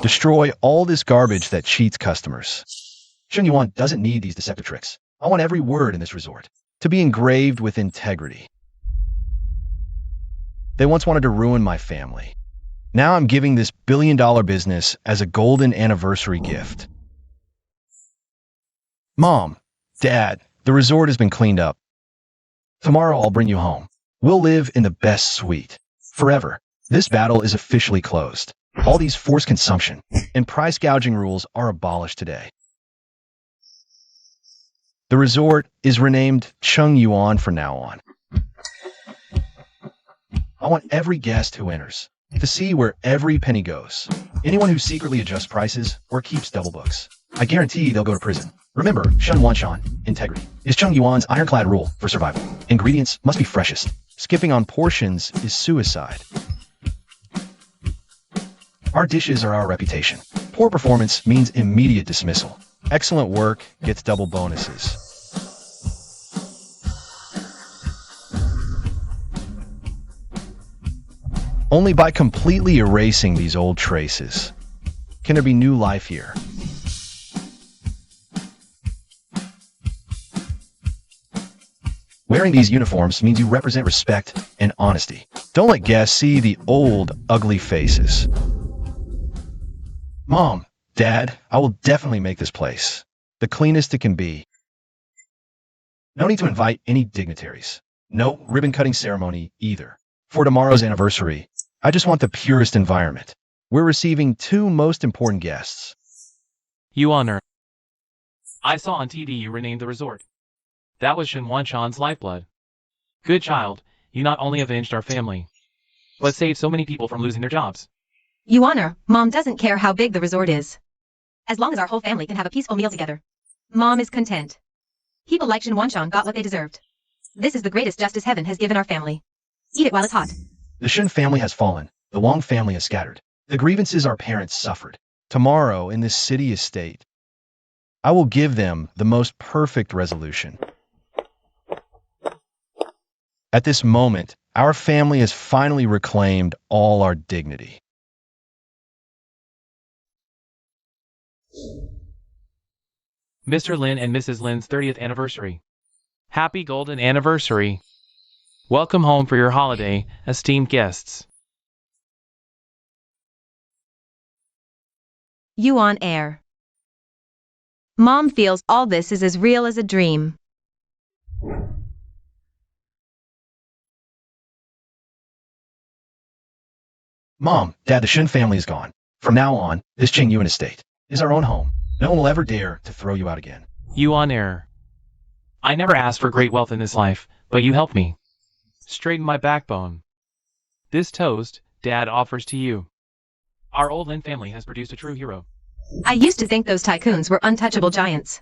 Speaker 1: Destroy all this garbage that cheats customers. Cheng Yuan doesn't need these deceptive tricks. I want every word in this resort to be engraved with integrity. They once wanted to ruin my family. Now I'm giving this billion-dollar business as a golden anniversary gift. Mom, Dad, the resort has been cleaned up. Tomorrow I'll bring you home. We'll live in the best suite. Forever. This battle is officially closed. All these forced consumption and price gouging rules are abolished today. The resort is renamed Cheng Yuan from now on. I want every guest who enters to see where every penny goes. Anyone who secretly adjusts prices or keeps double books, I guarantee they'll go to prison. Remember, Shinwan Shan, integrity, is Cheng Yuan's ironclad rule for survival. Ingredients must be freshest. Skipping on portions is suicide. Our dishes are our reputation. Poor performance means immediate dismissal. Excellent work gets double bonuses. Only by completely erasing these old traces can there be new life here. Wearing these uniforms means you represent respect and honesty. Don't let guests see the old, ugly faces. Mom, Dad, I will definitely make this place the cleanest it can be. No need to invite any dignitaries. No ribbon-cutting ceremony either. For tomorrow's anniversary, I just want the purest environment. We're receiving two most important guests.
Speaker 3: You honor. I saw on TV you renamed the resort. That was Shin Wan-chan's lifeblood. Good child, you not only avenged our family, but saved so many people from losing their jobs.
Speaker 2: You honor, Mom doesn't care how big the resort is. As long as our whole family can have a peaceful meal together. Mom is content. People like Shin Wan-chan got what they deserved. This is the greatest justice heaven has given our family. Eat it while it's hot.
Speaker 1: The Shin family has fallen. The Wang family has scattered. The grievances our parents suffered. Tomorrow, in this city estate, I will give them the most perfect resolution. At this moment, our family has finally reclaimed all our dignity.
Speaker 3: Mr. Lin and Mrs. Lin's 30th anniversary. Happy golden anniversary. Welcome home for your holiday, esteemed guests.
Speaker 2: You on air. Mom feels all this is as real as a dream.
Speaker 1: Mom, Dad, the Shin family is gone. From now on, this Qingyuan estate is our own home. No one will ever dare to throw you out again.
Speaker 3: You on air. I never asked for great wealth in this life, but you helped me. Straighten my backbone. This toast, Dad offers to you. Our old Lin family has produced a true hero.
Speaker 2: I used to think those tycoons were untouchable giants.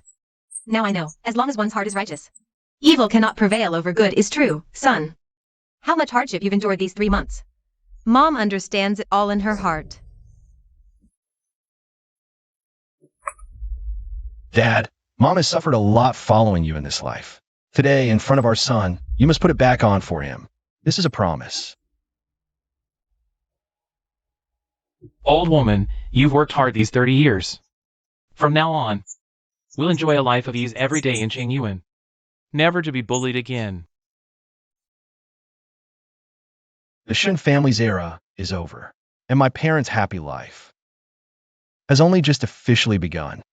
Speaker 2: Now I know, as long as one's heart is righteous, evil cannot prevail over good is true, son. How much hardship you've endured these 3 months. Mom understands it all in her heart.
Speaker 1: Dad, Mom has suffered a lot following you in this life. Today, in front of our son, you must put it back on for him. This is a promise.
Speaker 3: Old woman, you've worked hard these 30 years. From now on, we'll enjoy a life of ease every day in Qingyuan. Never to be bullied again.
Speaker 1: The Shin family's era is over, and my parents' happy life has only just officially begun.